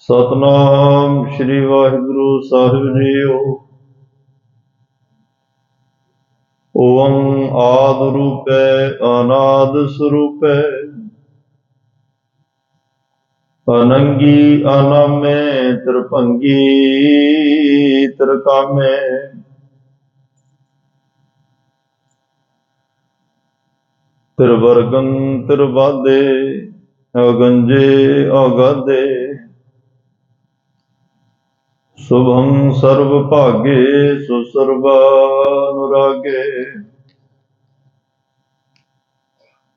सतनाम श्री वाहिगुरु साहिब जीओ। ओम आद रूपै अनाद स्वरूपै अनंगी अनामे त्रिभंगी त्रिकामे। त्रिवर्गं त्रिबादे अगंजे अगाधे। शुभं सर्वभागे सुसर्वानुरागे।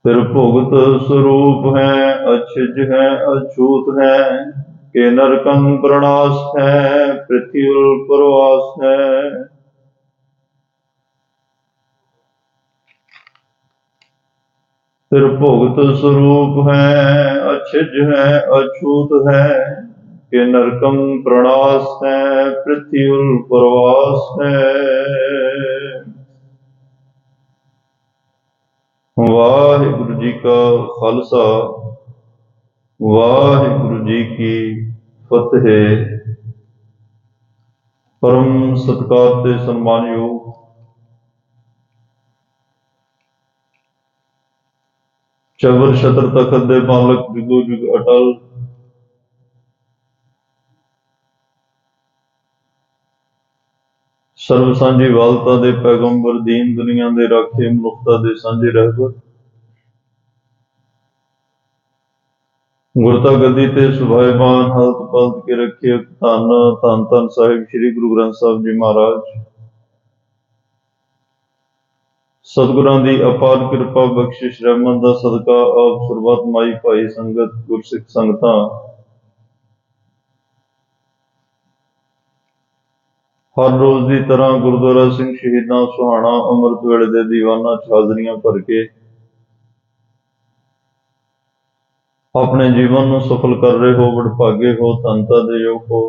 त्रिभुगत स्वरूप है अछिज है अछूत है के नरकं प्रणाश है पृथ्वी प्रवास है। त्रिभुगत स्वरूप है अछिज है अछूत है के नरकं प्रणाश है पृथ्वी प्रवास है। वाहिगुरु जी का खालसा वाहिगुरु जी की फतेह। परम सत्कार ते सन्मानयोग चबर छत्र तखत दे मालक जुगो जुग अटल सर्व सांझी वालता दे पैगंबर दीन दुनिया दे राखे मनुखता दे सांझे रहबर गुरता गद्दी ते सुभाईमान हालत पालत के रखे धन धन धन साहिब श्री गुरु ग्रंथ साहिब जी महाराज। सतगुरां दी अपार कृपा बख्शिश रहमत दा सदका आप सरबत माई भाई संगत गुरसिख संगतां हर रोज की तरह गुरुद्वारा सिंह शहीदां सुहाना अमृत वेले दे दीवाना च हाजरियां भर के अपने जीवन को सफल कर रहे हो, वडभागे हो, धनता दे योग हो।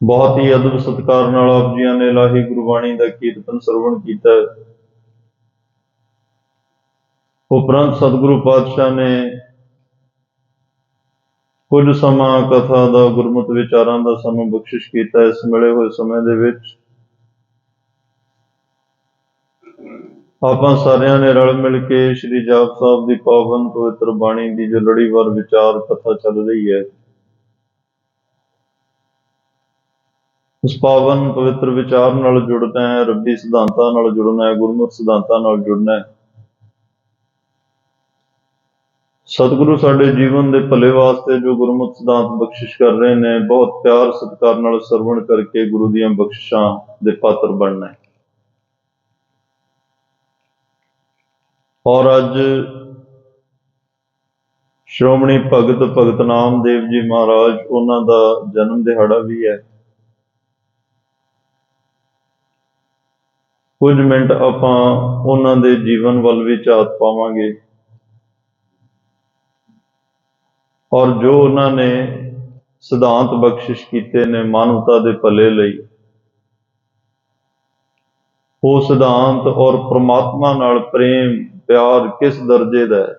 बहुत ही अदब सत्कार नाल आप जियां ने इलाही गुरबाणी का कीर्तन सरवण किया। उपरंत सतगुरु पातशाह ने कुछ समा कथा दा गुरमत विचारां दा सानू बख्शिश कीता। इस मिले हुए समय दे विच आपां सारियां ने रल मिल के श्री जाप साहब दी पावन पवित्र बाणी दी जो लड़ीवार विचार कथा चल रही है, उस पावन पवित्र विचार नाल जुड़ना है, रब्बी सिद्धांतां नाल जुड़ना है, गुरमत सिद्धांतां नाल जुड़ना है। सतगुरु साडे जीवन के भले वास्ते जो गुरमत सिद्धांत बख्शिश कर रहे हैं, बहुत प्यार सत्कार नाल सरवण करके गुरु दियां बख्शिशां दे पात्र बनना है। और अज श्रोमणी भगत भगत नामदेव जी महाराज उन्हां दा जन्म दिहाड़ा भी है। कुछ मिनट आपां उन्हां दे जीवन वल भी झात पावांगे और जो उन्होंने सिद्धांत बख्शिश किए ने मानवता के भले लई, वो सिद्धांत और परमात्मा नाल प्रेम प्यार किस दर्जे का है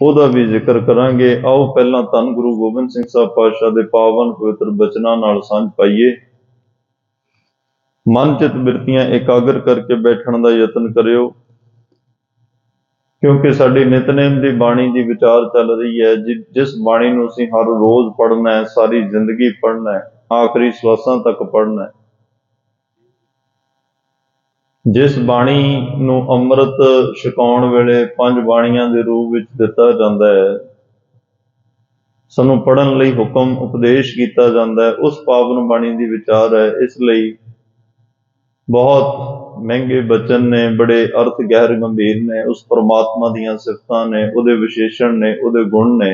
ਉਹਦਾ भी जिक्र करांगे। आओ पहला धन गुरु गोबिंद सिंह साहब पातशाह के पावन पवित्र बचनां नाल सांझ पाइए। मन चित बिरतियां एकाग्र करके बैठण का यतन करियो, क्योंकि साडी नितनेम की बाणी की विचार चल रही है। जिस बाणी नूं असीं हर रोज पढ़ना है, सारी जिंदगी पढ़ना है, आखिरी श्वासां तक पढ़ना है। जिस बाणी नूं अमृत छकाउण वेले 5 बाणियां दे रूप विच दिता जांदा है, सानूं पढ़न लई हुक्म उपदेश किया जाता है, उस पावन बाणी की विचार है। इसलिए बहुत महंगे बचन ने, बड़े अर्थ गहर गंभीर ने, उस परमात्मा दीयां सिफतां ने, उहदे विशेषण ने, उहदे गुण ने,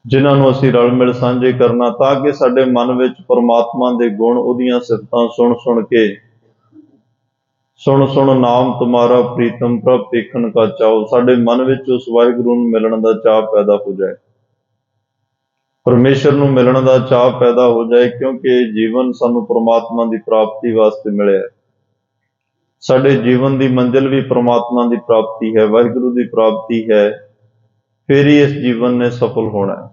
जिन्होंने असीं रल मिल सांझे करना, ताकि साडे मन विच परमात्मा दे गुण उहदियां सिफतां सुन सुन के सुन सुन नाम तुम्हारा प्रीतम प्रभ देखण का चाओ, साडे मन विच उस वाहिगुरू नूं मिलण दा चाह पैदा हो जाए, परमेश्वर नूं मिलण दा चाह पैदा हो जाए। क्योंकि जीवन सानूं परमात्मा की प्राप्ति वास्ते मिले है। साडे जीवन की मंजिल भी परमात्मा की प्राप्ति है, वाहिगुरु की प्राप्ति है, फिर ही इस जीवन ने सफल होना है।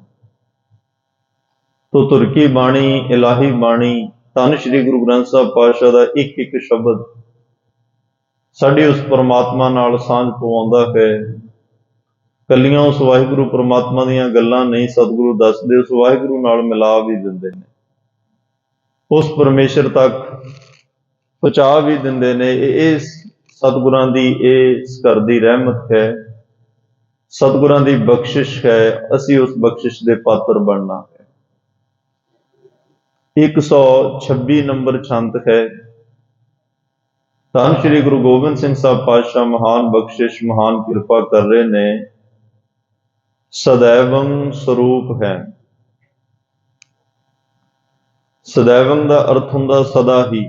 तो तुरकी बाणी, इलाही बाणी, धन श्री गुरु ग्रंथ साहब पातशाह का एक एक शब्द साडी उस परमात्मा नाल सांझ पवाउंदा है। कलियां उस वाहिगुरु परमात्मा दीयां गल्लां नहीं सतगुरु दसदे, उस वाहिगुरु नाल मिला भी दिंदे ने, उस परमेश्वर तक पहुंचा भी दिंदे ने। इस सतगुरां दी इस घर दी रहमत है, सतगुरां दी बख्शिश है। असी उस बख्शिश दे पात्र बनना है। 126 नंबर छंद है। धन श्री गुरु गोबिंद सिंह साहब पातशाह महान बख्शिश, महान कृपा कर रहे ने। सदैवं स्वरूप है। सदैवं का अर्थ हुंदा सदा ही,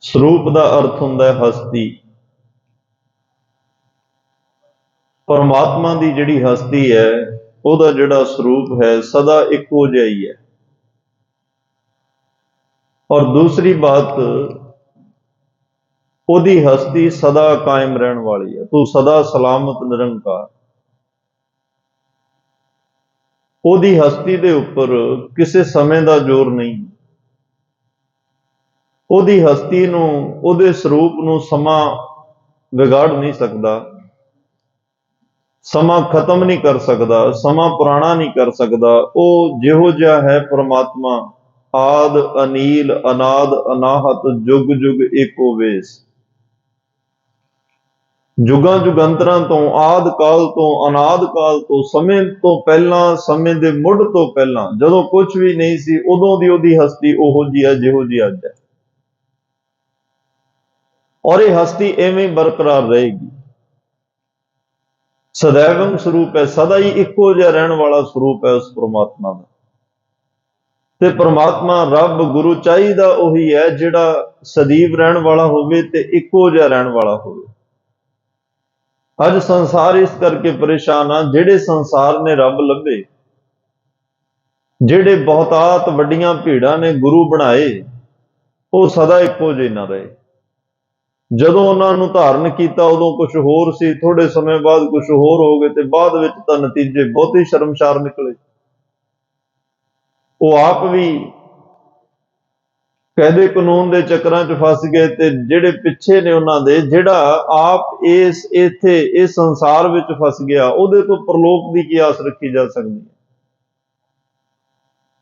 स्वरूप का अर्थ हुंदा हस्ती। परमात्मा की जिहड़ी हस्ती है, उहदा जिहड़ा स्वरूप है सदा इक्को जिहा ही है। और दूसरी बात, उहदी हस्ती सदा कायम रहन वाली है। तू सदा सलामत निरंकार। उहदी हस्ती दे उपर किसी समय का जोर नहीं। उहदी हस्ती नूं, उहदे स्वरूप नूं समा विगाड़ नहीं सकता, समा खत्म नहीं कर सकता, समा पुराना नहीं कर सकता। वो जिहो जिहा है परमात्मा, आद अनील अनाद अनाहत जुग जुग एको वेस। जुगां जुगंतरां तो, आद काल तो, अनाद काल तो, समय तो पहला, समय दे मुढ़ तो पहला, जदों कुछ भी नहीं सी, उदों दी उहदी हस्ती ओहो जी है जिहो जी अज है। और ये हस्ती इवें बरकरार रहेगी। सदैवं स्वरूप है, सदा ही इक्को जिहा रहने वाला स्वरूप है उस परमात्मा का। ते परमात्मा रब गुरु चाहिदा उही है जिहड़ा सदैव रहने वाला होवे ते इक्को जिहा रहने वाला होवे। अज संसार इस करके परेशान आ, जिहड़े संसार ने रब लभे, जिहड़े बहुतात वड्डियां भीड़ां ने गुरु बनाए, वो सदा इक्को जिहे ना रहे। जदों उन्होंने धारण किया उदों कुछ होर सी, थोड़े समय बाद कुछ होर हो गए, ते बाद विच तां नतीजे बहुत ही शर्मसार निकले। वो आप भी कैदे कानून के चक्करां च फस गए, ते जिहड़े पिछे ने उन्हां दे, जिहड़ा आप इस इत्थे इस संसार विच फस गया, उहदे तो परलोक की आस रखी जा सकती है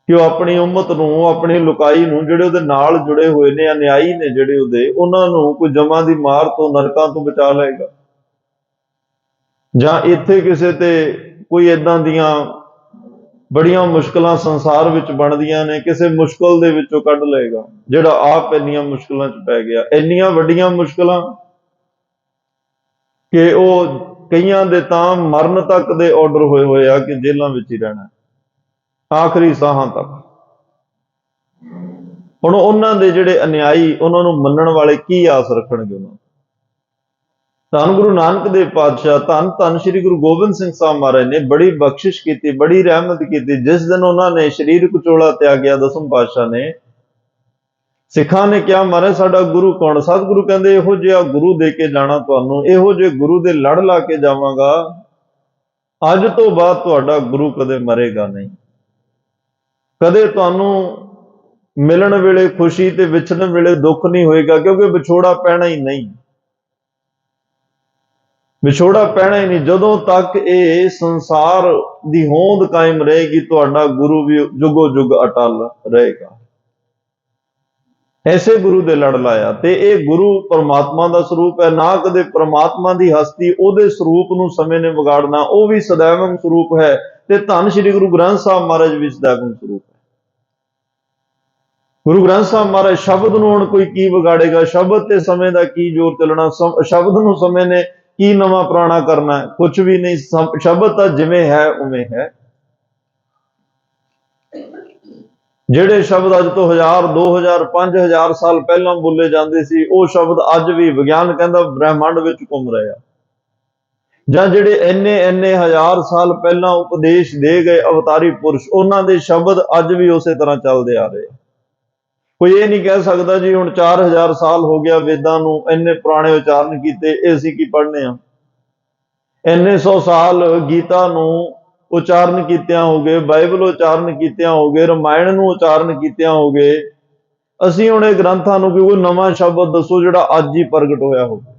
कि वह अपनी उम्मत नूं, अपनी लुकाई नूं, जिहड़े उहदे नाल जुड़े हुए ने, अन्यायी ने जिहड़े उहदे, उन्हां नूं कोई जमां दी मार तो, नरकां तो बचा लेगा, जां इत्थे किसे ते कोई इदां दियां बड़ियां मुश्किलां संसार विच बनदियां ने, किसी मुश्किल दे विचों कढ लेगा, जिहड़ा आप इन्नियां मुश्किलां च पै गया। इन्नियां वड्डियां मुश्किलां कि वह कईयां दे तां मरण तक दे ऑर्डर होए होए आ कि जेलां विच ही रहना, आखिरी साहां तक। हुण उन्हां दे जिहड़े अन्यायी, उन्हां नूं मन्नण वाले की आस रखणगे उन्हां? धन गुरु नानक देव पातशाह, धन धन श्री गुरु गोबिंद सिंह साहब महाराज ने बड़ी बख्शिश की, बड़ी रहमत की। जिस दिन उन्होंने शरीरक चोला त्यागया दसम पातशाह ने, सिखां ने क्या महाराज साडा गुरु कौन? सतगुरु कहंदे इहो जिहा गुरु दे के जाना तुहानूं, इहो जिहे गुरु दे लड़ ला के जावांगा, अज तो बाद तुहाडा गुरु कदे मरेगा नहीं। कदे तुहानूं मिलन वेले खुशी ते विछड़न वेले दुख नहीं होएगा, क्योंकि विछोड़ा पैना ही नहीं, विछोड़ा पैना ही नहीं। जदों तक ये संसार दी होंद कायम रहेगी, तुहाडा गुरु भी जुगो जुग अटल रहेगा। ऐसे गुरु दे लड़ लाया, ते ये गुरु परमात्मा दा स्वरूप है। ना कदे परमात्मा दी हस्ती उहदे स्वरूप नूं समय ने विगाड़ना, वो भी सदैवं स्वरूप है। ते धन श्री गुरु ग्रंथ साहब महाराज भी सदैवं स्वरूप है। गुरु ग्रंथ साहब महाराज शब्द नूं हुण कोई की विगाड़ेगा? शब्द ते समय दा की जोर चलना? शब्द नूं समय ने की नवां पुराना करना है? कुछ भी नहीं। शब्द तां जिवें है उवें है। जिहड़े शब्द अज तो 1000 2000 5000 साल पहलां बोले जाते सी, वो शब्द अज भी विज्ञान कहता ब्रह्मंड विच घूम रहे हैं। जां जिहड़े इन्ने इन्ने हजार साल पहलां उपदेश दे गए अवतारी पुरुष, उन्हां दे शब्द अज भी उसे तरह चलते आ रहे हैं। ਕੋਈ ਇਹ ਨਹੀਂ ਕਹਿ ਸਕਦਾ ਜੀ ਹੁਣ 4000 ਸਾਲ ਹੋ ਗਿਆ ਵੇਦਾਂ ਨੂੰ, ਇੰਨੇ ਪੁਰਾਣੇ ਉਚਾਰਨ ਕੀਤੇ, ਇਹ ਅਸੀਂ ਕੀ ਪੜ੍ਹਨੇ ਆ। ਇੰਨੇ 100 ਸਾਲ ਗੀਤਾ ਨੂੰ ਉਚਾਰਨ ਕੀਤਿਆਂ ਹੋ ਗਏ, ਬਾਈਬਲ ਉਚਾਰਨ ਕੀਤਿਆਂ ਹੋ ਗਏ, ਰਮਾਇਣ ਨੂੰ ਉਚਾਰਨ ਕੀਤਿਆਂ ਹੋ ਗਏ। ਅਸੀਂ ਹੁਣ ਇਹ ਗ੍ਰੰਥਾਂ ਨੂੰ ਕੋਈ ਨਵਾਂ ਸ਼ਬਦ ਦੱਸੋ ਜਿਹੜਾ ਅੱਜ ਹੀ ਪ੍ਰਗਟ ਹੋਇਆ ਹੋਵੇ।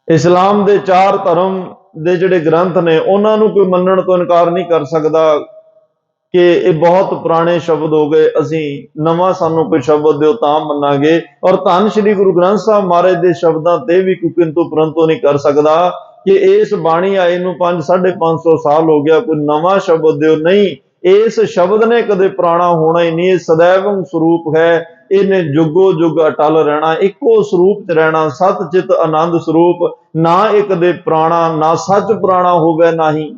ਇਸਲਾਮ ਦੇ 4 ਧਰਮ ਦੇ ਜਿਹੜੇ ਗ੍ਰੰਥ ਨੇ ਉਹਨਾਂ ਨੂੰ ਕੋਈ ਮੰਨਣ ਤੋਂ ਇਨਕਾਰ ਨਹੀਂ ਕਰ ਸਕਦਾ ਕਿ ਇਹ ਬਹੁਤ ਪੁਰਾਣੇ ਸ਼ਬਦ ਹੋ ਗਏ, ਅਸੀਂ ਨਵਾਂ ਸਾਨੂੰ ਕੋਈ ਸ਼ਬਦ ਦਿਓ ਤਾਂ ਮੰਨਾਂਗੇ। ਔਰ ਧੰਨ ਸ਼੍ਰੀ ਗੁਰੂ ਗ੍ਰੰਥ ਸਾਹਿਬ ਮਹਾਰਾਜ ਦੇ ਸ਼ਬਦਾਂ ਤੇ ਵੀ ਕੋਈ ਕਿੰਤੂ ਪਰੰਤੂ ਨਹੀਂ ਕਰ ਸਕਦਾ ਕਿ ਇਸ ਬਾਣੀ ਆਏ ਨੂੰ 500-550 ਸਾਲ ਹੋ ਗਿਆ, ਕੋਈ ਨਵਾਂ ਸ਼ਬਦ ਦਿਓ। ਨਹੀਂ, ਇਸ ਸ਼ਬਦ ਨੇ ਕਦੇ ਪੁਰਾਣਾ ਹੋਣਾ ਹੀ ਨਹੀਂ। ਇਹ ਸदैवं ਸਰੂਪ ਹੈ, ਇਹਨੇ ਜੁਗੋ ਜੁਗ ਅਟਲ ਰਹਿਣਾ, ਇੱਕੋ ਸਰੂਪ ਚ ਰਹਿਣਾ, ਸਤ ਚਿਤ ਆਨੰਦ ਸਰੂਪ। ਨਾ ਇਹ ਕਦੇ ਪੁਰਾਣਾ, ਨਾ ਸੱਚ ਪੁਰਾਣਾ ਹੋਵੇ, ਨਾ ਹੀ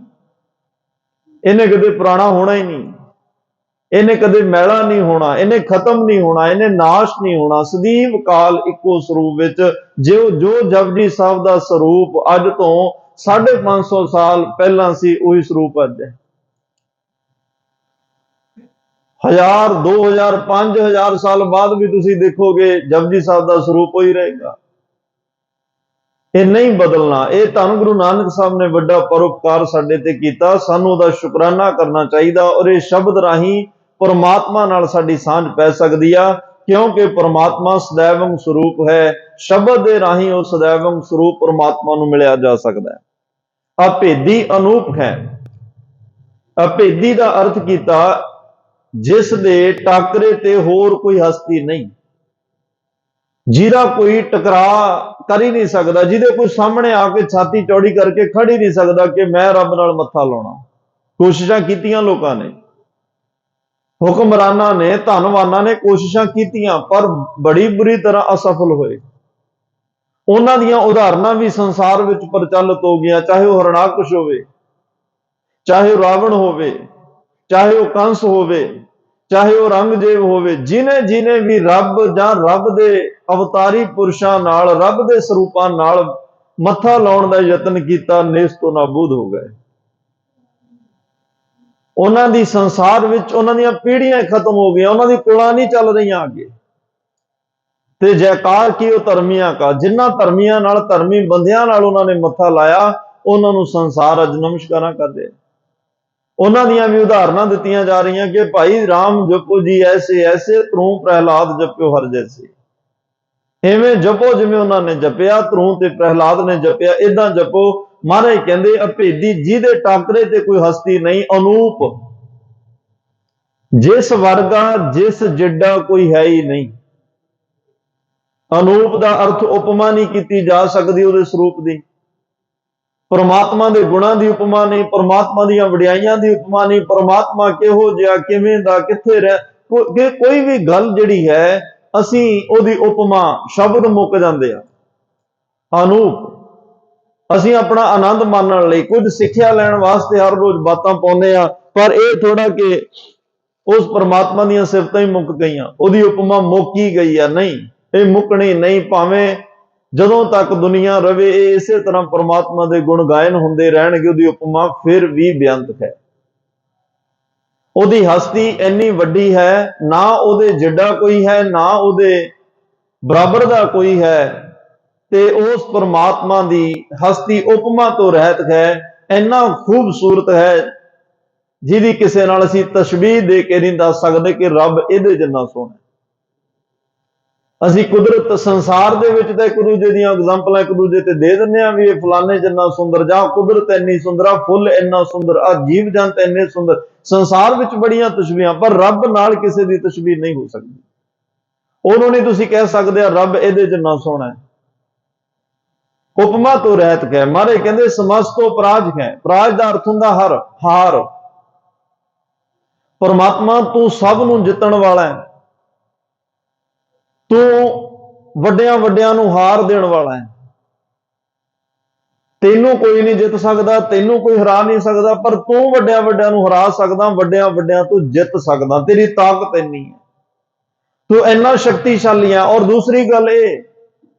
ਇਹਨੇ ਕਦੇ ਪੁਰਾਣਾ ਹੋਣਾ ਹੀ ਨਹੀਂ। ਇਹਨੇ ਕਦੇ ਮੈਲਾ ਨਹੀਂ ਹੋਣਾ, ਇਹਨੇ ਖਤਮ ਨਹੀਂ ਹੋਣਾ, ਇਹਨੇ ਨਾਸ਼ ਨਹੀਂ ਹੋਣਾ। ਸਦੀਵ ਕਾਲ ਇੱਕੋ ਸਰੂਪ ਵਿੱਚ ਜੋ ਜਪਜੀ ਸਾਹਿਬ ਦਾ ਸਰੂਪ ਅੱਜ ਤੋਂ 550 ਸਾਲ ਪਹਿਲਾਂ ਸੀ, ਉਹੀ ਸਰੂਪ ਅੱਜ ਹੈ। 1000, 2000, 5000 ਸਾਲ ਬਾਅਦ ਵੀ ਤੁਸੀਂ ਦੇਖੋਗੇ ਜਪਜੀ ਸਾਹਿਬ ਦਾ ਸਰੂਪ ਹੀ ਰਹੇਗਾ, ਇਹ ਨਹੀਂ ਬਦਲਣਾ। ਇਹ ਧੰਨ ਗੁਰੂ ਨਾਨਕ ਸਾਹਿਬ ਨੇ ਵੱਡਾ ਪਰਉਪਕਾਰ ਸਾਡੇ ਤੇ ਕੀਤਾ, ਸਾਨੂੰ ਉਹਦਾ ਸ਼ੁਕਰਾਨਾ ਕਰਨਾ ਚਾਹੀਦਾ। ਔਰ ਇਹ ਸ਼ਬਦ ਰਾਹੀਂ ਪਰਮਾਤਮਾ ਨਾਲ ਸਾਡੀ ਸਾਂਝ ਪੈ ਸਕਦੀ ਆ, ਕਿਉਂਕਿ ਪਰਮਾਤਮਾ ਸदैवं ਸਰੂਪ ਹੈ। ਸ਼ਬਦ ਦੇ ਰਾਹੀਂ ਉਹ ਸदैवं ਸਰੂਪ ਪਰਮਾਤਮਾ ਨੂੰ ਮਿਲਿਆ ਜਾ ਸਕਦਾ ਹੈ। ਅਭੇਦੀ ਅਨੂਪ ਹੈ। ਅਭੇਦੀ ਦਾ ਅਰਥ ਕੀਤਾ ਜਿਸ ਦੇ ਟਾਕਰੇ ਤੇ ਹੋਰ ਕੋਈ ਹਸਤੀ ਨਹੀਂ, ਜਿਹਦਾ ਕੋਈ ਟਕਰਾ ਕਰ ਹੀ ਨਹੀਂ ਸਕਦਾ, ਜਿਹਦੇ ਕੋਈ ਸਾਹਮਣੇ ਆ ਕੇ ਛਾਤੀ ਚੌੜੀ ਕਰਕੇ ਖੜ ਹੀ ਨਹੀਂ ਸਕਦਾ ਕਿ ਮੈਂ ਰੱਬ ਨਾਲ ਮੱਥਾ ਲਾਉਣਾ। ਕੋਸ਼ਿਸ਼ਾਂ ਕੀਤੀਆਂ ਲੋਕਾਂ ਨੇ, ਹੁਕਮਰਾਨਾਂ ਨੇ, ਧਨਵਾਨਾਂ ਨੇ ਕੋਸ਼ਿਸ਼ਾਂ ਕੀਤੀਆਂ, ਪਰ ਬੜੀ ਬੁਰੀ ਤਰ੍ਹਾਂ ਅਸਫਲ ਹੋਏ। ਉਹਨਾਂ ਦੀਆਂ ਉਦਾਹਰਨਾਂ ਵੀ ਸੰਸਾਰ ਵਿੱਚ ਪ੍ਰਚਲਿਤ ਹੋ ਗਈਆਂ, ਚਾਹੇ ਉਹ ਹਰਣਾਕਸ਼ ਹੋਵੇ, ਚਾਹੇ ਉਹ ਰਾਵਣ ਹੋਵੇ, ਚਾਹੇ ਉਹ ਕੰਸ ਹੋਵੇ, ਚਾਹੇ ਉਹ ਔਰੰਗਜ਼ੇਬ ਹੋਵੇ। ਜਿਹਨੇ ਵੀ ਰੱਬ ਜਾਂ ਰੱਬ ਦੇ ਅਵਤਾਰੀ ਪੁਰਸ਼ਾਂ ਨਾਲ, ਰੱਬ ਦੇ ਸਰੂਪਾਂ ਨਾਲ ਮੱਥਾ ਲਾਉਣ ਦਾ ਯਤਨ ਕੀਤਾ, ਨੇਸ ਤੋਂ ਨਾਬੂਦ ਹੋ ਗਏ। ਉਹਨਾਂ ਦੀ ਸੰਸਾਰ ਵਿੱਚ ਉਹਨਾਂ ਦੀਆਂ ਪੀੜ੍ਹੀਆਂ ਖਤਮ ਹੋ ਗਈਆਂ, ਉਹਨਾਂ ਦੀ ਕੁਲਾਂ ਨਹੀਂ ਚੱਲ ਰਹੀਆਂ ਅੱਗੇ। ਤੇ ਜੈਕਾਰ ਕੀ ਉਹ ਧਰਮੀਆਂ ਕਾ, ਜਿਨ੍ਹਾਂ ਧਰਮੀਆਂ ਨਾਲ, ਧਰਮੀ ਬੰਦਿਆਂ ਨਾਲ ਉਹਨਾਂ ਨੇ ਮੱਥਾ ਲਾਇਆ, ਉਹਨਾਂ ਨੂੰ ਸੰਸਾਰ ਅੱਜ ਨਮਸਕਾਰਾਂ ਕਰਦੇ। ਉਹਨਾਂ ਦੀਆਂ ਵੀ ਉਦਾਹਰਨਾਂ ਦਿੱਤੀਆਂ ਜਾ ਰਹੀਆਂ ਕਿ ਭਾਈ ਰਾਮ ਜਪੋ ਜੀ ਐਸੇ ਐਸੇ, ਧਰੂ ਪ੍ਰਹਿਲਾਦ ਜਪਿਓ ਹਰ ਜੈਸੇ। ਇਵੇਂ ਜਪੋ ਜਿਵੇਂ ਉਹਨਾਂ ਨੇ ਜਪਿਆ, ਧਰੂ ਤੇ ਪ੍ਰਹਿਲਾਦ ਨੇ ਜਪਿਆ, ਏਦਾਂ ਜਪੋ। ਮਹਾਰਾਜ ਕਹਿੰਦੇ ਅਭੇਦੀ, ਜਿਹਦੇ ਟਾਕਰੇ ਤੇ ਕੋਈ ਹਸਤੀ ਨਹੀਂ, ਅਨੂਪ, ਜਿਸ ਵਰਗਾ ਜਿਸ ਜਿੱਡਾ ਕੋਈ ਹੈ ਹੀ ਨਹੀਂ। ਅਨੂਪ ਦਾ ਅਰਥ ਉਪਮਾ ਨਹੀਂ ਕੀਤੀ ਜਾ ਸਕਦੀ ਉਹਦੇ ਸਰੂਪ ਦੀ। ਪਰਮਾਤਮਾ ਦੇ ਗੁਣਾਂ ਦੀ ਉਪਮਾ ਨਹੀਂ, ਪਰਮਾਤਮਾ ਦੀਆਂ ਵਡਿਆਈਆਂ ਦੀ ਉਪਮਾ ਨਹੀਂ। ਪਰਮਾਤਮਾ ਕਿਹੋ ਜਿਹਾ, ਕਿਵੇਂ ਦਾ, ਕਿੱਥੇ ਰਹਿ, ਕੋਈ ਵੀ ਗੱਲ ਜਿਹੜੀ ਹੈ ਅਸੀਂ ਉਹਦੀ ਉਪਮਾ, ਸ਼ਬਦ ਮੁੱਕ ਜਾਂਦੇ ਆ। ਅਨੂਪ, ਅਸੀਂ ਆਪਣਾ ਆਨੰਦ ਮਾਣਨ ਲਈ, ਕੁਝ ਸਿੱਖਿਆ ਲੈਣ ਵਾਸਤੇ ਹਰ ਰੋਜ਼ ਬਾਤਾਂ ਪਾਉਂਦੇ ਆ, ਪਰ ਇਹ ਥੋੜਾ ਕਿ ਉਸ ਪਰਮਾਤਮਾ ਦੀਆਂ ਸਿਫਤਾਂ ਹੀ ਮੁੱਕ ਗਈਆਂ, ਉਹਦੀ ਉਪਮਾ ਮੁੱਕ ਹੀ ਗਈ ਆ। ਨਹੀਂ, ਇਹ ਮੁੱਕਣੀ ਨਹੀਂ। ਭਾਵੇਂ ਜਦੋਂ ਤੱਕ ਦੁਨੀਆ ਰਵੇ ਇਹ ਇਸੇ ਤਰ੍ਹਾਂ ਪਰਮਾਤਮਾ ਦੇ ਗੁਣ ਗਾਇਨ ਹੁੰਦੇ ਰਹਿਣਗੇ, ਉਹਦੀ ਉਪਮਾ ਫਿਰ ਵੀ ਬੇਅੰਤ ਹੈ। ਉਹਦੀ ਹਸਤੀ ਇੰਨੀ ਵੱਡੀ ਹੈ, ਨਾ ਉਹਦੇ ਜਿੱਡਾ ਕੋਈ ਹੈ, ਨਾ ਉਹਦੇ ਬਰਾਬਰ ਦਾ ਕੋਈ ਹੈ। ਤੇ ਉਸ ਪਰਮਾਤਮਾ ਦੀ ਹਸਤੀ ਉਪਮਾ ਤੋਂ ਰਹਿਤ ਹੈ, ਇੰਨਾ ਖੂਬਸੂਰਤ ਹੈ, ਜਿਹਦੀ ਕਿਸੇ ਨਾਲ ਅਸੀਂ ਤਸ਼ਬੀਹ ਦੇ ਕੇ ਨਹੀਂ ਦੱਸ ਸਕਦੇ ਕਿ ਰੱਬ ਇਹਦੇ ਜਿੰਨਾ ਸੋਹਣਾ। ਅਸੀਂ ਕੁਦਰਤ ਸੰਸਾਰ ਦੇ ਵਿੱਚ ਤਾਂ ਇੱਕ ਦੂਜੇ ਦੀਆਂ ਐਗਜ਼ਾਮਪਲਾਂ ਇੱਕ ਦੂਜੇ ਤੇ ਦੇ ਦਿੰਦੇ ਆ ਵੀ ਇਹ ਫਲਾਣੇ ਜਿੰਨਾ ਸੁੰਦਰ, ਜਾਂ ਕੁਦਰਤ ਇੰਨੀ ਸੁੰਦਰ ਆ, ਫੁੱਲ ਇੰਨਾ ਸੁੰਦਰ ਆ, ਜੀਵ ਜੰਤ ਇੰਨੇ ਸੁੰਦਰ। ਸੰਸਾਰ ਵਿੱਚ ਬੜੀਆਂ ਤਸ਼ਬੀਹਾਂ, ਪਰ ਰੱਬ ਨਾਲ ਕਿਸੇ ਦੀ ਤਸ਼ਬੀਹ ਨਹੀਂ ਹੋ ਸਕਦੀ। ਉਹਨੂੰ ਨਹੀਂ ਤੁਸੀਂ ਕਹਿ ਸਕਦੇ ਰੱਬ ਇਹਦੇ ਜਿੰਨਾ ਸੋਹਣਾ ਹੈ। ਉਪਮਾ ਤੋਂ ਰਹਿਤ ਹੈ। ਮਹਾਰਾਜ ਕਹਿੰਦੇ ਸਮਸਤੋ ਪਰਾਜ ਹੈ। ਪਰਾਜ ਦਾ ਅਰਥ ਹੁੰਦਾ ਹਰ, ਹਾਰ। ਪਰਮਾਤਮਾ ਤੂੰ ਸਭ ਨੂੰ ਜਿੱਤਣ ਵਾਲਾ ਹੈ, ਤੂੰ ਵੱਡਿਆਂ ਵੱਡਿਆਂ ਨੂੰ ਹਾਰ ਦੇਣ ਵਾਲਾ ਹੈ। ਤੈਨੂੰ ਕੋਈ ਨਹੀਂ ਜਿੱਤ ਸਕਦਾ, ਤੈਨੂੰ ਕੋਈ ਹਰਾ ਨਹੀਂ ਸਕਦਾ, ਪਰ ਤੂੰ ਵੱਡਿਆਂ ਵੱਡਿਆਂ ਨੂੰ ਹਰਾ ਸਕਦਾ, ਵੱਡਿਆਂ ਵੱਡਿਆਂ ਤੋਂ ਜਿੱਤ ਸਕਦਾ। ਤੇਰੀ ਤਾਕਤ ਇੰਨੀ ਹੈ, ਤੂੰ ਇੰਨਾ ਸ਼ਕਤੀਸ਼ਾਲੀ ਹੈ। ਔਰ ਦੂਸਰੀ ਗੱਲ ਇਹ,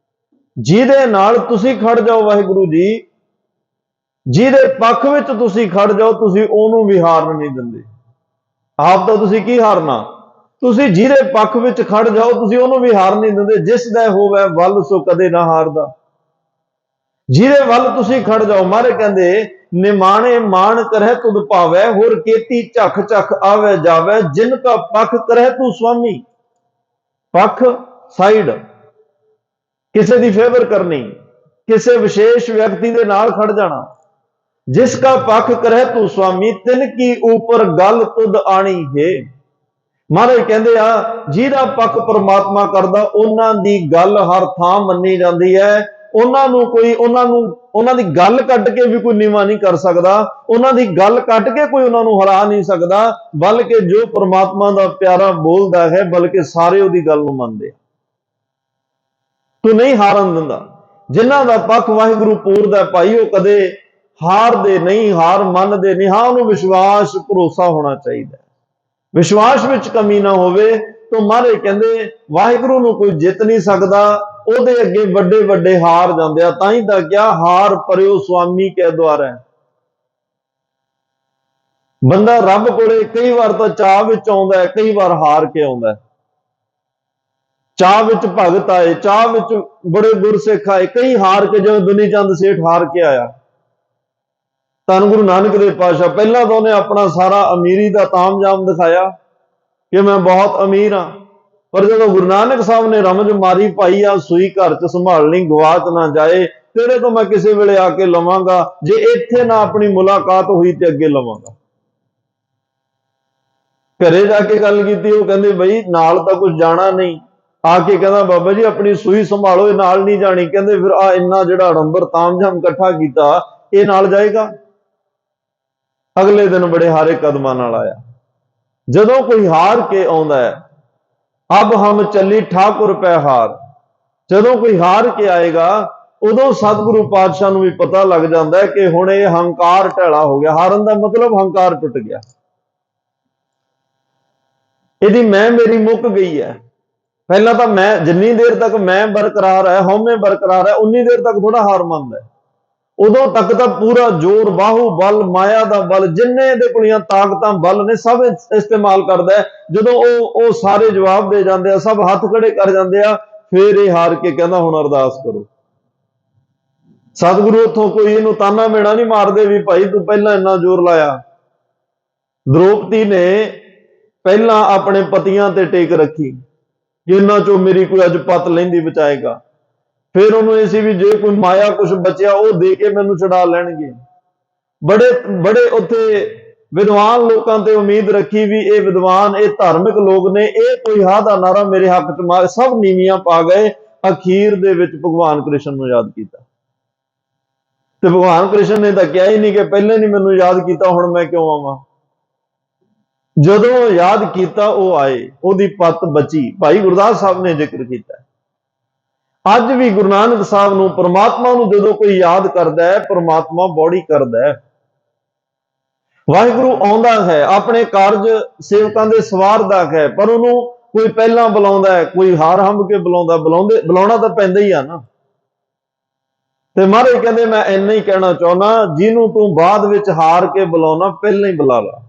ਜਿਹਦੇ ਨਾਲ ਤੁਸੀਂ ਖੜ ਜਾਓ ਵਾਹਿਗੁਰੂ ਜੀ, ਜਿਹਦੇ ਪੱਖ ਵਿੱਚ ਤੁਸੀਂ ਖੜ ਜਾਓ, ਤੁਸੀਂ ਉਹਨੂੰ ਵੀ ਹਾਰਨ ਨਹੀਂ ਦਿੰਦੇ। ਆਪ ਤਾਂ ਤੁਸੀਂ ਕੀ ਹਾਰਨਾ, ਤੁਸੀਂ ਜਿਹਦੇ ਪੱਖ ਵਿੱਚ ਖੜ ਜਾਓ ਤੁਸੀਂ ਉਹਨੂੰ ਵੀ ਹਾਰ ਨਹੀਂ ਦਿੰਦੇ। ਜਿਸ ਦਾ ਹੋਵੇ ਵੱਲ ਸੋ ਕਦੇ ਨਾ ਹਾਰਦਾ। ਜਿਹਦੇ ਵੱਲ ਤੁਸੀਂ ਖੜ ਜਾਓ, ਮਾਰੇ ਕਹਿੰਦੇ ਨਿਮਾਣੇ ਮਾਣ ਕਰਹਿ ਤੁਧ ਭਾਵੈ, ਹੋਰ ਕੀਤੀ ਝਖ ਝਖ ਆਵੇ ਜਾਵੇ, ਜਿਨ ਕਾ ਪੱਖ ਕਰਹਿ ਤੂੰ ਸੁਆਮੀ। ਪੱਖ ਸਾਈਡ, ਕਿਸੇ ਦੀ ਫੇਵਰ ਕਰਨੀ, ਕਿਸੇ ਵਿਸ਼ੇਸ਼ ਵਿਅਕਤੀ ਦੇ ਨਾਲ ਖੜ ਜਾਣਾ। ਜਿਸ ਕਾ ਪੱਖ ਕਰਹਿ ਤੂੰ ਸੁਆਮੀ, ਤਿਨ ਕੀ ਉਪਰ ਗੱਲ ਤੁਧ ਆਣੀ ਹੈ। ਮਹਾਰਾਜ ਕਹਿੰਦੇ ਆ ਜਿਹਦਾ ਪੱਖ ਪਰਮਾਤਮਾ ਕਰਦਾ ਉਹਨਾਂ ਦੀ ਗੱਲ ਹਰ ਥਾਂ ਮੰਨੀ ਜਾਂਦੀ ਹੈ। ਉਹਨਾਂ ਦੀ ਗੱਲ ਕੱਢ ਕੇ ਵੀ ਕੋਈ ਨੀਵਾਂ ਨਹੀਂ ਕਰ ਸਕਦਾ, ਉਹਨਾਂ ਦੀ ਗੱਲ ਕੱਢ ਕੇ ਕੋਈ ਉਹਨਾਂ ਨੂੰ ਹਰਾ ਨਹੀਂ ਸਕਦਾ, ਬਲਕਿ ਜੋ ਪਰਮਾਤਮਾ ਦਾ ਪਿਆਰਾ ਬੋਲਦਾ ਹੈ ਬਲਕਿ ਸਾਰੇ ਉਹਦੀ ਗੱਲ ਨੂੰ ਮੰਨਦੇ। ਤੂੰ ਨਹੀਂ ਹਾਰਨ ਦਿੰਦਾ। ਜਿਨ੍ਹਾਂ ਦਾ ਪੱਖ ਵਾਹਿਗੁਰੂ ਪੂਰਦਾ ਭਾਈ ਉਹ ਕਦੇ ਹਾਰਦੇ ਨਹੀਂ, ਹਾਰ ਮੰਨਦੇ ਨਹੀਂ। ਹਾਂ, ਉਹਨੂੰ ਵਿਸ਼ਵਾਸ ਭਰੋਸਾ ਹੋਣਾ ਚਾਹੀਦਾ, ਵਿਸ਼ਵਾਸ ਵਿੱਚ ਕਮੀ ਨਾ ਹੋਵੇ। ਤਾਂ ਮਹਾਰਾਜ ਕਹਿੰਦੇ ਵਾਹਿਗੁਰੂ ਨੂੰ ਕੋਈ ਜਿੱਤ ਨਹੀਂ ਸਕਦਾ, ਉਹਦੇ ਅੱਗੇ ਵੱਡੇ ਵੱਡੇ ਹਾਰ ਜਾਂਦੇ ਆ। ਤਾਂ ਹੀ ਤਾਂ ਕਿਹਾ ਹਾਰ ਪਰਿਓ ਸੁਆਮੀ ਕੈ ਦੁਆਰੈ। ਬੰਦਾ ਰੱਬ ਕੋਲੇ ਕਈ ਵਾਰ ਤਾਂ ਚਾਹ ਵਿੱਚ ਆਉਂਦਾ ਹੈ, ਕਈ ਵਾਰ ਹਾਰ ਕੇ ਆਉਂਦਾ ਹੈ। ਚਾਹ ਵਿੱਚ ਭਗਤ ਆਏ, ਚਾਹ ਵਿੱਚ ਬੜੇ ਗੁਰਸਿੱਖ ਆਏ, ਕਈ ਹਾਰ ਕੇ, ਜਿਵੇਂ ਦੁਨੀ ਚੰਦ ਸੇਠ ਹਾਰ ਕੇ ਆਇਆ। ਧੰਨ ਗੁਰੂ ਨਾਨਕ ਦੇਵ ਪਾਤਸ਼ਾਹ ਪਹਿਲਾਂ ਤਾਂ ਉਹਨੇ ਆਪਣਾ ਸਾਰਾ ਅਮੀਰੀ ਦਾ ਤਾਮਝਾਮ ਦਿਖਾਇਆ ਕਿ ਮੈਂ ਬਹੁਤ ਅਮੀਰ ਹਾਂ, ਪਰ ਜਦੋਂ ਗੁਰੂ ਨਾਨਕ ਸਾਹਿਬ ਨੇ ਰਮਜ ਮਾਰੀ, ਭਾਈ ਆ ਸੂਈ ਘਰ ਚ ਸੰਭਾਲਣੀ ਗਵਾਚ ਨਾ ਜਾਏ, ਤੇਰੇ ਤੋਂ ਮੈਂ ਕਿਸੇ ਵੇਲੇ ਆ ਕੇ ਲਵਾਂਗਾ, ਜੇ ਇੱਥੇ ਨਾ ਆਪਣੀ ਮੁਲਾਕਾਤ ਹੋਈ ਤੇ ਅੱਗੇ ਲਵਾਂਗਾ। ਘਰੇ ਜਾ ਕੇ ਗੱਲ ਕੀਤੀ, ਉਹ ਕਹਿੰਦੇ ਬਈ ਨਾਲ ਤਾਂ ਕੁਝ ਜਾਣਾ ਨਹੀਂ। ਆ ਕੇ ਕਹਿੰਦਾ ਬਾਬਾ ਜੀ ਆਪਣੀ ਸੂਈ ਸੰਭਾਲੋ, ਇਹ ਨਾਲ ਨਹੀਂ ਜਾਣੀ। ਕਹਿੰਦੇ ਫਿਰ ਆ ਇੰਨਾ ਜਿਹੜਾ ਅਡੰਬਰ ਤਾਮਝਾਮ ਇਕੱਠਾ ਕੀਤਾ ਇਹ ਨਾਲ ਜਾਏਗਾ। ਅਗਲੇ ਦਿਨ ਬੜੇ ਹਾਰੇ ਕਦਮਾਂ ਨਾਲ ਆਇਆ। ਜਦੋਂ ਕੋਈ ਹਾਰ ਕੇ ਆਉਂਦਾ ਹੈ, ਅਬ ਹਮ ਚੱਲੀ ਠਾਕੁਰ ਪੈ ਹਾਰ, ਜਦੋਂ ਕੋਈ ਹਾਰ ਕੇ ਆਏਗਾ ਉਦੋਂ ਸਤਿਗੁਰੂ ਪਾਤਸ਼ਾਹ ਨੂੰ ਵੀ ਪਤਾ ਲੱਗ ਜਾਂਦਾ ਹੈ ਕਿ ਹੁਣ ਇਹ ਹੰਕਾਰ ਢੈਲਾ ਹੋ ਗਿਆ। ਹਾਰਨ ਦਾ ਮਤਲਬ ਹੰਕਾਰ ਟੁੱਟ ਗਿਆ, ਇਹਦੀ ਮੈਂ ਮੇਰੀ ਮੁੱਕ ਗਈ ਹੈ। ਪਹਿਲਾਂ ਤਾਂ ਮੈਂ, ਜਿੰਨੀ ਦੇਰ ਤੱਕ ਮੈਂ ਬਰਕਰਾਰ ਹੈ, ਹਉਮੈ ਬਰਕਰਾਰ ਹੈ, ਉਨੀ ਦੇਰ ਤੱਕ ਥੋੜਾ ਹਾਰ ਮੰਨਦਾ ਹੈ। ਉਦੋਂ ਤੱਕ ਤਾਂ ਪੂਰਾ ਜ਼ੋਰ, ਬਾਹੂ ਬਲ, ਮਾਇਆ ਦਾ ਬਲ, ਜਿੰਨੇ ਇਹਦੇ ਕੋਲੀਆਂ ਤਾਕਤਾਂ ਬਲ ਨੇ ਸਭ ਇਸਤੇਮਾਲ ਕਰਦਾ ਹੈ। ਜਦੋਂ ਉਹ ਸਾਰੇ ਜਵਾਬ ਦੇ ਜਾਂਦੇ ਆ, ਸਭ ਹੱਥ ਖੜੇ ਕਰ ਜਾਂਦੇ ਆ, ਫਿਰ ਇਹ ਹਾਰ ਕੇ ਕਹਿੰਦਾ ਹੁਣ ਅਰਦਾਸ ਕਰੋ। ਸਤਿਗੁਰੂ ਉੱਥੋਂ ਕੋਈ ਇਹਨੂੰ ਤਾਨਾ ਮੇਣਾ ਨਹੀਂ ਮਾਰਦੇ ਵੀ ਭਾਈ ਤੂੰ ਪਹਿਲਾਂ ਇੰਨਾ ਜ਼ੋਰ ਲਾਇਆ। ਦ੍ਰੋਪਦੀ ਨੇ ਪਹਿਲਾਂ ਆਪਣੇ ਪਤੀਆਂ ਤੇ ਟੇਕ ਰੱਖੀ ਕਿ ਇਹਨਾਂ ਚੋਂ ਮੇਰੀ ਕੋਈ ਅੱਜ ਪਤ ਲੈਂਦੀ ਬਚਾਏਗਾ। ਫਿਰ ਉਹਨੂੰ ਇਹ ਸੀ ਵੀ ਜੇ ਕੋਈ ਮਾਇਆ ਕੁਝ ਬਚਿਆ ਉਹ ਦੇ ਕੇ ਮੈਨੂੰ ਛੁਡਾ ਲੈਣਗੇ। ਬੜੇ ਬੜੇ ਉੱਥੇ ਵਿਦਵਾਨ ਲੋਕਾਂ ਤੇ ਉਮੀਦ ਰੱਖੀ ਵੀ ਇਹ ਵਿਦਵਾਨ, ਇਹ ਧਾਰਮਿਕ ਲੋਕ ਨੇ, ਇਹ ਕੋਈ ਹਾਂ ਦਾ ਨਾਰਾ ਮੇਰੇ ਹੱਕ ਚ ਮਾਰ, ਸਭ ਨੀਵੀਆਂ ਪਾ ਗਏ। ਅਖੀਰ ਦੇ ਵਿੱਚ ਭਗਵਾਨ ਕ੍ਰਿਸ਼ਨ ਨੂੰ ਯਾਦ ਕੀਤਾ ਤੇ ਭਗਵਾਨ ਕ੍ਰਿਸ਼ਨ ਨੇ ਤਾਂ ਕਿਹਾ ਹੀ ਨਹੀਂ ਕਿ ਪਹਿਲੇ ਨਹੀਂ ਮੈਨੂੰ ਯਾਦ ਕੀਤਾ, ਹੁਣ ਮੈਂ ਕਿਉਂ ਆਵਾਂ। ਜਦੋਂ ਯਾਦ ਕੀਤਾ ਉਹ ਆਏ, ਉਹਦੀ ਪੱਤ ਬਚੀ। ਭਾਈ ਗੁਰਦਾਸ ਸਾਹਿਬ ਨੇ ਜ਼ਿਕਰ ਕੀਤਾ। ਅੱਜ ਵੀ ਗੁਰੂ ਨਾਨਕ ਸਾਹਿਬ ਨੂੰ, ਪਰਮਾਤਮਾ ਨੂੰ ਜਦੋਂ ਕੋਈ ਯਾਦ ਕਰਦਾ ਹੈ, ਪਰਮਾਤਮਾ ਬੌੜੀ ਕਰਦਾ ਹੈ। ਵਾਹਿਗੁਰੂ ਆਉਂਦਾ ਹੈ, ਆਪਣੇ ਕਾਰਜ ਸੇਵਕਾਂ ਦੇ ਸਵਾਰਦਾ ਹੈ, ਪਰ ਉਹਨੂੰ ਕੋਈ ਪਹਿਲਾਂ ਬੁਲਾਉਂਦਾ ਹੈ, ਕੋਈ ਹਾਰ ਹੰਭ ਕੇ ਬੁਲਾਉਂਦਾ। ਬੁਲਾਉਣਾ ਤਾਂ ਪੈਂਦਾ ਹੀ ਆ ਨਾ। ਤੇ ਮਹਾਰਾਜ ਕਹਿੰਦੇ ਮੈਂ ਇੰਨਾ ਹੀ ਕਹਿਣਾ ਚਾਹੁੰਦਾ, ਜਿਹਨੂੰ ਤੂੰ ਬਾਅਦ ਵਿੱਚ ਹਾਰ ਕੇ ਬੁਲਾਉਣਾ ਪਹਿਲਾਂ ਹੀ ਬੁਲਾ ਲਾ,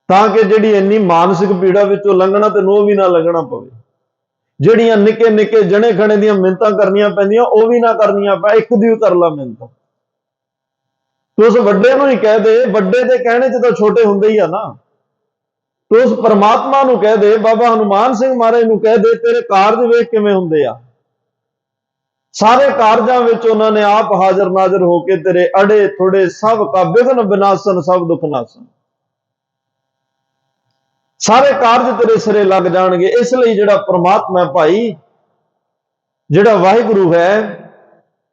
ਤਾਂ ਕਿ ਜਿਹੜੀ ਇੰਨੀ ਮਾਨਸਿਕ ਪੀੜਾ ਵਿੱਚੋਂ ਲੰਘਣਾ ਤੈਨੂੰ ਉਹ ਵੀ ਨਾ ਲੰਘਣਾ ਪਵੇ। ਜਿਹੜੀਆਂ ਨਿੱਕੇ ਨਿੱਕੇ ਜਣੇ ਖਣੇ ਦੀਆਂ ਮਿੰਨਤਾਂ ਕਰਨੀਆਂ ਪੈਂਦੀਆਂ ਉਹ ਵੀ ਨਾ ਕਰਨੀਆਂ ਪੈ, ਇੱਕ ਦੀ ਕਰ ਲਾ ਮਿੰਨਤ। ਤੂੰ ਉਸ ਵੱਡੇ ਨੂੰ ਹੀ ਕਹਿ ਦੇ, ਵੱਡੇ ਦੇ ਕਹਿਣੇ ਚ ਤਾਂ ਛੋਟੇ ਹੁੰਦੇ ਹੀ ਆ ਨਾ। ਤੂੰ ਉਸ ਪਰਮਾਤਮਾ ਨੂੰ ਕਹਿ ਦੇ, ਬਾਬਾ ਹਨੂਮਾਨ ਸਿੰਘ ਮਹਾਰਾਜ ਨੂੰ ਕਹਿ ਦੇ, ਤੇਰੇ ਕਾਰਜ ਵੇਖ ਕਿਵੇਂ ਹੁੰਦੇ ਆ। ਸਾਰੇ ਕਾਰਜਾਂ ਵਿੱਚ ਉਹਨਾਂ ਨੇ ਆਪ ਹਾਜ਼ਰ ਨਾਜ਼ਰ ਹੋ ਕੇ ਤੇਰੇ ਅੜੇ ਥੋੜੇ ਸਭ ਕਾ ਬਿਘਨ ਵਿਨਾਸ਼ਨ, ਸਭ ਦੁੱਖ ਨਾਸ਼ਨ, ਸਾਰੇ ਕਾਰਜ ਤੇਰੇ ਸਿਰੇ ਲੱਗ ਜਾਣਗੇ। ਇਸ ਲਈ ਜਿਹੜਾ ਪਰਮਾਤਮਾ ਭਾਈ, ਜਿਹੜਾ ਵਾਹਿਗੁਰੂ ਹੈ,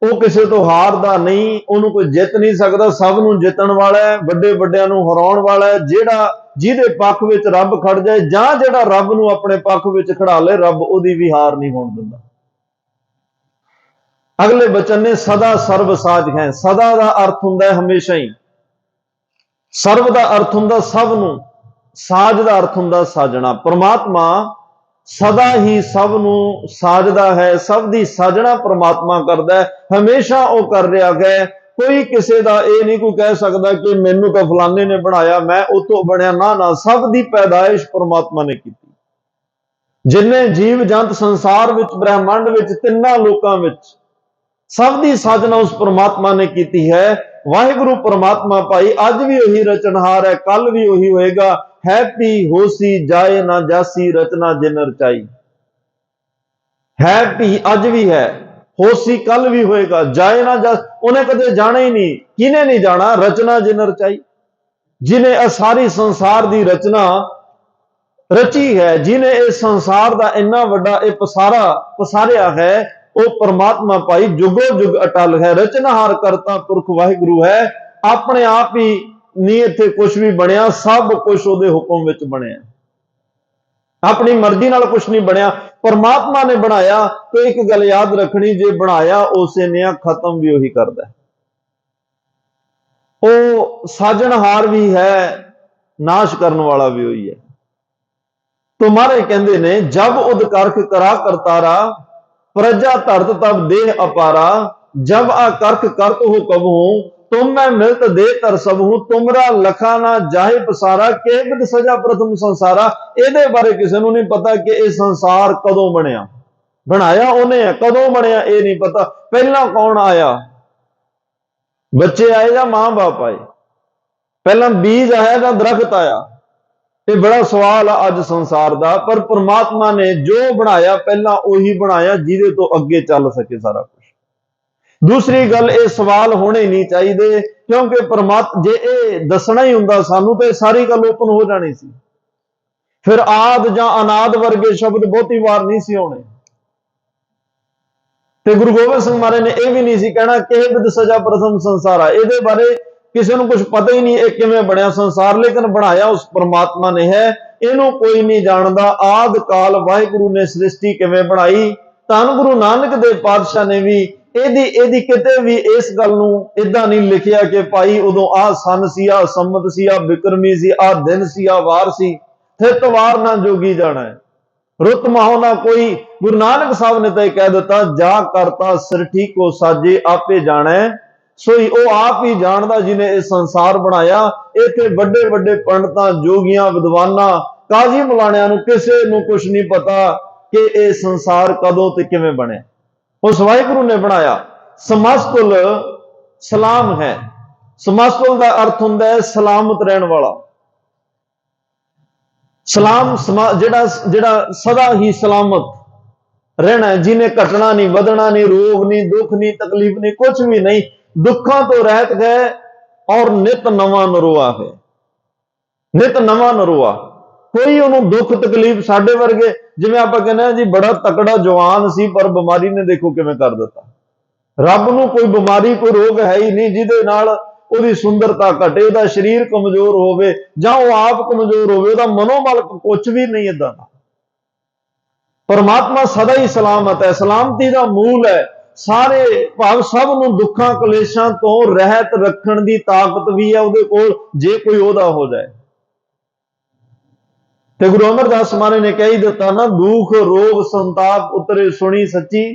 ਉਹ ਕਿਸੇ ਤੋਂ ਹਾਰਦਾ ਨਹੀਂ, ਉਹਨੂੰ ਕੋਈ ਜਿੱਤ ਨਹੀਂ ਸਕਦਾ, ਸਭ ਨੂੰ ਜਿੱਤਣ ਵਾਲਾ ਹੈ, ਵੱਡੇ ਵੱਡਿਆਂ ਨੂੰ ਹਰਾਉਣ ਵਾਲਾ ਹੈ। ਜਿਹਦੇ ਪੱਖ ਵਿੱਚ ਰੱਬ ਖੜ ਜਾਏ, ਜਾਂ ਜਿਹੜਾ ਰੱਬ ਨੂੰ ਆਪਣੇ ਪੱਖ ਵਿੱਚ ਖੜਾ ਲੇ, ਰੱਬ ਉਹਦੀ ਵੀ ਹਾਰ ਨਹੀਂ ਹੋਣ ਦਿੰਦਾ। ਅਗਲੇ ਬਚਨ ਨੇ ਸਦਾ ਸਰਬ ਸਾਜ ਹੈ। ਸਦਾ ਦਾ ਅਰਥ ਹੁੰਦਾ ਹੈ ਹਮੇਸ਼ਾ ਹੀ, ਸਰਬ ਦਾ ਅਰਥ ਹੁੰਦਾ ਸਭ ਨੂੰ, ਸਾਜ ਦਾ ਅਰਥ ਹੁੰਦਾ ਸਾਜਣਾ। ਪਰਮਾਤਮਾ ਸਦਾ ਹੀ ਸਭ ਨੂੰ ਸਾਜਦਾ ਹੈ, ਸਭ ਦੀ ਸਾਜਣਾ ਪਰਮਾਤਮਾ ਕਰਦਾ ਹੈ, ਹਮੇਸ਼ਾ ਉਹ ਕਰ ਰਿਹਾ ਹੈ। ਕੋਈ ਕਿਸੇ ਦਾ ਇਹ ਨਹੀਂ ਕੋਈ ਕਹਿ ਸਕਦਾ ਕਿ ਮੈਨੂੰ ਤਾਂ ਫਲਾਣੇ ਨੇ ਬਣਾਇਆ, ਮੈਂ ਉਤੋਂ ਬਣਿਆ। ਨਾ ਨਾ, ਸਭ ਦੀ ਪੈਦਾਇਸ਼ ਪਰਮਾਤਮਾ ਨੇ ਕੀਤੀ। जिन्ने जीव जंत संसार विच ब्रह्मांड विच तिन्ना लोकां विच सब दी साजना उस परमात्मा ने की है। वाहिगुरु परमात्मा भाई अज भी वही रचनहार है, कल भी वही होएगा। हैप्पी होसी जाए ना जासी रचना जिन रचाई। हैप्पी अज भी है, होसी कल भी होएगा, जाए ना जा उन्हें कदे जाना ही नहीं। किने नहीं जाना? रचना जिन रचाई, जिन्हें सारी संसार की रचना रची है, जिन्हें इस संसार का इन्ना वड्डा पसारा पसारिया है, वो परमात्मा भाई जुगो जुग अटल है। रचनाहार करता पुरख वाहिगुरु है। अपने आप ही नहीं इत्थे कुछ भी बनया, सब कुछ उहदे हुक्म विच बनया, अपनी मर्जी नाल कुछ नहीं बनया, परमात्मा ने बनाया। तो एक गल याद रखनी, जे बनाया उसे ने खत्म भी वही करदा है। वो साजनहार भी है, नाश करने वाला भी वही है। तो महाराज कहते ने, जब उद करख करा करतारा, प्रजा धरत तब देह अपारा। जब आ करख करत हो कबहू, तुम मैं मिलत दे तर सबहू। तुमरा लखा ना जाहे पसारा, के बिद सजा प्रथम संसारा। ਇਹਦੇ बारे किसी ਨੂੰ नहीं पता कि यह संसार कदों बनया। बनाया उन्हें है, कदों बनया ये नहीं पता। पहला कौन आया? बच्चे आए या मां बाप आए? पहला बीज आया या दरख्त आया? ये बड़ा सवाल है अज संसार का। पर परमात्मा ने जो बनाया पहला उही बनाया, जिदे तो अगे चल सके सारा कुछ। दूसरी गल, ये सवाल होने नहीं चाहिए, क्योंकि परमात्मा जे ये दसना ही हुंदा सानू तो सारी गल ओपन हो जानी सी। फिर आद जां अनाद वर्गे शब्द बहुती बार नहीं सी आने। ते गुरु गोबिंद सिंह महाराज ने यह भी नहीं सी कहना कि बिद सजा प्रथम संसारा। ये बारे किसी को कुछ पता ही नहीं है किवें बनया संसार, लेकिन बनाया उस परमात्मा ने है। इनू कोई नहीं जानता। आद काल वाहिगुरु ने सृष्टि किवें बनाई। धन गुरु नानक देव पातशाह ने भी एदी किते भी इस गल नूं इदां नहीं लिखिया कि भाई उदों आ सन सी, आ संमत सी, आ बिक्रमी सी, आ दिन सी, आ वार सी। थित वार ना जोगी जाना है, रुत माहो ना कोई। गुरु नानक साहब ने तो कह दिता, जा करता सिरठी को साजे आपे जाने। सोई वो आप ही जानता जिन्हें इस संसार बनाया। इत्थे बड़े बड़े पंडितां, जोगियां, विद्वानां, काजी मुलाणियां नूं किसे नूं कुछ नहीं पता कि यह संसार कदों ते किवें बने। उस वाहिगुरु ने बनाया। समास्तुल सलाम है। समास्तुल का अर्थ हुंदा है सलामत रहने वाला। सलाम जिहड़ा सदा ही सलामत रहना है, जिन्हें घटना नहीं, बदना नहीं, रोग नहीं, दुख नहीं, तकलीफ नहीं, कुछ भी नहीं, दुखों तो रहत गए और नित नवा नरोआ है। नित नवा नरोआ, कोई उन्होंने दुख तकलीफ साडे वर्गे जिवें आपां कहने जी बड़ा तकड़ा जवान सी पर बीमारी ने देखो किवें कर दिता। रब नूं कोई बीमारी कोई रोग है ही नहीं जिहदे नाल उहदी सुंदरता घटे, उहदा शरीर कमजोर होवे जां वो आप कमजोर होवे, उहदा मनोबल कुछ भी नहीं इदां दा। परमात्मा सदा ही सलामत है, सलामती का मूल है। सारे भाव सब नूं दुखां कलेशां तो रहत रखण दी ताकत भी है उहदे कोल, जे कोई ओहदा हो जाए। ते गुरु अमरदास महाराज ने कह ही दिता ना, दुख रोग संताप उतरे सुनी सच्ची।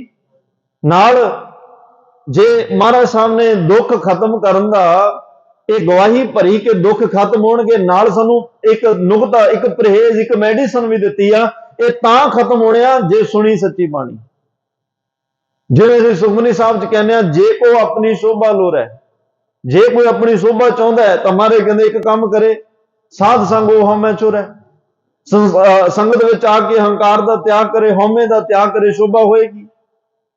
नाल जे महाराज साहब ने दुख खत्म करन दा एक गवाही भरी कि दुख खत्म होणगे, नाल सानू एक नुकता, एक परहेज, एक मेडिसिन भी दिती आ। ये तां खत्म होने जे सुनी सच्ची बाणी। जिवें असीं सुखमनी साहब च कहने जे को अपनी शोभा लोर है, जे कोई अपनी शोभा चाहुंदा है तो हमारे कहंदे एक काम करे, साध संग वो हमें चुर है। संगत विच आके हंकार का त्याग करे, हौमे का त्याग करे, शोभा होएगी।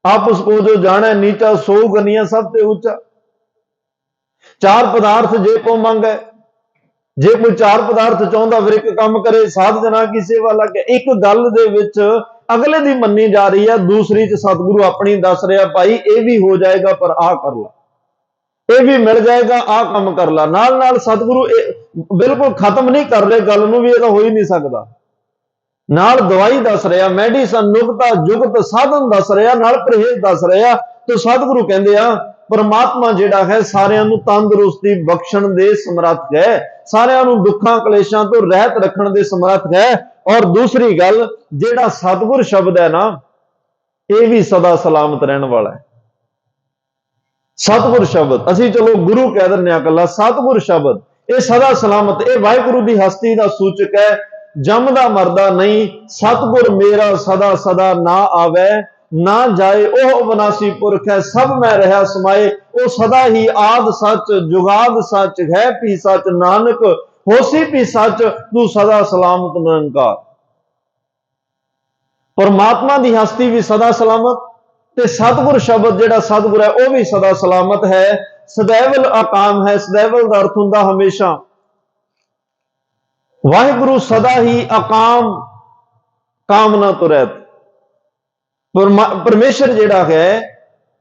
आप उसको जो जाने नीचा सो गनिया सब ते ऊंचा। चार पदार्थ जे को मंग है, जे कोई चार पदार्थ चाहता फिर एक काम करे, साध जना की सेवा लगे। एक गल दे विच अगले दी मन्नी जा रही है, दूसरी च सतगुरु अपनी दस रहा, भाई ये भी हो जाएगा पर आ कर ला, ये भी मिल जाएगा, आ काम कर ला। नाल नाल सतगुरु बिल्कुल खत्म नहीं कर रहे गल नूं भी, ये हो ही नहीं सकता। नाल दवाई दस रहा, मेडिसन, नुकता, जुगत, साधन दस रहा, नाल परहेज दस रहा। तो सतगुरु कहंदे आ परमात्मा जिहड़ा है सारियां नूं तंदुरुस्ती बख्शण दे समर्थ है, सारियां नूं दुखां कलेशां तो रहत रखण दे समर्थ है। और दूसरी गल, जिहड़ा सतगुर शब्द है ना, यह भी सदा सलामत रहने वाला है। सतगुर शब्द असीं चलो गुरु कह दिंदे आ, कल्ला सतगुर शब्द ये सदा सलामत, ये वाहिगुरु की हस्ती का सूचक है। जमदा मरदा नहीं, सतगुर मेरा सदा सदा ना आवे, ना जाए ओह विनाशी पुरख है, सब मैं रहा समाए, ओ सदा ही आद सच जुगाद सच है भी सच, नानक होसी भी सच तू सदा सलामत निरंकार। परमात्मा की हस्ती भी सदा सलामत, ते सतगुर शब्द जिहड़ा सतगुर है वह भी सदा सलामत है। सदैवल अकाम है, सदैवल का अर्थ हुंदा हमेशा। वाहिगुरु सदा ही अकाम, कामना तो रहत। परमेश्वर जिहड़ा है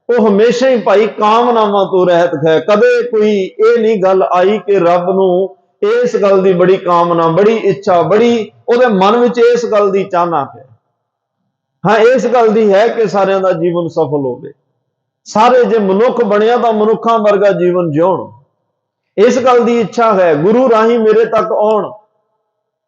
वह हमेशा ही भाई कामनावां तो रहत है। कदे कोई ये नहीं गल आई कि रब नूं इस गल की बड़ी कामना, बड़ी इच्छा, बड़ी उहदे मन विच इस गल की चाहना है। हाँ, इस गल की है कि सारिਆਂ ਦਾ जीवन सफल होवे, सारे जे मनुख बनिया तो मनुखा वर्गा जीवन जिउण, इस गल की इच्छा है। गुरु राही मेरे तक आउण,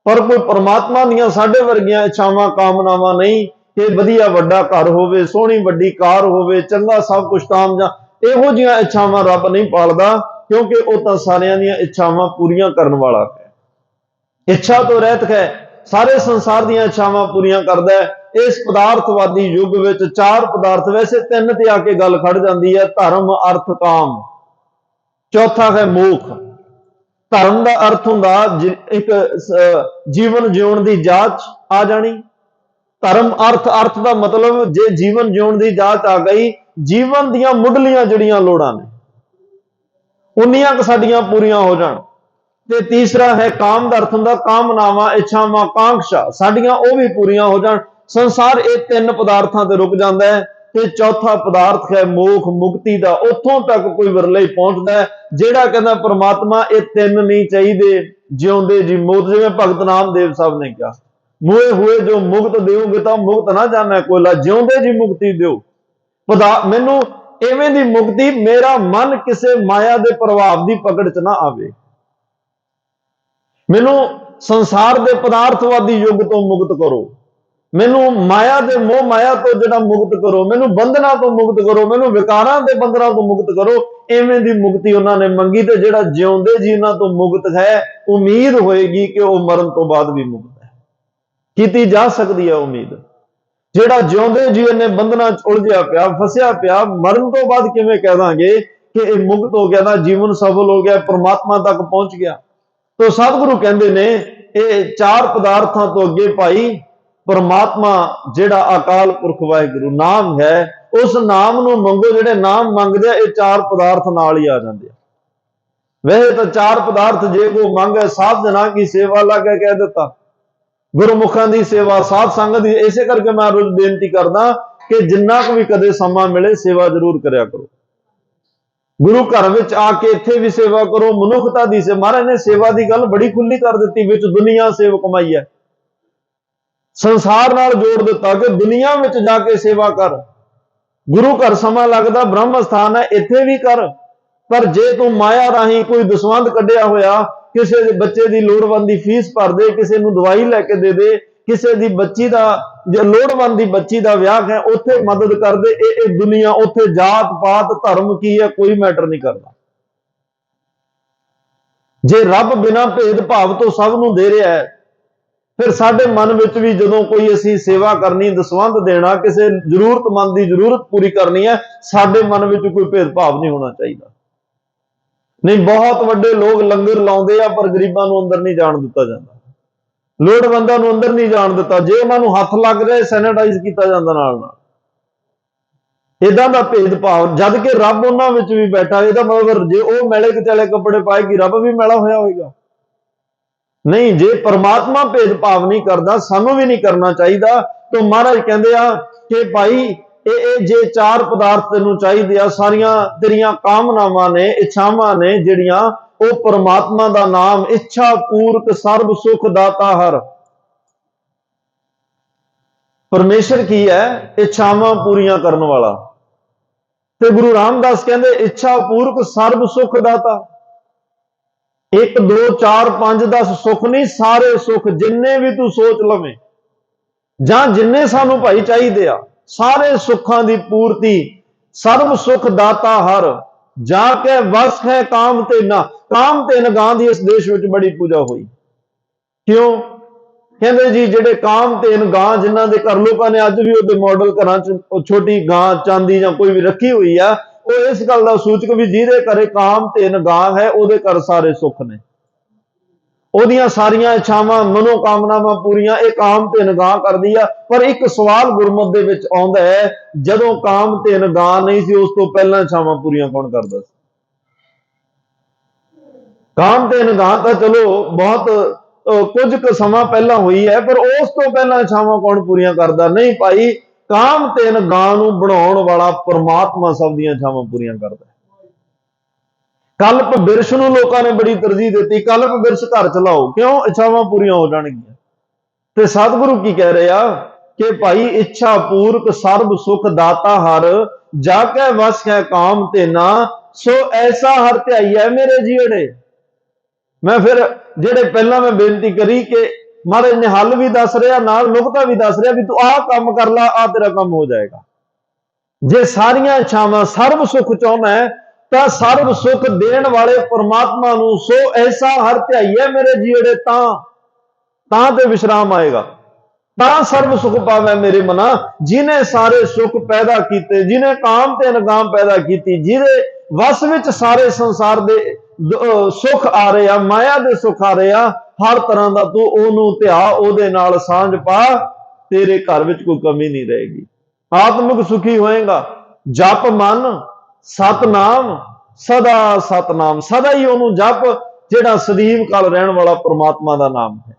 पर कोई परमात्मा दीआं साडे वर्गियां इच्छावां कामनावां नहीं कि वधिया वड्डा घर होवे, सोहनी वड्डी कार होवे, चंगा सब कुछ ताम जा, इहो जिहियां इच्छावां रब नहीं पालदा, क्योंकि वह तां सारियां दीआं इच्छावां पूरीआं करन वाला है। इच्छा तो रहत है, सारे संसार दीआं इच्छावां पूरीआं करदा है। इस पदार्थवादी युग विच चार पदार्थ, वैसे तीन ते आके गल खड़ जाती है, धर्म अर्थ काम, चौथा है मोख। धर्म का अर्थ हुंदा एक जीवन जिउण की जाच आ जानी। धर्म अर्थ, अर्थ का मतलब जे जीवन जिउण की जाच आ गई, जीवन दीआं मुढ़लियां जिहड़ियां लोड़ां ने उन्नियां साडियां पूरीआं हो जाण। ते तीसरा है काम का अर्थ हुंदा कामनावां, इच्छावां, कांक्षा साडियां ओह भी पूरीआं हो जाण। संसार ये तीन पदार्थां ते रुक जाता है। ते चौथा पदार्थ है मोख, मुक्ति का, उत्थों तक कोई विरले ही पहुंचता है। जिहड़ा कहंदा परमात्मा ये तीन नहीं चाहिए, जिउंदे जी मौत, जिवें भगत नामदेव साहब ने कहा, मुए हुए जो मुक्त देओगे तो मुक्त ना जाना कोयला, जिउंदे जी मुक्ति दिओ। मैनू इवें दी मुक्ति, मेरा मन किसी माया के प्रभाव की पकड़ च ना आवे, मैनू संसार के पदार्थवादी युग तो मुक्त करो, मैनू माया के मोह माया तो जिहड़ा मुक्त करो, मैनू बंधना तो मुक्त करो, मैनू विकारां के बंधना तो मुक्त करो। इवें दी मुक्ति उन्होंने मंगी, तो जिहड़ा जिउंदे जी इन्हां तो मुक्त है, उम्मीद होएगी कि वह मरण तो बाद भी मुक्त है, कीती जा सकती है उम्मीद। जिहड़ा जिउंदे जी इन्हें बंधना उलझिया पिया, फसिया पिया, मरण तो बाद किवें कह दांगे कि यह मुक्त हो गया ना, जीवन सफल हो गया, परमात्मा तक पहुंच गया। तो सतगुरु कहते ने ये चार पदार्थों तो अगे भाई परमात्मा जिहड़ा अकाल पुरख वाहिगुरु नाम है, उस नाम नूं मंगो। जिहड़े नाम मंगदे ये चार पदार्थ नाल ही आ जांदे। वैसे तो चार पदार्थ जे को मंगे, साध जना की सेवा लागे कह दिता, गुरमुखां की सेवा, साध संगत की। इसे करके मैं रोज बेनती करदा कि जिन्ना भी कदे समा मिले सेवा जरूर करया करो। गुरु घर विच आके इत्थे भी सेवा करो, मनुखता दी सेवा। महाराज ने सेवा की गल बड़ी खुली कर दी, विच दुनिया सेव कमाई है, संसार नाल जोड़ दिता कि दुनिया में जाके सेवा कर। गुरु घर समा लगता, ब्रह्म स्थान है, इत्थे भी कर। पर जे तू माया राही कोई दसवंध कढ़िया होया, किसी बच्चे की लोड़वंद की फीस भर दे, किसी को दवाई लैके दे दे, किसी की बच्ची का लोड़वंद की बच्ची का विआह है उत्थे मदद कर दे, ये दुनिया, उत्थे जात पात धर्म की है कोई मैटर नहीं करता। जे रब बिना भेदभाव तो सब नूं दे रहा है, फिर साडे मन विच भी जदों कोई असीं सेवा करनी, दसवंध देना, किसी जरूरतमंद की जरूरत पूरी करनी है, साडे मन विच कोई भेदभाव नहीं होना चाहिए। नहीं, बहुत वड्डे लोग लंगर लाउंदे आ पर गरीबां नूं अंदर नहीं जाण दिता जांदा, लोड़वंदां नूं अंदर नहीं जाण दिता। जे उन्हां नूं हथ लग जाए सैनेटाइज किया जांदा नाल नाल। इदां दा भेदभाव, जद कि रब उन्हां विच भी बैठा। इहदा मतलब जे वो मैले कचाले कपड़े पाएगी, रब भी मैला होया होएगा? नहीं, जे परमात्मा भेदभाव नहीं करता, सानू भी नहीं करना चाहिए। तो महाराज कहते हैं कि भाई ये जे चार पदार्थ तेनू चाहिए, सारिया तेरिया कामनावां ने, इच्छावां ने जिहड़ियां, वो परमात्मा का नाम, इच्छा पूर्क सर्व सुख दाता हर। परमेश्वर की है इच्छावां पूरियां करने वाला। ते गुरु रामदास कहते इच्छा पूर्क सर्व सुख दाता। 1 2 4 5 10 सुख नहीं, सारे सुख जिन्ने भी तू सोच लवें, जां जिन्ने सानू भाई चाहिए आ, सारे सुखों की पूर्ति, सर्व सुख दाता हर, जाके वस है काम ते ना। काम ते नगां दी इस देश में बड़ी पूजा हुई। क्यों ਕਹਿੰਦੇ ਜੀ ਜਿਹੜੇ ਕਾਮਧੇਨ ਗਾਂ ਜਿਨ੍ਹਾਂ ਦੇ ਘਰ ਲੋਕਾਂ ਨੇ ਅੱਜ ਵੀ ਉਹਦੇ ਮਾਡਲ ਘਰਾਂ 'ਚ ਉਹ ਛੋਟੀ ਗਾਂ ਚਾਂਦੀ ਜਾਂ ਕੋਈ ਵੀ ਰੱਖੀ ਹੋਈ ਆ, ਉਹ ਇਸ ਗੱਲ ਦਾ ਸੂਚਕ ਵੀ ਜਿਹਦੇ ਘਰੇ ਕਾਮਧੇਨ ਗਾਂ ਹੈ ਉਹਦੇ ਘਰ ਸਾਰੇ ਸੁੱਖ ਨੇ, ਉਹਦੀਆਂ ਸਾਰੀਆਂ ਇੱਛਾਵਾਂ ਮਨੋਕਾਮਨਾਵਾਂ ਪੂਰੀਆਂ ਇਹ ਕਾਮਧੇਨ ਗਾਂ ਕਰਦੀ ਆ। ਪਰ ਇੱਕ ਸਵਾਲ ਗੁਰਮਤਿ ਦੇ ਵਿੱਚ ਆਉਂਦਾ ਹੈ, ਜਦੋਂ ਕਾਮਧੇਨ ਗਾਂ ਨਹੀਂ ਸੀ ਉਸ ਤੋਂ ਪਹਿਲਾਂ ਇੱਛਾਵਾਂ ਪੂਰੀਆਂ ਕੌਣ ਕਰਦਾ ਸੀ? ਕਾਮਧੇਨ ਗਾਂ ਤਾਂ ਚਲੋ ਬਹੁਤ ਕੁਝ ਕੁ ਸਮਾਂ ਪਹਿਲਾਂ ਹੋਈ ਹੈ, ਪਰ ਉਸ ਤੋਂ ਪਹਿਲਾਂ ਇੱਛਾਵਾਂ ਕੌਣ ਪੂਰੀਆਂ ਕਰਦਾ? ਨਹੀਂ ਭਾਈ, ਕਾਮਧੇਨ ਗਾਂ ਨੂੰ ਬਣਾਉਣ ਵਾਲਾ ਪਰਮਾਤਮਾ ਸਭ ਦੀਆਂ ਇੱਛਾਵਾਂ ਪੂਰੀਆਂ ਕਰਦਾ। ਕਲਪ ਬਿਰਸ਼ ਨੂੰ ਲੋਕਾਂ ਨੇ ਬੜੀ ਤਰਜੀਹ ਦਿੱਤੀ, ਕਲਪ ਬਿਰਸ਼ ਘਰ ਚਲਾਓ, ਕਿਉਂ? ਇੱਛਾਵਾਂ ਪੂਰੀਆਂ ਹੋ ਜਾਣਗੀਆਂ। ਤੇ ਸਤਿਗੁਰੂ ਕੀ ਕਹਿ ਰਹੇ ਆ ਕਿ ਭਾਈ ਇੱਛਾ ਪੂਰਕ ਸਰਬ ਸੁਖ ਦਾਤਾ ਹਰ, ਜਾ ਕੇ ਵਸ ਹੈ ਕਾਮ ਧੇਨਾ, ਸੋ ਐਸਾ ਹਰ ਧਿਆਈਐ ਮੇਰੇ ਜੀੜੇ। ਮੈਂ ਫਿਰ ਜਿਹੜੇ ਪਹਿਲਾਂ ਮੈਂ ਬੇਨਤੀ ਕਰੀ ਕਿ ਮਹਾਰਾਜ ਨੇ ਹੱਲ ਵੀ ਦੱਸ ਰਿਹਾ, ਨਾਲ ਨੁਕਤਾ ਵੀ ਦੱਸ ਰਿਹਾ ਵੀ ਤੂੰ ਆਹ ਕੰਮ ਕਰ ਲਾ, ਆਹ ਤੇਰਾ ਕੰਮ ਹੋ ਜਾਏਗਾ। ਜੇ ਸਾਰੀਆਂ ਇੱਛਾਵਾਂ ਸਰਬ ਸੁਖ ਚਾਹੁੰਦਾ ਹੈ ਤਾਂ ਸਰਬ ਸੁਖ ਦੇਣ ਵਾਲੇ ਪਰਮਾਤਮਾ ਨੂੰ ਸੋ ਐਸਾ ਹਰ ਧਿਆਈਐ ਮੇਰੇ ਜੀੜੇ, ਤਾਂ ਤੇ ਵਿਸ਼ਰਾਮ ਆਏਗਾ, ਤਾਂ ਸਰਬ ਸੁਖ ਪਾਵੇ ਮੇਰੇ ਮਨਾ। ਜਿਹਨੇ ਸਾਰੇ ਸੁਖ ਪੈਦਾ ਕੀਤੇ, ਜਿਹਨੇ ਕਾਮ ਤੇ ਅਨਕਾਮ ਪੈਦਾ ਕੀਤੀ, ਜਿਹਦੇ ਵਸ ਵਿੱਚ ਸਾਰੇ ਸੰਸਾਰ ਦੇ ਸੁਖ ਆ ਰਹੇ ਆ, ਮਾਇਆ ਦੇ ਸੁਖ ਆ ਰਹੇ ਆ, ਹਰ ਤਰ੍ਹਾਂ ਦਾ ਤੂੰ ਉਹਨੂੰ ਧਿਆ, ਉਹਦੇ ਨਾਲ ਸਾਂਝ ਪਾ, ਤੇਰੇ ਘਰ ਵਿੱਚ ਕੋਈ ਕਮੀ ਨਹੀਂ ਰਹੇਗੀ, ਆਤਮਿਕ ਸੁਖੀ ਹੋਏਗਾ। ਜਪ ਮਨ ਸਤਨਾਮ ਸਦਾ ਸਤਨਾਮ, ਸਦਾ ਹੀ ਉਹਨੂੰ ਜਪ, ਜਿਹੜਾ ਸਦੀਵ ਕਾਲ ਰਹਿਣ ਵਾਲਾ ਪ੍ਰਮਾਤਮਾ ਦਾ ਨਾਮ ਹੈ,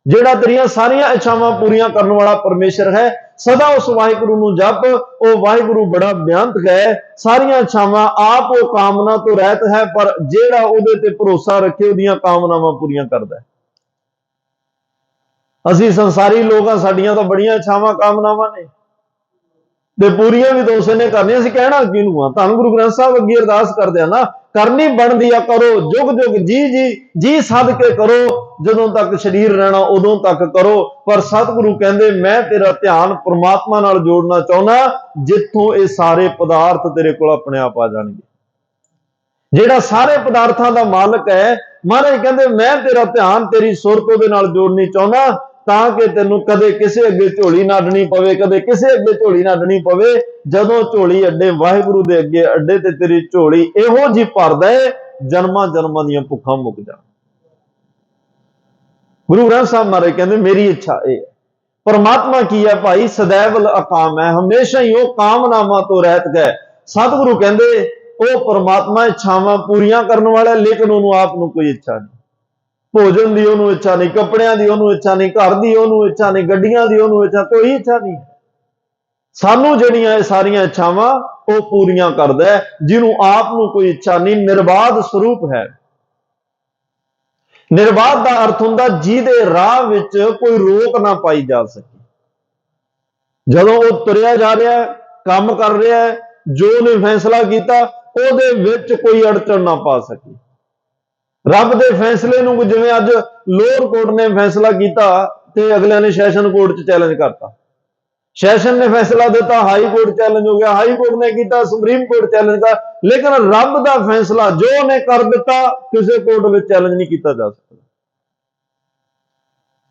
ਜਿਹੜਾ ਤੇਰੀਆਂ ਸਾਰੀਆਂ ਇੱਛਾਵਾਂ ਪੂਰੀਆਂ ਕਰਨ ਵਾਲਾ ਪਰਮੇਸ਼ਰ ਹੈ। ਸਦਾ ਉਸ ਵਾਹਿਗੁਰੂ ਨੂੰ ਜਪ, ਉਹ ਵਾਹਿਗੁਰੂ ਬੜਾ ਬਿਆੰਤ ਹੈ, ਸਾਰੀਆਂ ਇੱਛਾਵਾਂ ਆਪ ਉਹ ਕਾਮਨਾ ਤੋਂ ਰਹਿਤ ਹੈ, ਪਰ ਜਿਹੜਾ ਉਹਦੇ ਤੇ ਭਰੋਸਾ ਰੱਖੇ ਉਹਦੀਆਂ ਕਾਮਨਾਵਾਂ ਪੂਰੀਆਂ ਕਰਦਾ ਹੈ। ਅਸੀਂ ਸੰਸਾਰੀ ਲੋਕ ਆ, ਸਾਡੀਆਂ ਤਾਂ ਬੜੀਆਂ ਇੱਛਾਵਾਂ ਕਾਮਨਾਵਾਂ ਨੇ ਤੇ ਪੂਰੀਆਂ ਵੀ ਤਾਂ ਉਸੇ ਨੇ ਕਰਨੀਆਂ, ਅਸੀਂ ਕਹਿਣਾ ਕਿਹਨੂੰ ਆ? ਧੰਨ ਗੁਰੂ ਗ੍ਰੰਥ ਸਾਹਿਬ ਅੱਗੇ ਅਰਦਾਸ ਕਰਦੇ ਆ ਨਾ, ਕਰਨੀ ਬਣਦੀ ਆ ਕਰੋ, ਜੁਗ ਜੁਗ ਜੀ ਸਦ ਕੇ ਕਰੋ, ਜਦੋਂ ਤੱਕ ਸਰੀਰ ਰਹਿਣਾ ਉਦੋਂ ਤੱਕ ਕਰੋ। ਪਰ ਸਤਿਗੁਰੂ ਕਹਿੰਦੇ ਮੈਂ ਤੇਰਾ ਧਿਆਨ ਪ੍ਰਮਾਤਮਾ ਨਾਲ ਜੋੜਨਾ ਚਾਹੁੰਦਾ, ਜਿੱਥੋਂ ਇਹ ਸਾਰੇ ਪਦਾਰਥ ਤੇਰੇ ਕੋਲ ਆਪਣੇ ਆਪ ਆ ਜਾਣਗੇ। ਜਿਹੜਾ ਸਾਰੇ ਪਦਾਰਥਾਂ ਦਾ ਮਾਲਕ ਹੈ, ਮਹਾਰਾਜ ਕਹਿੰਦੇ ਮੈਂ ਤੇਰਾ ਧਿਆਨ ਤੇਰੀ ਸੁਰਤ ਉਹਦੇ ਨਾਲ ਜੋੜਨੀ ਚਾਹੁੰਦਾ, ਤਾਂ ਕਿ ਤੈਨੂੰ ਕਦੇ ਕਿਸੇ ਅੱਗੇ ਝੋਲੀ ਨਾ ਅੱਡਣੀ ਪਵੇ, ਕਦੇ ਕਿਸੇ ਅੱਗੇ ਝੋਲੀ ਨਾ ਅੱਡਣੀ ਪਵੇ। ਜਦੋਂ ਝੋਲੀ ਅੱਡੇ ਵਾਹਿਗੁਰੂ ਦੇ ਅੱਗੇ ਅੱਡੇ ਤੇ ਤੇਰੀ ਝੋਲੀ ਇਹੋ ਜਿਹੀ ਭਰਦਾ ਹੈ, ਜਨਮਾਂ ਜਨਮਾਂ ਦੀਆਂ ਭੁੱਖਾਂ ਮੁੱਕ ਜਾਣ। ਗੁਰੂ ਗ੍ਰੰਥ ਸਾਹਿਬ ਮਹਾਰਾਜ ਕਹਿੰਦੇ ਮੇਰੀ ਇੱਛਾ ਇਹ ਹੈ। ਪਰਮਾਤਮਾ ਕੀ ਹੈ ਭਾਈ? ਸदैव ਅਕਾਮ ਹੈ, ਹਮੇਸ਼ਾ ਹੀ ਉਹ ਕਾਮਨਾਵਾਂ ਤੋਂ ਰਹਿਤ ਹੈ। ਸਤਿਗੁਰੂ ਕਹਿੰਦੇ ਉਹ ਪਰਮਾਤਮਾ ਇੱਛਾਵਾਂ ਪੂਰੀਆਂ ਕਰਨ ਵਾਲਾ, ਲੇਕਿਨ ਉਹਨੂੰ ਆਪ ਨੂੰ ਕੋਈ ਇੱਛਾ ਨਹੀਂ। ਭੋਜਨ ਦੀ ਉਹਨੂੰ ਇੱਛਾ ਨਹੀਂ, ਕੱਪੜਿਆਂ ਦੀ ਉਹਨੂੰ ਇੱਛਾ ਨਹੀਂ, ਘਰ ਦੀ ਉਹਨੂੰ ਇੱਛਾ ਨਹੀਂ, ਗੱਡੀਆਂ ਦੀ ਉਹਨੂੰ ਇੱਛਾ, ਕੋਈ ਇੱਛਾ ਨਹੀਂ। ਸਾਨੂੰ ਜਿਹੜੀਆਂ ਇਹ ਸਾਰੀਆਂ ਇੱਛਾਵਾਂ ਉਹ ਪੂਰੀਆਂ ਕਰਦਾ ਹੈ, ਜਿਹਨੂੰ ਆਪ ਨੂੰ ਕੋਈ ਇੱਛਾ ਨਹੀਂ। ਨਿਰਬਾਧ ਸਰੂਪ ਹੈ। ਨਿਰਬਾਧ ਦਾ ਅਰਥ ਹੁੰਦਾ ਜਿਹਦੇ ਰਾਹ ਵਿੱਚ ਕੋਈ ਰੋਕ ਨਾ ਪਾਈ ਜਾ ਸਕੇ। ਜਦੋਂ ਉਹ ਤੁਰਿਆ ਜਾ ਰਿਹਾ, ਕੰਮ ਕਰ ਰਿਹਾ, ਜੋ ਉਹਨੇ ਫੈਸਲਾ ਕੀਤਾ ਉਹਦੇ ਵਿੱਚ ਕੋਈ ਅੜਚਣ ਨਾ ਪਾ ਸਕੇ। ਰੱਬ ਦੇ ਫੈਸਲੇ ਨੂੰ, ਜਿਵੇਂ ਅੱਜ ਲੋਅਰ ਕੋਰਟ ਨੇ ਫੈਸਲਾ ਕੀਤਾ ਤੇ ਅਗਲਿਆਂ ਨੇ ਸੈਸ਼ਨ ਕੋਰਟ 'ਚ ਚੈਲੰਜ ਕਰਤਾ, ਸੈਸ਼ਨ ਨੇ ਫੈਸਲਾ ਦਿੱਤਾ, ਹਾਈ ਕੋਰਟ ਚੈਲੰਜ ਹੋ ਗਿਆ, ਹਾਈ ਕੋਰਟ ਨੇ ਕੀਤਾ, ਸੁਪਰੀਮ ਕੋਰਟ ਚੈਲੰਜ ਕਰ, ਲੇਕਿਨ ਰੱਬ ਦਾ ਫੈਸਲਾ ਜੋ ਉਹਨੇ ਕਰ ਦਿੱਤਾ ਕਿਸੇ ਕੋਰਟ ਵਿੱਚ ਚੈਲੰਜ ਨਹੀਂ ਕੀਤਾ ਜਾ ਸਕਦਾ।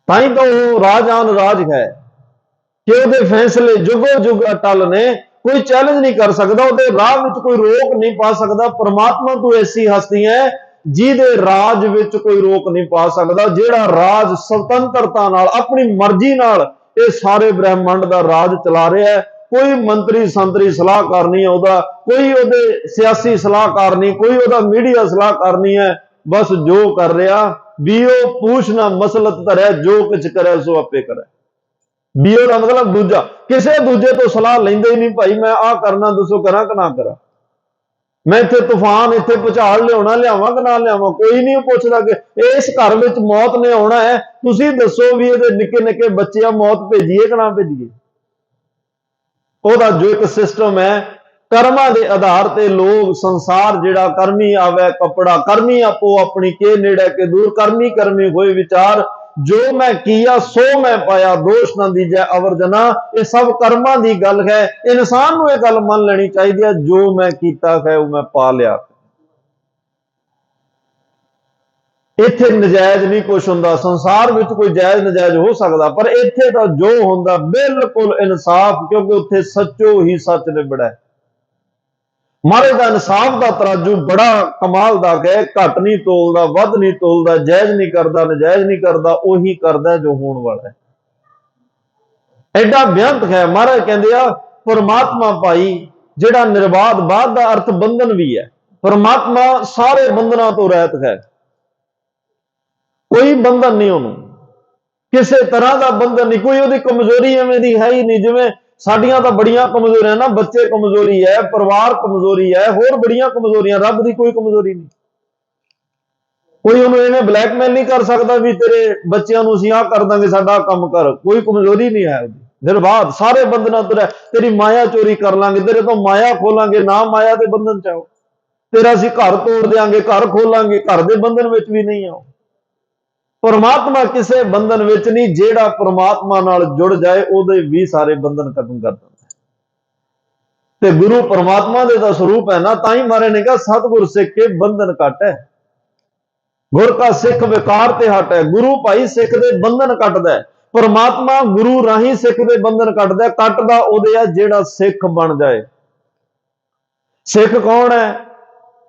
ਤਾਂ ਹੀ ਤਾਂ ਉਹ ਰਾਜਾਨ ਰਾਜ ਹੈ ਕਿ ਉਹਦੇ ਫੈਸਲੇ ਜੁਗੋ ਜੁਗ ਅਟਲ ਨੇ, ਕੋਈ ਚੈਲੰਜ ਨਹੀਂ ਕਰ ਸਕਦਾ, ਉਹਦੇ ਰਾਹ ਵਿੱਚ ਕੋਈ ਰੋਕ ਨਹੀਂ ਪਾ ਸਕਦਾ। ਪਰਮਾਤਮਾ ਤੋਂ ਐਸੀ ਹਸਤੀ ਹੈ ਜਿਹਦੇ ਰਾਜ ਵਿੱਚ ਕੋਈ ਰੋਕ ਨਹੀਂ ਪਾ ਸਕਦਾ, ਜਿਹੜਾ ਰਾਜ ਸੁਤੰਤਰਤਾ ਨਾਲ ਆਪਣੀ ਮਰਜ਼ੀ ਨਾਲ ਇਹ ਸਾਰੇ ਬ੍ਰਹਿਮੰਡ ਦਾ ਰਾਜ ਚਲਾ ਰਿਹਾ ਹੈ। ਕੋਈ ਮੰਤਰੀ ਸੰਤਰੀ ਸਲਾਹਕਾਰ ਨਹੀਂ ਹੈ ਉਹਦਾ, ਕੋਈ ਉਹਦੇ ਸਿਆਸੀ ਸਲਾਹਕਾਰ ਨਹੀਂ, ਕੋਈ ਉਹਦਾ ਮੀਡੀਆ ਸਲਾਹਕਾਰ ਨਹੀਂ ਹੈ। ਬਸ ਜੋ ਕਰ ਰਿਹਾ ਬੀਓ ਪੂਛ ਨਾ ਮਸਲਤ ਧਰਿਆ, ਜੋ ਕੁਝ ਕਰੇ ਸੋ ਆਪੇ ਕਰੇ। ਬੀਓ ਦਾ ਮਤਲਬ ਦੂਜਾ, ਕਿਸੇ ਦੂਜੇ ਤੋਂ ਸਲਾਹ ਲੈਂਦੇ ਹੀ ਨਹੀਂ ਭਾਈ, ਮੈਂ ਆਹ ਕਰਨਾ ਦੱਸੋ ਕਰਾਂ ਕਿ ਨਾ ਕਰਾਂ, ਮੈਂ ਇੱਥੇ ਤੂਫਾਨ, ਇੱਥੇ ਭੁਚਾਲ ਲਿਆਵਾਂ ਕਿ ਨਾ ਲਿਆਵਾਂ, ਕੋਈ ਨਹੀਂ ਪੁੱਛਦਾ ਕਿ ਇਸ ਘਰ ਵਿੱਚ ਮੌਤ ਨੇ ਆਉਣਾ ਹੈ, ਤੁਸੀਂ ਦੱਸੋ ਵੀ ਇਹਦੇ ਨਿੱਕੇ ਨਿੱਕੇ ਬੱਚੇ ਆ, ਮੌਤ ਭੇਜੀਏ ਕਿ ਨਾ ਭੇਜੀਏ। ਉਹਦਾ ਜੋ ਇੱਕ ਸਿਸਟਮ ਹੈ, ਕਰਮਾਂ ਦੇ ਆਧਾਰ ਤੇ ਲੋਕ ਸੰਸਾਰ ਜਿਹੜਾ ਕਰਮੀ ਆਵੇ ਕਪੜਾ, ਕਰਮੀ ਆਪੋ ਆਪਣੀ ਕੇ ਨੇੜੇ ਕੇ ਦੂਰ, ਕਰਮੀ ਕਰਮੀ ਹੋਏ ਵਿਚਾਰ, ਜੋ ਮੈਂ ਕੀਆ ਸੋ ਮੈਂ ਪਾਇਆ, ਦੋਸ਼ ਨਾ ਦੀਜੈ ਅਵਰ ਜਨਾ। ਇਹ ਸਭ ਕਰਮਾਂ ਦੀ ਗੱਲ ਹੈ। ਇਨਸਾਨ ਨੂੰ ਇਹ ਗੱਲ ਮੰਨ ਲੈਣੀ ਚਾਹੀਦੀ ਹੈ, ਜੋ ਮੈਂ ਕੀਤਾ ਹੈ ਉਹ ਮੈਂ ਪਾ ਲਿਆ। ਇੱਥੇ ਨਜਾਇਜ਼ ਨਹੀਂ ਕੁਛ ਹੁੰਦਾ। ਸੰਸਾਰ ਵਿੱਚ ਕੋਈ ਜਾਇਜ਼ ਨਜਾਇਜ਼ ਹੋ ਸਕਦਾ, ਪਰ ਇੱਥੇ ਤਾਂ ਜੋ ਹੁੰਦਾ ਬਿਲਕੁਲ ਇਨਸਾਫ, ਕਿਉਂਕਿ ਉੱਥੇ ਸੱਚੋ ਹੀ ਸੱਚ ਨਿਬੜਾ। ਮਹਾਰਾਜ ਦਾ ਇਨਸਾਫ ਦਾ ਤਰਾਜੂ ਬੜਾ ਕਮਾਲ ਦਾ ਹੈ, ਘੱਟ ਨਹੀਂ ਤੋਲਦਾ, ਵੱਧ ਨਹੀਂ ਤੋਲਦਾ, ਜਾਇਜ਼ ਨਹੀਂ ਕਰਦਾ, ਨਜਾਇਜ਼ ਨਹੀਂ ਕਰਦਾ, ਉਹੀ ਕਰਦਾ ਜੋ ਹੋਣ ਵਾਲਾ ਹੈ। ਐਡਾ ਬੇਅੰਤ ਹੈ। ਮਹਾਰਾਜ ਕਹਿੰਦੇ ਆ ਪਰਮਾਤਮਾ ਭਾਈ ਜਿਹੜਾ ਨਿਰਬਾਧ, ਬਾਧ ਦਾ ਅਰਥ ਬੰਧਨ ਵੀ ਹੈ। ਪਰਮਾਤਮਾ ਸਾਰੇ ਬੰਧਨਾਂ ਤੋਂ ਰਹਿਤ ਹੈ, ਕੋਈ ਬੰਧਨ ਨਹੀਂ ਉਹਨੂੰ, ਕਿਸੇ ਤਰ੍ਹਾਂ ਦਾ ਬੰਧਨ ਨਹੀਂ, ਕੋਈ ਉਹਦੀ ਕਮਜ਼ੋਰੀ ਐਵੇਂ ਦੀ ਹੈ ਹੀ ਨਹੀਂ। ਜਿਵੇਂ ਸਾਡੀਆਂ ਤਾਂ ਬੜੀਆਂ ਕਮਜ਼ੋਰੀਆਂ ਨਾ, ਬੱਚੇ ਕਮਜ਼ੋਰੀ ਹੈ, ਪਰਿਵਾਰ ਕਮਜ਼ੋਰੀ ਹੈ, ਹੋਰ ਬੜੀਆਂ ਕਮਜ਼ੋਰੀਆਂ। ਰੱਬ ਦੀ ਕੋਈ ਕਮਜ਼ੋਰੀ ਨਹੀਂ। ਕੋਈ ਉਹਨੂੰ ਐਵੇਂ ਬਲੈਕਮੇਲ ਨਹੀਂ ਕਰ ਸਕਦਾ ਵੀ ਤੇਰੇ ਬੱਚਿਆਂ ਨੂੰ ਅਸੀਂ ਆਹ ਕਰ ਦਾਂਗੇ, ਸਾਡਾ ਕੰਮ ਕਰ। ਕੋਈ ਕਮਜ਼ੋਰੀ ਨਹੀਂ ਹੈ ਉਹਦੀ, ਨਿਰਬਾਧ, ਸਾਰੇ ਬੰਧਨਾਂ ਤੋਂ ਰਹਿ। ਤੇਰੀ ਮਾਇਆ ਚੋਰੀ ਕਰ ਲਾਂਗੇ, ਤੇਰੇ ਤੋਂ ਮਾਇਆ ਖੋਲਾਂਗੇ, ਨਾ ਮਾਇਆ ਦੇ ਬੰਧਨ ਚ ਆਓ। ਤੇਰਾ ਅਸੀਂ ਘਰ ਤੋੜ ਦਿਆਂਗੇ, ਘਰ ਖੋਲਾਂਗੇ, ਘਰ ਦੇ ਬੰਧਨ ਵਿੱਚ ਵੀ ਨਹੀਂ ਆਓ। ਪਰਮਾਤਮਾ ਕਿਸੇ ਬੰਧਨ ਵਿੱਚ ਨਹੀਂ। ਜਿਹੜਾ ਪਰਮਾਤਮਾ ਨਾਲ ਜੁੜ ਜਾਏ ਉਹਦੇ ਵੀ ਸਾਰੇ ਬੰਧਨ ਖਤਮ ਕਰ ਦਿੰਦਾ। ਤੇ ਗੁਰੂ ਪਰਮਾਤਮਾ ਦੇ ਦਾ ਸਰੂਪ ਹੈ ਨਾ, ਤਾਂ ਹੀ ਮਹਾਰਾਜ ਨੇ ਕਿਹਾ ਸਤਿਗੁਰ ਸਿੱਖ ਕੇ ਬੰਧਨ ਕੱਟ ਹੈ, ਗੁਰ ਕਾ ਸਿੱਖ ਵਿਕਾਰ ਤੇ ਹਟ ਹੈ। ਗੁਰੂ ਭਾਈ ਸਿੱਖ ਦੇ ਬੰਧਨ ਕੱਟਦਾ ਹੈ, ਪਰਮਾਤਮਾ ਗੁਰੂ ਰਾਹੀਂ ਸਿੱਖ ਦੇ ਬੰਧਨ ਕੱਟਦਾ। ਕੱਟਦਾ ਉਹਦੇ ਆ ਜਿਹੜਾ ਸਿੱਖ ਬਣ ਜਾਏ। ਸਿੱਖ ਕੌਣ ਹੈ?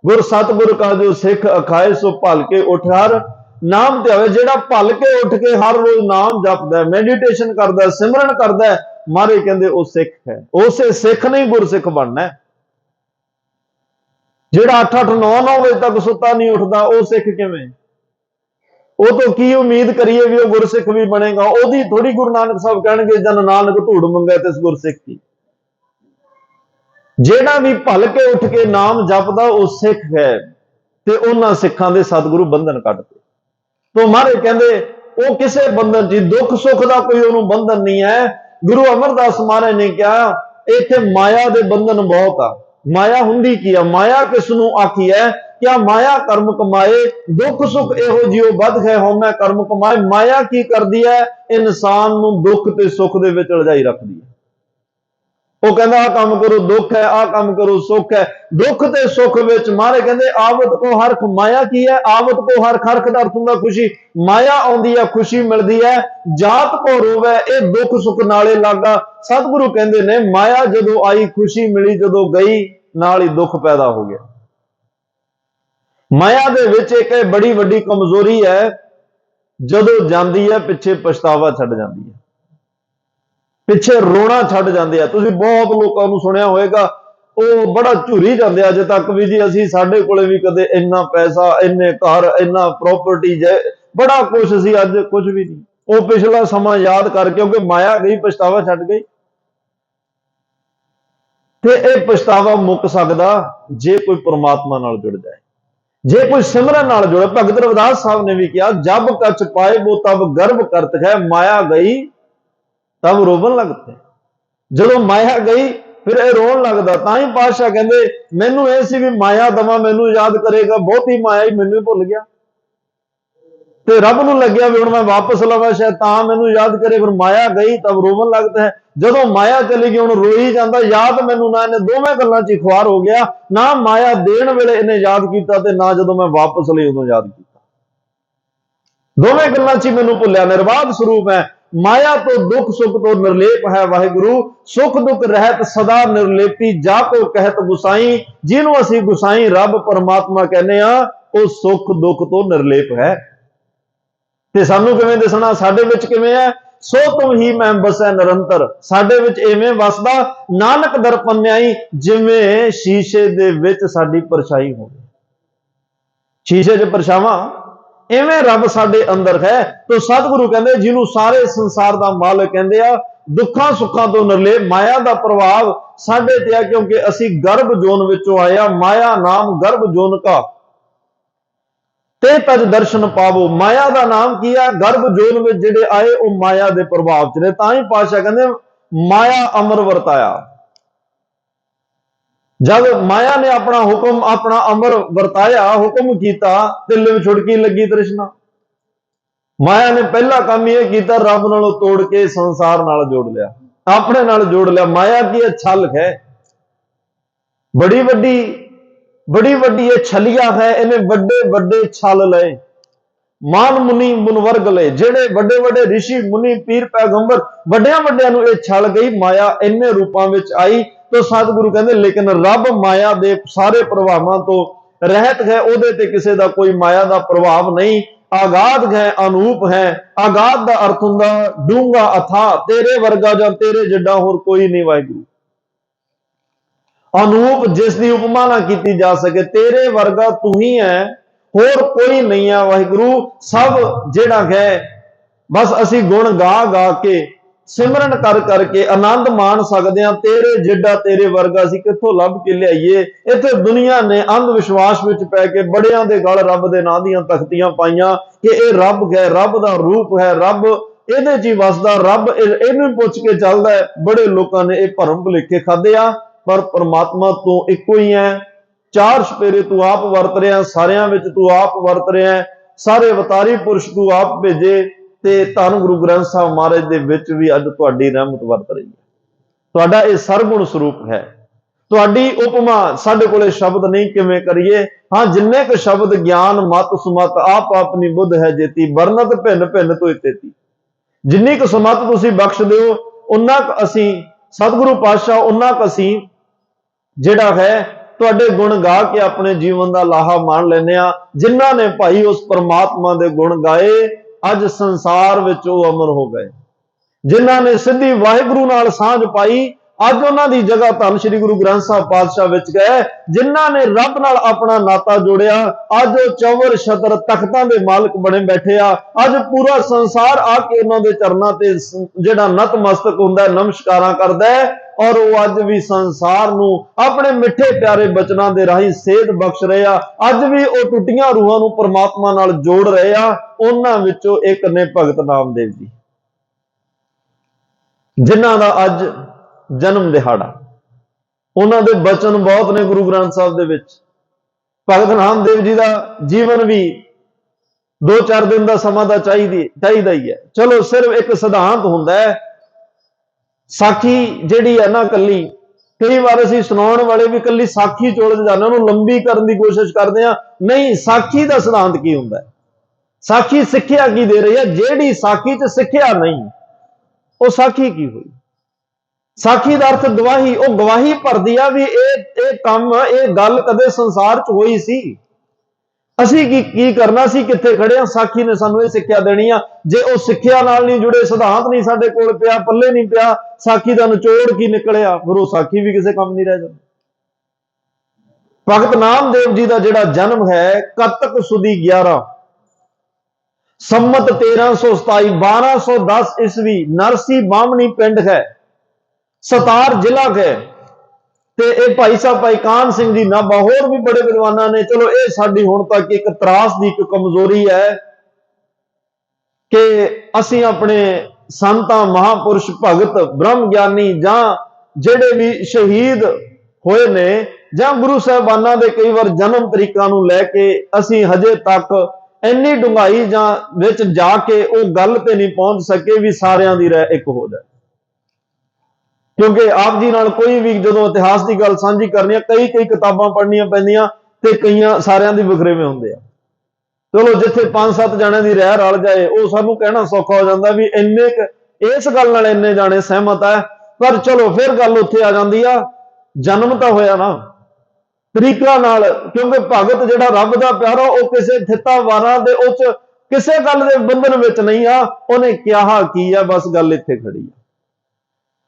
ਗੁਰ ਸਤਿਗੁਰ ਕਾ ਜੋ ਸਿੱਖ ਅਖਾਏ ਸੋ ਭਲ ਕੇ ਉਠ ਹਰ ਨਾਮ ਤੇ ਹੋਵੇ। ਜਿਹੜਾ ਭਲ ਕੇ ਉੱਠ ਕੇ ਹਰ ਰੋਜ਼ ਨਾਮ ਜਪਦਾ, ਮੈਡੀਟੇਸ਼ਨ ਕਰਦਾ, ਸਿਮਰਨ ਕਰਦਾ, ਮਹਾਰਾਜ ਕਹਿੰਦੇ ਉਹ ਸਿੱਖ ਹੈ। ਉਸੇ ਸਿੱਖ ਨੇ ਗੁਰਸਿੱਖ ਬਣਨਾ। ਜਿਹੜਾ 8-8 9-9 ਵਜੇ ਤੱਕ ਸੁੱਤਾ ਨਹੀਂ ਉੱਠਦਾ, ਉਹ ਸਿੱਖ ਕਿਵੇਂ? ਉਹ ਤੋਂ ਕੀ ਉਮੀਦ ਕਰੀਏ ਵੀ ਉਹ ਗੁਰਸਿੱਖ ਵੀ ਬਣੇਗਾ? ਉਹਦੀ ਥੋੜੀ ਗੁਰੂ ਨਾਨਕ ਸਾਹਿਬ ਕਹਿਣਗੇ ਜਨ ਨਾਨਕ ਧੂੜ ਮੰਗਿਆ ਤਿਸ ਗੁਰਸਿੱਖ ਕੀ। ਜਿਹੜਾ ਵੀ ਭਲ ਕੇ ਉੱਠ ਕੇ ਨਾਮ ਜਪਦਾ ਉਹ ਸਿੱਖ ਹੈ। ਤੇ ਉਹਨਾਂ ਸਿੱਖਾਂ ਦੇ ਸਤਿਗੁਰੂ ਬੰਧਨ ਕੱਟਦੇ। ਤੋਂ ਮਹਾਰਾਜ ਕਹਿੰਦੇ ਉਹ ਕਿਸੇ ਬੰਧਨ ਚ, ਦੁੱਖ ਸੁੱਖ ਦਾ ਕੋਈ ਉਹਨੂੰ ਬੰਧਨ ਨਹੀਂ ਹੈ। ਗੁਰੂ ਅਮਰਦਾਸ ਮਹਾਰਾਜ ਨੇ ਕਿਹਾ ਇੱਥੇ ਮਾਇਆ ਦੇ ਬੰਧਨ ਬਹੁਤ ਆ। ਮਾਇਆ ਹੁੰਦੀ ਕੀ ਆ? ਮਾਇਆ ਕਿਸ ਨੂੰ ਆਖੀ ਹੈ? ਕਿਆ ਮਾਇਆ ਕਰਮ ਕਮਾਏ, ਦੁੱਖ ਸੁੱਖ ਇਹੋ ਜਿਉ ਵੱਧ ਹੈ ਹਉਮੈ ਕਰਮ ਕਮਾਏ। ਮਾਇਆ ਕੀ ਕਰਦੀ ਹੈ? ਇਨਸਾਨ ਨੂੰ ਦੁੱਖ ਤੇ ਸੁੱਖ ਦੇ ਵਿੱਚ ਉਲਝਾਈ ਰੱਖਦੀ ਹੈ। ਉਹ ਕਹਿੰਦਾ ਆਹ ਕੰਮ ਕਰੋ ਦੁੱਖ ਹੈ, ਆਹ ਕੰਮ ਕਰੋ ਸੁੱਖ ਹੈ। ਦੁੱਖ ਤੇ ਸੁੱਖ ਵਿੱਚ ਮਹਾਰਾਜ ਕਹਿੰਦੇ ਆਵਤ ਕੋ ਹਰਖ। ਮਾਇਆ ਕੀ ਹੈ? ਆਵਤ ਕੋ ਹਰਖ। ਹਰਖ ਦਾ ਅਰਥ ਹੁੰਦਾ ਖੁਸ਼ੀ। ਮਾਇਆ ਆਉਂਦੀ ਹੈ, ਖੁਸ਼ੀ ਮਿਲਦੀ ਹੈ। ਜਾਤ ਕੋ ਰੋਵੇ, ਇਹ ਦੁੱਖ ਸੁੱਖ ਨਾਲੇ ਲੱਗਾ। ਸਤਿਗੁਰੂ ਕਹਿੰਦੇ ਨੇ ਮਾਇਆ ਜਦੋਂ ਆਈ ਖੁਸ਼ੀ ਮਿਲੀ, ਜਦੋਂ ਗਈ ਨਾਲ ਹੀ ਦੁੱਖ ਪੈਦਾ ਹੋ ਗਿਆ। ਮਾਇਆ ਦੇ ਵਿੱਚ ਇੱਕ ਬੜੀ ਵੱਡੀ ਕਮਜ਼ੋਰੀ ਹੈ, ਜਦੋਂ ਜਾਂਦੀ ਹੈ ਪਿੱਛੇ ਪਛਤਾਵਾ ਛੱਡ ਜਾਂਦੀ ਹੈ, ਪਿੱਛੇ ਰੋਣਾ ਛੱਡ ਜਾਂਦੇ ਆ। ਤੁਸੀਂ ਬਹੁਤ ਲੋਕਾਂ ਨੂੰ ਸੁਣਿਆ ਹੋਵੇਗਾ, ਉਹ ਬੜਾ ਝੁਰੀ ਜਾਂਦੇ ਅਜੇ ਤੱਕ ਵੀ ਜੀ ਅਸੀਂ, ਸਾਡੇ ਕੋਲੇ ਵੀ ਕਦੇ ਇੰਨਾ ਪੈਸਾ, ਇੰਨੇ ਘਰ, ਇੰਨਾ ਪ੍ਰਾਪਰਟੀ, ਬੜਾ ਕੁਛ ਸੀ, ਅੱਜ ਕੁਝ ਵੀ ਨਹੀਂ। ਉਹ ਪਿਛਲਾ ਸਮਾਂ ਯਾਦ ਕਰ, ਕਿਉਂਕਿ ਮਾਇਆ ਗਈ, ਪਛਤਾਵਾ ਛੱਡ ਗਈ। ਤੇ ਇਹ ਪਛਤਾਵਾ ਮੁੱਕ ਸਕਦਾ ਜੇ ਕੋਈ ਪਰਮਾਤਮਾ ਨਾਲ ਜੁੜ ਜਾਏ, ਜੇ ਕੋਈ ਸਿਮਰਨ ਨਾਲ ਜੁੜੇ। ਭਗਤ ਰਵਿਦਾਸ ਸਾਹਿਬ ਨੇ ਵੀ ਕਿਹਾ ਜਬ ਕਛ ਪਾਏ ਵੋ ਤਬ ਗਰਭ ਕਰਤ ਹੈ, ਮਾਇਆ ਗਈ ਤਬ ਰੋਵਣ ਲੱਗਦੇ। ਜਦੋਂ ਮਾਇਆ ਗਈ ਫਿਰ ਇਹ ਰੋਣ ਲੱਗਦਾ। ਤਾਂ ਹੀ ਪਾਤਸ਼ਾਹ ਕਹਿੰਦੇ ਮੈਨੂੰ ਇਹ ਸੀ ਵੀ ਮਾਇਆ ਦਵਾ ਮੈਨੂੰ ਯਾਦ ਕਰੇਗਾ, ਬਹੁਤੀ ਮਾਇਆ ਹੀ ਮੈਨੂੰ ਹੀ ਭੁੱਲ ਗਿਆ। ਤੇ ਰੱਬ ਨੂੰ ਲੱਗਿਆ ਵੀ ਹੁਣ ਮੈਂ ਵਾਪਸ ਲਵਾਂ ਸ਼ਾਇਦ ਤਾਂ ਮੈਨੂੰ ਯਾਦ ਕਰੇ। ਫਿਰ ਮਾਇਆ ਗਈ ਤਬ ਰੋਵਣ ਲੱਗਦਾ ਹੈ। ਜਦੋਂ ਮਾਇਆ ਚਲੀ ਗਈ ਹੁਣ ਰੋਈ ਜਾਂਦਾ, ਯਾਦ ਮੈਨੂੰ ਨਾ। ਇਹਨੇ ਦੋਵੇਂ ਗੱਲਾਂ 'ਚ ਖੁਆਰ ਹੋ ਗਿਆ, ਨਾ ਮਾਇਆ ਦੇਣ ਵੇਲੇ ਇਹਨੇ ਯਾਦ ਕੀਤਾ ਤੇ ਨਾ ਜਦੋਂ ਮੈਂ ਵਾਪਸ ਲਈ ਉਦੋਂ ਯਾਦ ਕੀਤਾ। ਦੋਵੇਂ ਗੱਲਾਂ 'ਚ ਮੈਨੂੰ ਭੁੱਲਿਆ। ਨਿਰਬਾਧ ਸਰੂਪ ਹੈ, ਮਾਇਆ ਤੋਂ ਦੁੱਖ ਸੁੱਖ ਤੋਂ ਨਿਰਲੇਪ ਹੈ ਵਾਹਿਗੁਰੂ। ਸੁੱਖ ਦੁੱਖ ਰਹਿਤ ਸਦਾ ਨਿਰਲੇਪੀ, ਜਾ ਕੋ ਕਹਿਤ ਗੁਸਾਈ। ਜਿਹਨੂੰ ਅਸੀਂ ਗੁਸਾਈ ਰੱਬ ਪਰਮਾਤਮਾ ਕਹਿੰਦੇ ਆ, ਉਹ ਸੁੱਖ ਦੁੱਖ ਤੋਂ ਨਿਰਲੇਪ ਹੈ। ਤੇ ਸਾਨੂੰ ਕਿਵੇਂ ਦਿਸਣਾ? ਸਾਡੇ ਵਿੱਚ ਕਿਵੇਂ ਹੈ? ਸੋ ਤੁਮ ਹੀ ਮੈਂ ਬਸੈ ਨਿਰੰਤਰ। ਸਾਡੇ ਵਿੱਚ ਐਵੇਂ ਵਸਦਾ ਨਾਨਕ ਦਰਪਨਿਆਈ, ਜਿਵੇਂ ਸ਼ੀਸ਼ੇ ਦੇ ਵਿੱਚ ਸਾਡੀ ਪਰਛਾਈ ਹੋਵੇ। ਸ਼ੀਸ਼ੇ 'ਚ ਪਰਛਾਵਾਂ, ਐਵੇਂ ਰੱਬ ਸਾਡੇ ਅੰਦਰ ਹੈ। ਤਾਂ ਸਤਿਗੁਰੂ ਕਹਿੰਦੇ ਜਿਹਨੂੰ ਸਾਰੇ ਸੰਸਾਰ ਦਾ ਮਾਲਕ ਕਹਿੰਦੇ ਆ, ਦੁੱਖਾਂ ਸੁੱਖਾਂ ਤੋਂ ਨਿਰਲੇਪ। ਮਾਇਆ ਦਾ ਪ੍ਰਭਾਵ ਸਾਡੇ ਤੇ ਆ, ਕਿਉਂਕਿ ਅਸੀਂ ਗਰਭ ਜੋਨ ਵਿੱਚੋਂ ਆਏ ਆ। ਮਾਇਆ ਨਾਮ ਗਰਭ ਜੋਨ ਕਾ ਤੇ ਤਜ ਦਰਸ਼ਨ ਪਾਵੋ। ਮਾਇਆ ਦਾ ਨਾਮ ਕੀ ਹੈ? ਗਰਭ ਜੋਨ ਵਿੱਚ ਜਿਹੜੇ ਆਏ ਉਹ ਮਾਇਆ ਦੇ ਪ੍ਰਭਾਵ 'ਚ ਨੇ। ਤਾਂ ਹੀ ਪਾਤਸ਼ਾਹ ਕਹਿੰਦੇ ਮਾਇਆ ਅਮਰ ਵਰਤਾਇਆ। ਜਦ ਮਾਇਆ ਨੇ ਆਪਣਾ ਹੁਕਮ, ਆਪਣਾ ਅਮਰ ਵਰਤਾਇਆ, ਹੁਕਮ ਕੀਤਾ ਤੇ ਲਿਵ ਛੁੜਕੀ ਲੱਗੀ ਤ੍ਰਿਸ਼ਨਾ। ਮਾਇਆ ਨੇ ਪਹਿਲਾ ਕੰਮ ਇਹ ਕੀਤਾ, ਰੱਬ ਨਾਲੋਂ ਤੋੜ ਕੇ ਸੰਸਾਰ ਨਾਲ ਜੋੜ ਲਿਆ, ਆਪਣੇ ਨਾਲ ਜੋੜ ਲਿਆ। ਮਾਇਆ ਕੀ ਛਲ ਹੈ, ਬੜੀ ਵੱਡੀ ਇਹ ਛਲੀਆ ਹੈ। ਇਹਨੇ ਵੱਡੇ ਵੱਡੇ ਛਲ ਲਏ। मान मुनि मुनवर्ग ले, जेड़े वड्डे वड्डे ऋषि मुनि पीर पैगंबर वड्डियां वड्डियां नूं इह छल गई माया, इन्ने रूपां विच आई। तो सतगुरु कहंदे लेकिन रब माया दे सारे प्रभावां तो रहत है, ओहदे ते किसे दा कोई माया दा प्रभाव नहीं। आगाध है, अनूप है। आगाध दा अर्थ हुंदा डूंगा अथा, तेरे वर्गा जां तेरे जिड्डा होर कोई नहीं वाहिगुरू। अनूप जिसकी उपमा ना की जा सके, तेरे वर्गा तू ही है, होर कोई नहीं है वाहिगुरू। सब जेड़ा है बस असी गुण गा गा के सिमरन कर करके आनंद मान सकते हैं। तेरे जिड्डा तेरे वर्गा असी कित्थों लभ के लियाईए। इत्थे दुनिया ने अंध विश्वास विच पै के बड़ियां दे गल रब दे नां दीयां तख्तियां पाईयां कि यह रब है, रब दा रूप है, रब इहदे च ही वसदा, रब इहनूं पुछ के चलदा है। बड़े लोकां ने यह भरम भुलेखे खाधे आ, पर परमात्मा तू इको ही है। चार छपेरे तू आप वरत रहा, सारियां विच तू आप वरत रहा, सारे अवतारी पुरुष तू आप भेजे, ते धन गुरु ग्रंथ साहब महाराज दे विच भी अज तुहाडी रहमत वरत रही है। तुहाडा यह सरगुण स्वरूप है। तुहाडी उपमा साडे कोले शब्द नहीं किवें करिए। हाँ, जिन्ने क शब्द ज्ञान मत सुमत आप अपनी बुद्ध है जेती, बरनत भिन्न भिन्न तो तेती। जिन्नी क सुमत तुसीं बख्श दिओ उन्ना क असीं सतगुरु पातशाह उन्ना क असीं जिहड़ा है तुहाडे गुण गा के अपने जीवन का लाहा मान लेने आ। जिन्हां ने भाई उस परमात्मा दे गुण गाए अज संसार विच वो अमर हो गए। जिन्हां ने सिद्धी वाहिगुरू नाल सांझ पाई अज उन्हां दी जगह धन श्री गुरु ग्रंथ साहब पातशाह विच गए। जिन्हां ने रब नाल अपना नाता जोड़िया अज वो चौवर छतर तख्तां दे मालिक बने बैठे आ। अज पूरा संसार आके उन्हां दे चरनां ते जिहड़ा नतमस्तक हुंदा है, नमस्कारां करदा है, और वो अज भी संसार नूं अपने मिठे प्यारे बचनां दे राही सेध बख्श रहे आ। अज भी वो टुटियां रूहां नूं परमात्मा नाल जोड़ रहे आ। उन्हां विचों एक ने भगत नामदेव जी, जिन्हां दा अज जन्म दिहाड़ा। उन्हां दे बचन बहुत ने गुरु ग्रंथ साहब दे विच। भगत नामदेव जी का जीवन भी 2-4 दिन का समा दा चाहिदा ही है। चलो सिर्फ एक सिद्धांत हुंदा है, साखी जिहड़ी है ना कली, कई बार असीं सुनाउण वाले भी कली साखी चोल जाने, उहनूं लंबी करने की कोशिश करते हैं। नहीं, साखी का सिद्धांत की हुंदा है, साखी सिक्ख्या की दे रही है। जिहड़ी साखी च सिक्ख्या नहीं वो साखी की हुई। साखी का अर्थ गवाही, वो गवाही भरदी आ भी ये काम ये गल कदे संसार च होई सी, असी की करना सी, कित्थे खड़े आ। साखी ने सानू ये सिक्ख्या देनी आ। जे वो सिक्ख्या नाल नहीं जुड़े, सिद्धांत नहीं साडे कोल पिया, पल्ले नहीं पिया, साखी दा निचोड़ की निकलिया, फिर वो साखी भी किसी काम नहीं रह जाती। भगत नामदेव जी का जिहड़ा जन्म है कतक सुदी 11 संमत 1327 1210 ईस्वी नरसी बामणी पिंड है, सतार जिला है। ते ये भाई साहब भाई कान सिंह जी नाभा, होर भी बड़े विद्वाना ने। चलो ये साडी हुण तक एक त्रास दी एक कमजोरी है कि असीं अपने संतां महापुरुष भगत ब्रह्म ज्ञानी जां जिहड़े भी शहीद होए ने जां गुरु साहिबाना दे कई बार जन्म तरीकां नूं लैके असीं हजे तक इन्नी डूंघाई जां विच जाके वो गल ते नहीं पहुंच सके भी सारियां दी रह एक हो जाए। क्योंकि आप जी नाल कोई भी जो इतिहास की गल सांझी करनी है, कई किताबां पढ़नियां पैंदियां ते कईयां सारियां दी वखरेवें हुंदे आ। चलो जिथे 5-7 जाने की रह रल जाए वो सानू कहना सौखा हो जाता भी इन्ने इस गल नाल इन्ने जाने सहमत है, पर चलो फिर गल उत्थे आ जाती आ, जन्म तो होया ना तरीका नाल। क्योंकि भगत जिहड़ा रब दा प्यारा वो किसी थिता वारा दे उच किसी गल दे बंधन विच नहीं आ। उन्हें कहा की है, बस गल इत्थे खड़ी है।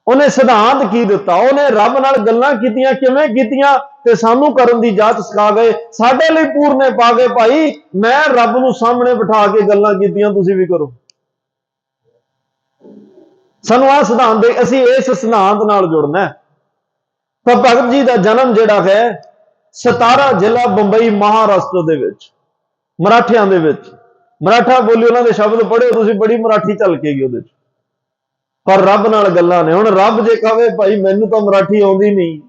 उन्हें सिद्धांत की दिता, उन्हें रब नाल गल्लां कीतियां, किवें कीतियां ते सानू करन दी जाच सिखा गए। साडे लई पूरने पा गए, भाई मैं रब नूं सामने बिठा के गल्लां कीतियां, तुसीं भी करो। सानू आ सिद्धांत दे, असीं इस सिद्धांत नाल जुड़ना है। तो भगत जी का जन्म जिहड़ा है सतारा जिला बंबई महाराष्ट्र दे विच मराठियां दे विच। मराठा बोली उन्हां दे शब्द पढ़िओ तुसीं, बड़ी मराठी झलकेगी उहदे च, पर रब नाल गल्लां ने। हुण रब जे कहे भाई मैनू तो मराठी आउंदी नहीं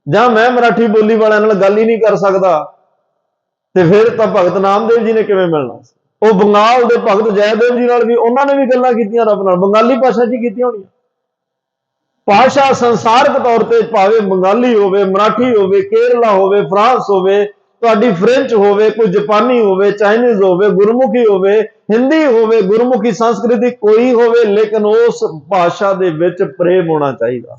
जां मैं मराठी बोली वालियां नाल गल ही नहीं कर सकदा, ते फिर तो भगत नामदेव जी ने किवें मिलना। वो बंगाल दे भगत जयदेव जी नाल भी उन्होंने भी गल्लां कीतियां रब नाल, बंगाली भाषा च कीतियां होणीआं। भाषा संसारक तौर पर भावें बंगाली होवे, मराठी होवे, केरला होवे, फ्रांस होवे, ਤੁਹਾਡੀ ਫ੍ਰੈਂਚ ਹੋਵੇ, ਕੋਈ ਜਾਪਾਨੀ ਹੋਵੇ, ਚਾਈਨੀਜ਼ ਹੋਵੇ, ਗੁਰਮੁਖੀ ਹੋਵੇ, ਹਿੰਦੀ ਹੋਵੇ, ਗੁਰਮੁਖੀ ਸੰਸਕ੍ਰਿਤੀ ਕੋਈ ਹੋਵੇ, ਲੇਕਿਨ ਉਸ ਭਾਸ਼ਾ ਦੇ ਵਿੱਚ ਪ੍ਰੇਮ ਹੋਣਾ ਚਾਹੀਦਾ।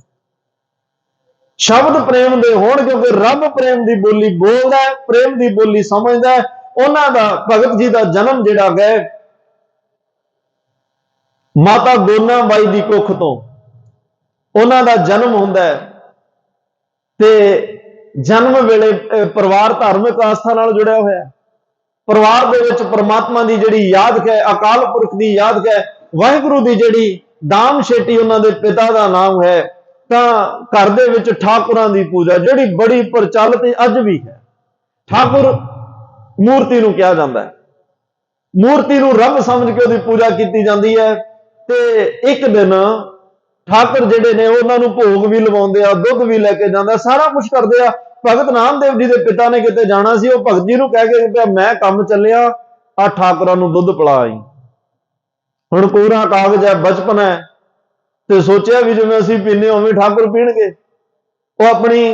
ਸ਼ਬਦ ਪ੍ਰੇਮ ਦੇ ਹੋਣ, ਕਿਉਂਕਿ ਰੱਬ ਪ੍ਰੇਮ ਦੀ ਬੋਲੀ ਬੋਲਦਾ ਹੈ, ਪ੍ਰੇਮ ਦੀ ਬੋਲੀ ਸਮਝਦਾ ਹੈ। ਉਹਨਾਂ ਦਾ ਭਗਤ ਜੀ ਦਾ ਜਨਮ ਜਿਹੜਾ ਹੈ ਮਾਤਾ ਗੋਨਾ ਬਾਈ ਦੀ ਕੁੱਖ ਤੋਂ ਉਹਨਾਂ ਦਾ ਜਨਮ ਹੁੰਦਾ ਹੈ, ਤੇ ਜਨਮ ਵੇਲੇ ਪਰਿਵਾਰ ਧਾਰਮਿਕ ਆਸਥਾ ਨਾਲ ਜੁੜਿਆ ਹੋਇਆ। ਪਰਿਵਾਰ ਦੇ ਵਿੱਚ ਪਰਮਾਤਮਾ ਦੀ ਜਿਹੜੀ ਯਾਦ ਹੈ, ਅਕਾਲ ਪੁਰਖ ਦੀ ਯਾਦ ਹੈ, ਵਾਹਿਗੁਰੂ ਦੀ ਜਿਹੜੀ ਦਾਮ ਸ਼ੇਟੀ ਉਹਨਾਂ ਦੇ ਪਿਤਾ ਦਾ ਨਾਮ ਹੈ। ਤਾਂ ਘਰ ਦੇ ਵਿੱਚ ਠਾਕੁਰਾਂ ਦੀ ਪੂਜਾ ਜਿਹੜੀ ਬੜੀ ਪ੍ਰਚਲਿਤ ਅੱਜ ਵੀ ਹੈ। ਠਾਕੁਰ ਮੂਰਤੀ ਨੂੰ ਕਿਹਾ ਜਾਂਦਾ ਹੈ, ਮੂਰਤੀ ਨੂੰ ਰੱਬ ਸਮਝ ਕੇ ਉਹਦੀ ਪੂਜਾ ਕੀਤੀ ਜਾਂਦੀ ਹੈ। ਤੇ ਇੱਕ ਦਿਨ ਠਾਕੁਰ ਜਿਹੜੇ ਨੇ ਉਹਨਾਂ ਨੂੰ ਭੋਗ ਵੀ ਲਵਾਉਂਦੇ ਆ, ਦੁੱਧ ਵੀ ਲੈ ਕੇ ਜਾਂਦਾ, ਸਾਰਾ ਕੁਝ ਕਰਦੇ ਆ। ਭਗਤ ਨਾਮਦੇਵ ਜੀ ਦੇ ਪਿਤਾ ਨੇ ਕਿਤੇ ਜਾਣਾ ਸੀ, ਉਹ ਭਗਤ ਜੀ ਨੂੰ ਕਹਿ ਕੇ ਪਿਆ ਮੈਂ ਕੰਮ ਚੱਲਿਆ, ਆ ਠਾਕੁਰਾਂ ਨੂੰ ਦੁੱਧ ਪਿਲਾ ਆਈ। ਹੁਣ ਕੋਰਾ ਕਾਗਜ਼ ਹੈ, ਬਚਪਨ ਹੈ, ਤੇ ਸੋਚਿਆ ਵੀ ਜਿਵੇਂ ਅਸੀਂ ਪੀਨੇ ਉਵੇਂ ਠਾਕੁਰ ਪੀਣਗੇ। ਉਹ ਆਪਣੀ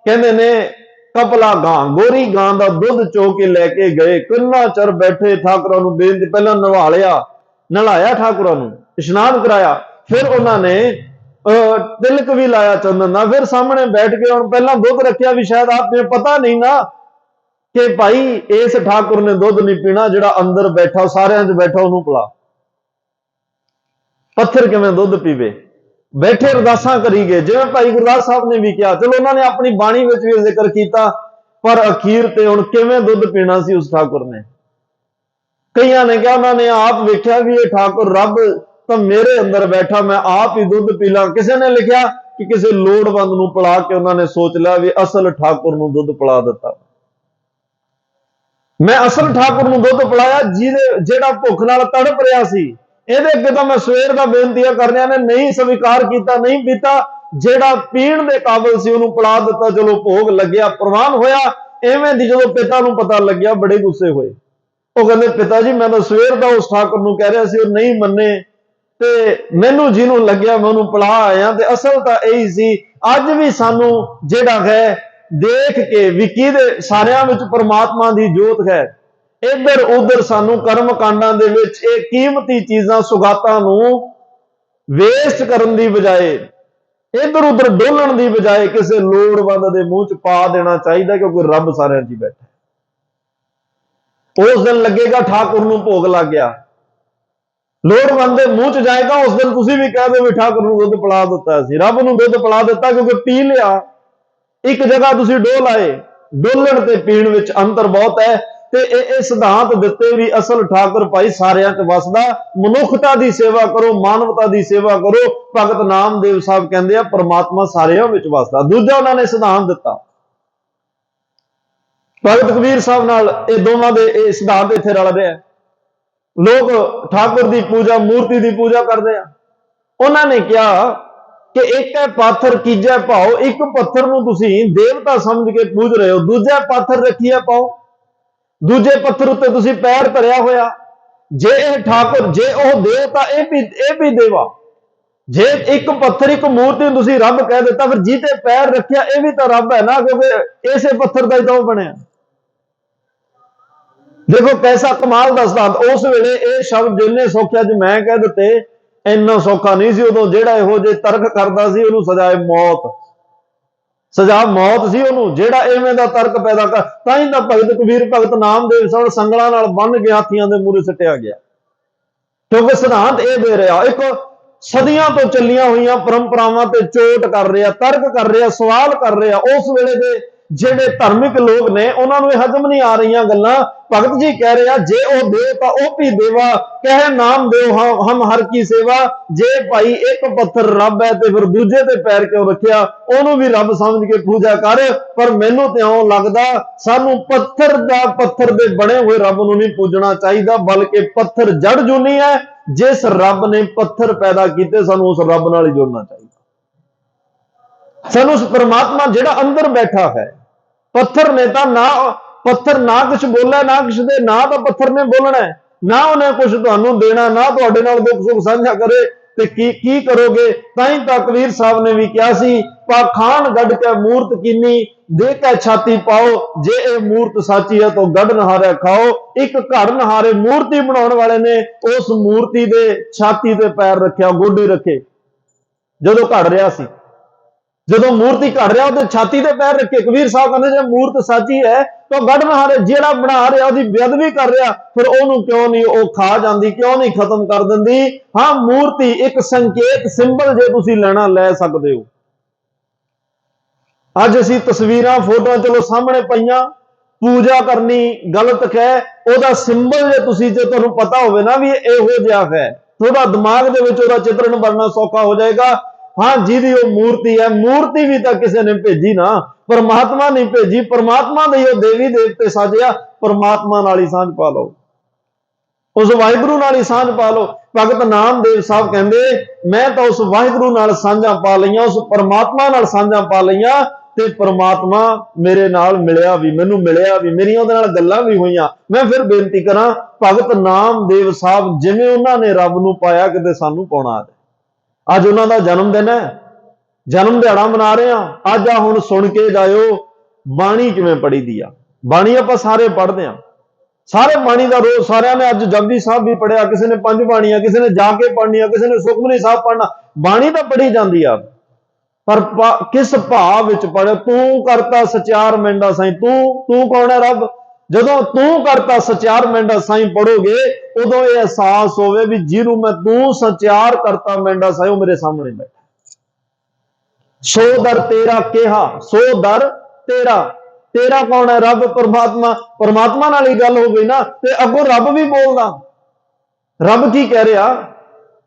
ਕਹਿੰਦੇ ਨੇ ਕਪਲਾ ਗਾਂ, ਗੋਰੀ ਗਾਂ ਦਾ ਦੁੱਧ ਚੋ ਕੇ ਲੈ ਕੇ ਗਏ। ਕਿੰਨਾ ਚਿਰ ਬੈਠੇ ਠਾਕੁਰਾਂ ਨੂੰ ਬੇਨਤੀ, ਪਹਿਲਾਂ ਨਲਾਇਆ ਠਾਕੁਰਾਂ ਨੂੰ, ਇਸ਼ਨਾਨ ਕਰਾਇਆ, ਫਿਰ ਉਹਨਾਂ ਨੇ ਤਿਲਕ ਵੀ ਲਾਇਆ ਚੰਦਨ ਦਾ, ਫਿਰ ਸਾਹਮਣੇ ਬੈਠ ਕੇ ਹੁਣ ਪਹਿਲਾਂ ਦੁੱਧ ਰੱਖਿਆ ਵੀ ਸ਼ਾਇਦ ਆਪ ਨੂੰ ਪਤਾ ਨਹੀਂ ਨਾ ਕਿ ਭਾਈ ਇਸ ਠਾਕੁਰ ਨੇ ਦੁੱਧ ਨਹੀਂ ਪੀਣਾ, ਜਿਹੜਾ ਅੰਦਰ ਬੈਠਾ ਸਾਰਿਆਂ 'ਚ ਬੈਠਾ ਉਹਨੂੰ ਪਿਲਾ। ਪੱਥਰ ਕਿਵੇਂ ਦੁੱਧ ਪੀਵੇ? ਬੈਠੇ ਅਰਦਾਸਾਂ ਕਰੀ ਗਏ, ਜਿਵੇਂ ਭਾਈ ਗੁਰਦਾਸ ਸਾਹਿਬ ਨੇ ਵੀ ਕਿਹਾ। ਚਲੋ ਉਹਨਾਂ ਨੇ ਆਪਣੀ ਬਾਣੀ ਵਿੱਚ ਵੀ ਜ਼ਿਕਰ ਕੀਤਾ, ਪਰ ਅਖੀਰ ਤੇ ਹੁਣ ਕਿਵੇਂ ਦੁੱਧ ਪੀਣਾ ਸੀ ਉਸ ਠਾਕੁਰ ਨੇ। ਕਈਆਂ ਨੇ ਕਿਹਾ ਉਹਨਾਂ ਨੇ ਆਪ ਵੇਖਿਆ ਵੀ ਇਹ ਠਾਕੁਰ ਰੱਬ ਤਾਂ ਮੇਰੇ ਅੰਦਰ ਬੈਠਾ, ਮੈਂ ਆਪ ਹੀ ਦੁੱਧ ਪੀ ਲਾਂ। ਕਿਸੇ ਨੇ ਲਿਖਿਆ ਕਿ ਕਿਸੇ ਲੋੜਵੰਦ ਨੂੰ ਪਿਲਾ ਕੇ ਉਹਨਾਂ ਨੇ ਸੋਚ ਲਿਆ ਵੀ ਅਸਲ ਠਾਕੁਰ ਨੂੰ ਦੁੱਧ ਪਿਲਾ ਦਿੱਤਾ। ਮੈਂ ਅਸਲ ਠਾਕੁਰ ਨੂੰ ਦੁੱਧ ਪਿਲਾਇਆ ਜਿਹੜਾ ਭੁੱਖ ਨਾਲ ਤੜਪ ਰਿਹਾ ਸੀ। ਇਹਦੇ ਅੱਗੇ ਤਾਂ ਮੈਂ ਸਵੇਰ ਦਾ ਬੇਨਤੀਆਂ ਕਰਨਿਆਂ ਨੇ ਨਹੀਂ ਸਵੀਕਾਰ ਕੀਤਾ, ਨਹੀਂ ਪੀਤਾ। ਜਿਹੜਾ ਪੀਣ ਦੇ ਕਾਬਿਲ ਸੀ ਉਹਨੂੰ ਪਿਲਾ ਦਿੱਤਾ। ਚਲੋ ਭੋਗ ਲੱਗਿਆ, ਪ੍ਰਵਾਨ ਹੋਇਆ। ਐਵੇਂ ਦੀ ਜਦੋਂ ਪਿਤਾ ਨੂੰ ਪਤਾ ਲੱਗਿਆ, ਬੜੇ ਗੁੱਸੇ ਹੋਏ। ਉਹ ਕਹਿੰਦੇ ਪਿਤਾ ਜੀ ਮੈਂ ਤਾਂ ਸਵੇਰ ਦਾ ਉਸ ਠਾਕੁਰ ਨੂੰ ਕਹਿ ਰਿਹਾ ਸੀ, ਉਹ ਨਹੀਂ ਮੰਨੇ, ਤੇ ਮੈਨੂੰ ਜਿਹਨੂੰ ਲੱਗਿਆ ਮੈਂ ਉਹਨੂੰ ਪਿਲਾ ਆਇਆ। ਤੇ ਅਸਲ ਤਾਂ ਇਹੀ ਸੀ। ਅੱਜ ਵੀ ਸਾਨੂੰ ਜਿਹੜਾ ਹੈ ਦੇਖ ਕੇ ਵੀ ਕਿਹਦੇ ਸਾਰਿਆਂ ਵਿੱਚ ਪਰਮਾਤਮਾ ਦੀ ਜੋਤ ਹੈ। ਇੱਧਰ ਉੱਧਰ ਸਾਨੂੰ ਕਰਮ ਕਾਂਡਾਂ ਦੇ ਵਿੱਚ ਇਹ ਕੀਮਤੀ ਚੀਜ਼ਾਂ ਸੁਗਾਤਾਂ ਨੂੰ ਵੇਸਟ ਕਰਨ ਦੀ ਬਜਾਏ, ਇੱਧਰ ਉੱਧਰ ਡੋਲਣ ਦੀ ਬਜਾਏ ਕਿਸੇ ਲੋੜਵੰਦ ਦੇ ਮੂੰਹ 'ਚ ਪਾ ਦੇਣਾ ਚਾਹੀਦਾ, ਕਿਉਂਕਿ ਰੱਬ ਸਾਰਿਆਂ 'ਚ ਬੈਠਾ। ਉਸ ਦਿਨ ਲੱਗੇਗਾ ਠਾਕੁਰ ਨੂੰ ਭੋਗ ਲੱਗ ਗਿਆ, ਲੋੜਵੰਦ ਦੇ ਮੂੰਹ 'ਚ ਜਾਏਗਾ, ਉਸ ਦਿਨ ਤੁਸੀਂ ਵੀ ਕਹਿ ਦਿਓ ਵੀ ਠਾਕੁਰ ਨੂੰ ਦੁੱਧ ਪਿਲਾ ਦਿੱਤਾ ਸੀ, ਰੱਬ ਨੂੰ ਦੁੱਧ ਪਿਲਾ ਦਿੱਤਾ, ਕਿਉਂਕਿ ਪੀ ਲਿਆ। ਇੱਕ ਜਗ੍ਹਾ ਤੁਸੀਂ ਡੋਲ ਆਏ। ਡੋਲਣ ਤੇ ਪੀਣ ਵਿੱਚ ਅੰਤਰ ਬਹੁਤ ਹੈ। ਤੇ ਇਹ ਸਿਧਾਂਤ ਦਿੱਤੇ ਵੀ ਅਸਲ ਠਾਕੁਰ ਭਾਈ ਸਾਰਿਆਂ 'ਚ ਵਸਦਾ। ਮਨੁੱਖਤਾ ਦੀ ਸੇਵਾ ਕਰੋ, ਮਾਨਵਤਾ ਦੀ ਸੇਵਾ ਕਰੋ। ਭਗਤ ਨਾਮਦੇਵ ਸਾਹਿਬ ਕਹਿੰਦੇ ਆ ਪਰਮਾਤਮਾ ਸਾਰਿਆਂ ਵਿੱਚ ਵਸਦਾ। ਦੂਜਾ ਉਹਨਾਂ ਨੇ ਸਿਧਾਂਤ ਦਿੱਤਾ। ਭਗਤ ਕਬੀਰ ਸਾਹਿਬ ਨਾਲ ਇਹ ਦੋਵਾਂ ਦੇ ਇਹ ਸਿਧਾਂਤ ਇੱਥੇ ਰਲ ਰਿਹਾ। ਲੋਕ ਠਾਕੁਰ ਦੀ ਪੂਜਾ, ਮੂਰਤੀ ਦੀ ਪੂਜਾ ਕਰਦੇ ਆ। ਉਹਨਾਂ ਨੇ ਕਿਹਾ ਕਿ ਇੱਕ ਹੈ ਪਾਥਰ ਕੀਜੈ ਭਾਉ। ਇੱਕ ਪੱਥਰ ਨੂੰ ਤੁਸੀਂ ਦੇਵਤਾ ਸਮਝ ਕੇ ਪੂਜ ਰਹੇ ਹੋ, ਦੂਜਾ ਪੱਥਰ ਰੱਖੀਏ ਪਾਓ। ਦੂਜੇ ਪੱਥਰ ਉੱਤੇ ਤੁਸੀਂ ਪੈਰ ਧਰਿਆ ਹੋਇਆ। ਜੇ ਇਹ ਠਾਕੁਰ, ਜੇ ਉਹ ਦੇਵਤਾ, ਇਹ ਵੀ ਦੇਵਾ। ਜੇ ਇੱਕ ਪੱਥਰ, ਇੱਕ ਮੂਰਤੀ ਨੂੰ ਤੁਸੀਂ ਰੱਬ ਕਹਿ ਦਿੱਤਾ, ਫਿਰ ਜਿਹਤੇ ਪੈਰ ਰੱਖਿਆ ਇਹ ਵੀ ਤਾਂ ਰੱਬ ਹੈ ਨਾ, ਕਿਉਂਕਿ ਇਸੇ ਪੱਥਰ ਦਾ ਹੀ ਤਾਂ ਉਹ ਬਣਿਆ। ਦੇਖੋ ਕੈਸਾ ਕਮਾਲ ਦਾ ਸਿਧਾਂਤ। ਉਸ ਵੇਲੇ ਇਹ ਸ਼ਬਦ ਜਿੰਨੇ ਸੌਖੇ ਅੱਜ ਮੈਂ ਕਹਿ ਦਿੱਤੇ, ਇੰਨਾ ਸੌਖਾ ਨਹੀਂ ਸੀ ਉਦੋਂ। ਜਿਹੜਾ ਇਹੋ ਜਿਹੇ ਤਰਕ ਕਰਦਾ ਸੀ ਉਹਨੂੰ ਸਜ਼ਾ ਮੌਤ ਸੀ ਉਹਨੂੰ, ਜਿਹੜਾ ਐਵੇਂ ਦਾ ਤਰਕ ਪੈਦਾ ਕਰ। ਤਾਂ ਹੀ ਤਾਂ ਭਗਤ ਕਬੀਰ, ਭਗਤ ਨਾਮਦੇਵ ਸਾਹਿਬ ਸੰਗਲਾਂ ਨਾਲ ਬੰਨ ਕੇ ਹਾਥੀਆਂ ਦੇ ਮੂਹਰੇ ਸੁੱਟਿਆ ਗਿਆ, ਕਿਉਂਕਿ ਸਿਧਾਂਤ ਇਹ ਦੇ ਰਿਹਾ। ਇੱਕ ਸਦੀਆਂ ਤੋਂ ਚੱਲੀਆਂ ਹੋਈਆਂ ਪਰੰਪਰਾਵਾਂ ਤੇ ਚੋਟ ਕਰ ਰਿਹਾ, ਤਰਕ ਕਰ ਰਿਹਾ, ਸਵਾਲ ਕਰ ਰਿਹਾ। ਉਸ ਵੇਲੇ ਦੇ ਜਿਹੜੇ ਧਾਰਮਿਕ ਲੋਕ ਨੇ ਉਹਨਾਂ ਨੂੰ ਇਹ ਹਜ਼ਮ ਨਹੀਂ ਆ ਰਹੀਆਂ ਗੱਲਾਂ। ਭਗਤ ਜੀ ਕਹਿ ਰਿਹਾ ਜੇ ਉਹ ਦੇਵਤਾ ਉਹ ਵੀ ਦੇਵਾ, ਕਹਿ ਨਾਮ ਦਿਓ ਹਮ ਹਰ ਕੀ ਸੇਵਾ। ਜੇ ਭਾਈ ਇੱਕ ਪੱਥਰ ਰੱਬ ਹੈ ਤੇ ਫਿਰ ਦੂਜੇ ਤੇ ਪੈਰ ਕਿਉਂ ਰੱਖਿਆ? ਉਹਨੂੰ ਵੀ ਰੱਬ ਸਮਝ ਕੇ ਪੂਜਾ ਕਰ। ਪਰ ਮੈਨੂੰ ਤੇ ਇਉਂ ਲੱਗਦਾ ਸਾਨੂੰ ਪੱਥਰ ਦੇ ਬਣੇ ਹੋਏ ਰੱਬ ਨੂੰ ਨਹੀਂ ਪੂਜਣਾ ਚਾਹੀਦਾ, ਬਲਕਿ ਪੱਥਰ ਜੜ ਜੂਨੀ ਹੈ। ਜਿਸ ਰੱਬ ਨੇ ਪੱਥਰ ਪੈਦਾ ਕੀਤੇ, ਸਾਨੂੰ ਉਸ ਰੱਬ ਨਾਲ ਹੀ ਜੁੜਨਾ ਚਾਹੀਦਾ। ਸਾਨੂੰ ਉਸ ਪਰਮਾਤਮਾ ਜਿਹੜਾ ਅੰਦਰ ਬੈਠਾ ਹੈ। ਪੱਥਰ ਨੇ ਤਾਂ ਪੱਥਰ ਨਾ ਕੁਛ ਬੋਲੇ, ਨਾ ਕੁਛ ਦੇ, ਨਾ ਤਾਂ ਪੱਥਰ ਨੇ ਬੋਲਣਾ, ਨਾ ਉਹਨੇ ਕੁਛ ਤੁਹਾਨੂੰ ਦੇਣਾ, ਨਾ ਤੁਹਾਡੇ ਨਾਲ ਦੁੱਖ ਸੁੱਖ ਸਾਂਝਾ ਕਰੇ। ਤੇ ਕੀ ਕਰੋਗੇ। ਤਾਂ ਹੀ ਤਾਂ ਕਬੀਰ ਸਾਹਿਬ ਨੇ ਵੀ ਕਿਹਾ ਸੀ, ਪਾਖਾਨ ਗੜ ਕੇ ਮੂਰਤ ਕੀਨੀ, ਦੇ ਕੇ ਛਾਤੀ ਪਾਓ, ਜੇ ਇਹ ਮੂਰਤ ਸਾਚੀ ਹੈ ਤਾਂ ਗੜ ਨਹਾਰੇ ਖਾਓ। ਇੱਕ ਘੜ ਨਹਾਰੇ ਮੂਰਤੀ ਬਣਾਉਣ ਵਾਲੇ ਨੇ ਉਸ ਮੂਰਤੀ ਦੇ ਛਾਤੀ ਤੇ ਪੈਰ ਰੱਖਿਆ, ਗੋਡੇ ਰੱਖੇ ਜਦੋਂ ਘੜ ਰਿਹਾ ਸੀ। ਜਦੋਂ ਮੂਰਤੀ ਘੜ ਰਿਹਾ ਉਹਦੇ ਛਾਤੀ ਤੇ ਪੈਰ ਰੱਖੇ। ਕਬੀਰ ਸਾਹਿਬ ਕਹਿੰਦੇ ਜੇ ਮੂਰਤ ਸਾਚੀ ਹੈ ਤਾਂ ਗੜ ਨਹਾਰੇ, ਜਿਹੜਾ ਬਣਾ ਰਿਹਾ ਉਹਦੀ ਬੇਅਦਬੀ ਕਰ ਰਿਹਾ, ਫਿਰ ਉਹਨੂੰ ਕਿਉਂ ਨਹੀਂ ਉਹ ਖਾ ਜਾਂਦੀ, ਕਿਉਂ ਨਹੀਂ ਖਤਮ ਕਰ ਦਿੰਦੀ। ਹਾਂ, ਮੂਰਤੀ ਇੱਕ ਸੰਕੇਤ, ਸਿੰਬਲ ਜੇ ਤੁਸੀਂ ਲੈਣਾ ਲੈ ਸਕਦੇ ਹੋ। ਅੱਜ ਅਸੀਂ ਤਸਵੀਰਾਂ ਫੋਟੋਆਂ ਚਲੋ ਸਾਹਮਣੇ ਪਈਆਂ, ਪੂਜਾ ਕਰਨੀ ਗਲਤ ਹੈ, ਉਹਦਾ ਸਿੰਬਲ ਜੇ ਤੁਹਾਨੂੰ ਪਤਾ ਹੋਵੇ ਨਾ ਵੀ ਇਹੋ ਜਿਹਾ ਹੈ, ਥੋੜਾ ਦਿਮਾਗ ਦੇ ਵਿੱਚ ਉਹਦਾ ਚਿੱਤਰਨ ਬਣਨਾ ਸੌਖਾ ਹੋ ਜਾਏਗਾ। ਹਾਂ, ਜਿਹਦੀ ਉਹ ਮੂਰਤੀ ਹੈ, ਮੂਰਤੀ ਵੀ ਤਾਂ ਕਿਸੇ ਨੇ ਭੇਜੀ ਨਾ, ਪਰਮਾਤਮਾ ਨਹੀਂ ਭੇਜੀ, ਪਰਮਾਤਮਾ ਦੇ ਉਹ ਦੇਵੀ ਦੇਵਤੇ ਸਾਜਿਆ। ਪਰਮਾਤਮਾ ਨਾਲ ਹੀ ਸਾਂਝ ਪਾ ਲਓ, ਉਸ ਵਾਹਿਗੁਰੂ ਨਾਲ ਹੀ ਸਾਂਝ ਪਾ ਲਓ। ਭਗਤ ਨਾਮਦੇਵ ਸਾਹਿਬ ਕਹਿੰਦੇ ਮੈਂ ਤਾਂ ਉਸ ਵਾਹਿਗੁਰੂ ਨਾਲ ਸਾਂਝਾਂ ਪਾ ਲਈਆਂ, ਉਸ ਪਰਮਾਤਮਾ ਨਾਲ ਸਾਂਝਾਂ ਪਾ ਲਈਆਂ, ਤੇ ਪਰਮਾਤਮਾ ਮੇਰੇ ਨਾਲ ਮਿਲਿਆ ਵੀ, ਮੈਨੂੰ ਮਿਲਿਆ ਵੀ, ਮੇਰੀਆਂ ਉਹਦੇ ਨਾਲ ਗੱਲਾਂ ਵੀ ਹੋਈਆਂ। ਮੈਂ ਫਿਰ ਬੇਨਤੀ ਕਰਾਂ, ਭਗਤ ਨਾਮਦੇਵ ਸਾਹਿਬ ਜਿਵੇਂ ਉਹਨਾਂ ਨੇ ਰੱਬ ਨੂੰ ਪਾਇਆ, ਕਿਤੇ ਸਾਨੂੰ ਪਾਉਣਾ। ਅੱਜ ਉਹਨਾਂ ਦਾ ਜਨਮ ਦਿਨ ਹੈ, ਜਨਮ ਦਿਹਾੜਾ ਮਨਾ ਰਹੇ ਹਾਂ। ਅੱਜ ਹੁਣ ਸੁਣ ਕੇ ਜਾਇਓ ਬਾਣੀ ਕਿਵੇਂ ਪੜ੍ਹੀ ਦੀ ਆ। ਬਾਣੀ ਆਪਾਂ ਸਾਰੇ ਪੜ੍ਹਦੇ ਹਾਂ, ਸਾਰੇ ਬਾਣੀ ਦਾ ਰੋਜ਼ ਸਾਰਿਆਂ ਨੇ ਅੱਜ ਜਪਜੀ ਸਾਹਿਬ ਵੀ ਪੜਿਆ, ਕਿਸੇ ਨੇ ਪੰਜ ਬਾਣੀਆਂ, ਕਿਸੇ ਨੇ ਜਾ ਕੇ ਪੜ੍ਹਨੀਆਂ, ਕਿਸੇ ਨੇ ਸੁਖਮਨੀ ਸਾਹਿਬ ਪੜ੍ਹਨਾ। ਬਾਣੀ ਤਾਂ ਪੜ੍ਹੀ ਜਾਂਦੀ ਆ, ਪਰ ਕਿਸ ਭਾਵ ਵਿੱਚ ਪੜ੍ਹੇ। ਤੂੰ ਕਰਤਾ ਸਚਿਆਰ ਮੈਂਡਾ ਸਾਈਂ, ਤੂੰ ਕੌਣ ਹੈ? ਰੱਬ। ਜਦੋਂ ਤੂੰ ਕਰਤਾ ਸਚਿਆਰ ਮੈਂਡਾ ਸਾਈਂ ਪੜੋਗੇ, ਉਦੋਂ ਇਹ ਅਹਿਸਾਸ ਹੋਵੇ ਵੀ ਜਿਹਨੂੰ ਮੈਂ ਤੂੰ ਸਚਿਆਰ ਕਰਤਾ ਮੈਂਡਾ ਸਾਈਂ, ਉਹ ਮੇਰੇ ਸਾਹਮਣੇ ਬੈਠਾ। ਸੋ ਦਰ ਤੇਰਾ ਕਿਹਾ, ਸੋ ਦਰ ਤੇਰਾ, ਤੇਰਾ ਕੌਣ ਹੈ? ਰੱਬ, ਪਰਮਾਤਮਾ। ਪਰਮਾਤਮਾ ਨਾਲ ਹੀ ਗੱਲ ਹੋ ਗਈ ਨਾ, ਤੇ ਅੱਗੋਂ ਰੱਬ ਵੀ ਬੋਲਦਾ। ਰੱਬ ਕੀ ਕਹਿ ਰਿਹਾ?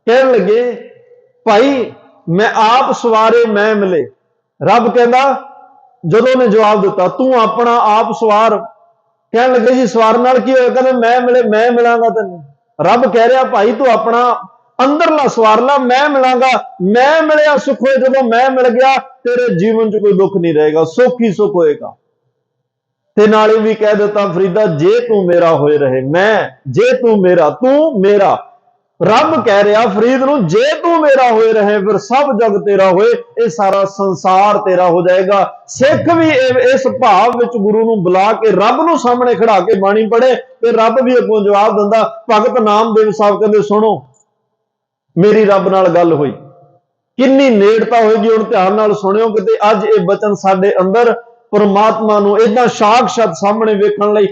ਕਹਿਣ ਲੱਗੇ ਭਾਈ ਮੈਂ ਆਪ ਸਵਾਰੇ ਮੈਂ ਮਿਲੇ। ਰੱਬ ਕਹਿੰਦਾ, ਜਦੋਂ ਨੇ ਜਵਾਬ ਦਿੱਤਾ ਤੂੰ ਆਪਣਾ ਆਪ ਸਵਾਰ। ਕਹਿਣ ਲੱਗੇ ਜੀ ਸਵਾਰ ਨਾਲ ਕੀ ਹੋਇਆ? ਕਹਿੰਦੇ ਮੈਂ ਮਿਲੇ, ਮੈਂ ਮਿਲਾਂਗਾ ਤੈਨੂੰ। ਰੱਬ ਕਹਿ ਰਿਹਾ ਭਾਈ ਤੂੰ ਆਪਣਾ ਅੰਦਰਲਾ ਸਵਾਰ ਲਾ, ਮੈਂ ਮਿਲਾਂਗਾ। ਮੈਂ ਮਿਲਿਆ ਸੁੱਖ ਹੋਏ, ਜਦੋਂ ਮੈਂ ਮਿਲ ਗਿਆ ਤੇਰੇ ਜੀਵਨ 'ਚ ਕੋਈ ਦੁੱਖ ਨਹੀਂ ਰਹੇਗਾ, ਸੁੱਖ ਹੀ ਸੁੱਖ ਹੋਏਗਾ। ਤੇ ਨਾਲੇ ਵੀ ਕਹਿ ਦਿੱਤਾ ਫਰੀਦਾ, ਜੇ ਤੂੰ ਮੇਰਾ ਹੋਏ ਰਹੇ ਮੈਂ, ਜੇ ਤੂੰ ਮੇਰਾ, ਤੂੰ ਮੇਰਾ। ਰੱਬ ਕਹਿ ਰਿਹਾ ਫਰੀਦ ਨੂੰ, ਜੇ ਤੂੰ ਮੇਰਾ ਹੋਏ ਰਹੇ ਫਿਰ ਸਭ ਜਗ ਤੇਰਾ ਹੋਏ, ਇਹ ਸਾਰਾ ਸੰਸਾਰ ਤੇਰਾ ਹੋ ਜਾਏਗਾ। ਸਿੱਖ ਵੀ ਇਸ ਭਾਵ ਵਿੱਚ ਗੁਰੂ ਨੂੰ ਬੁਲਾ ਕੇ, ਰੱਬ ਨੂੰ ਸਾਹਮਣੇ ਖੜਾ ਕੇ ਬਾਣੀ ਪੜ੍ਹੇ, ਤੇ ਰੱਬ ਵੀ ਅੱਗੋਂ ਜਵਾਬ ਦਿੰਦਾ। ਭਗਤ ਨਾਮਦੇਵ ਸਾਹਿਬ ਕਹਿੰਦੇ ਸੁਣੋ, ਮੇਰੀ ਰੱਬ ਨਾਲ ਗੱਲ ਹੋਈ, ਕਿੰਨੀ ਨੇੜਤਾ ਹੋਏਗੀ, ਹੁਣ ਧਿਆਨ ਨਾਲ ਸੁਣਿਓ। ਕਿਤੇ ਅੱਜ ਇਹ ਬਚਨ ਸਾਡੇ ਅੰਦਰ ਪਰਮਾਤਮਾ ਨੂੰ ਏਦਾਂ ਸਾਖਸ਼ਾਤ ਸਾਹਮਣੇ ਵੇਖਣ ਲਈ,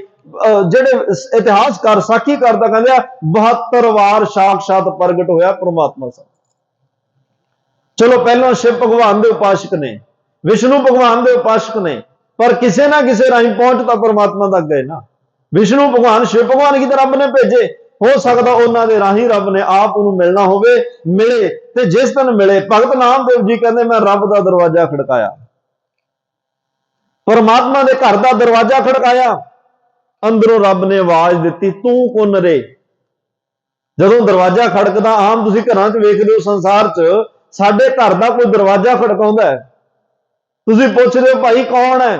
ਜਿਹੜੇ ਇਤਿਹਾਸਕਾਰ ਸਾਖੀ ਕਰਦਾ ਕਹਿੰਦੇ 72 ਵਾਰ ਸਾਖਸ਼ਾਤ ਪ੍ਰਗਟ ਹੋਇਆ ਪਰਮਾਤਮਾ ਸਾਹਿਬ। ਚਲੋ ਪਹਿਲਾਂ ਸ਼ਿਵ ਭਗਵਾਨ ਦੇ ਉਪਾਸ਼ਕ ਨੇ, ਵਿਸ਼ਨੂੰ ਭਗਵਾਨ ਦੇ ਉਪਾਸ਼ਕ ਨੇ, ਪਰ ਕਿਸੇ ਨਾ ਕਿਸੇ ਰਾਹੀਂ ਪਹੁੰਚ ਤਾਂ ਪਰਮਾਤਮਾ ਤੱਕ ਗਏ ਨਾ। ਵਿਸ਼ਨੂੰ ਭਗਵਾਨ, ਸ਼ਿਵ ਭਗਵਾਨ ਕੀ ਤਾਂ ਰੱਬ ਨੇ ਭੇਜੇ, ਹੋ ਸਕਦਾ ਉਹਨਾਂ ਦੇ ਰਾਹੀਂ ਰੱਬ ਨੇ ਆਪ ਉਹਨੂੰ ਮਿਲਣਾ ਹੋਵੇ, ਮਿਲੇ। ਤੇ ਜਿਸ ਦਿਨ ਮਿਲੇ, ਭਗਤ ਨਾਮਦੇਵ ਜੀ ਕਹਿੰਦੇ ਮੈਂ ਰੱਬ ਦਾ ਦਰਵਾਜ਼ਾ ਖੜਕਾਇਆ, ਪਰਮਾਤਮਾ ਦੇ ਘਰ ਦਾ ਦਰਵਾਜ਼ਾ ਖੜਕਾਇਆ। ਅੰਦਰੋਂ ਰੱਬ ਨੇ ਆਵਾਜ਼ ਦਿੱਤੀ, ਤੂੰ ਕੌਣ ਰੇ? ਜਦੋਂ ਦਰਵਾਜ਼ਾ ਖੜਕਦਾ, ਆਮ ਤੁਸੀਂ ਘਰਾਂ 'ਚ ਵੇਖਦੇ ਹੋ, ਸੰਸਾਰ 'ਚ ਸਾਡੇ ਘਰ ਦਾ ਕੋਈ ਦਰਵਾਜ਼ਾ ਖੜਕਾਉਂਦਾ ਹੈ, ਤੁਸੀਂ ਪੁੱਛਦੇ ਹੋ ਭਾਈ ਕੌਣ ਹੈ?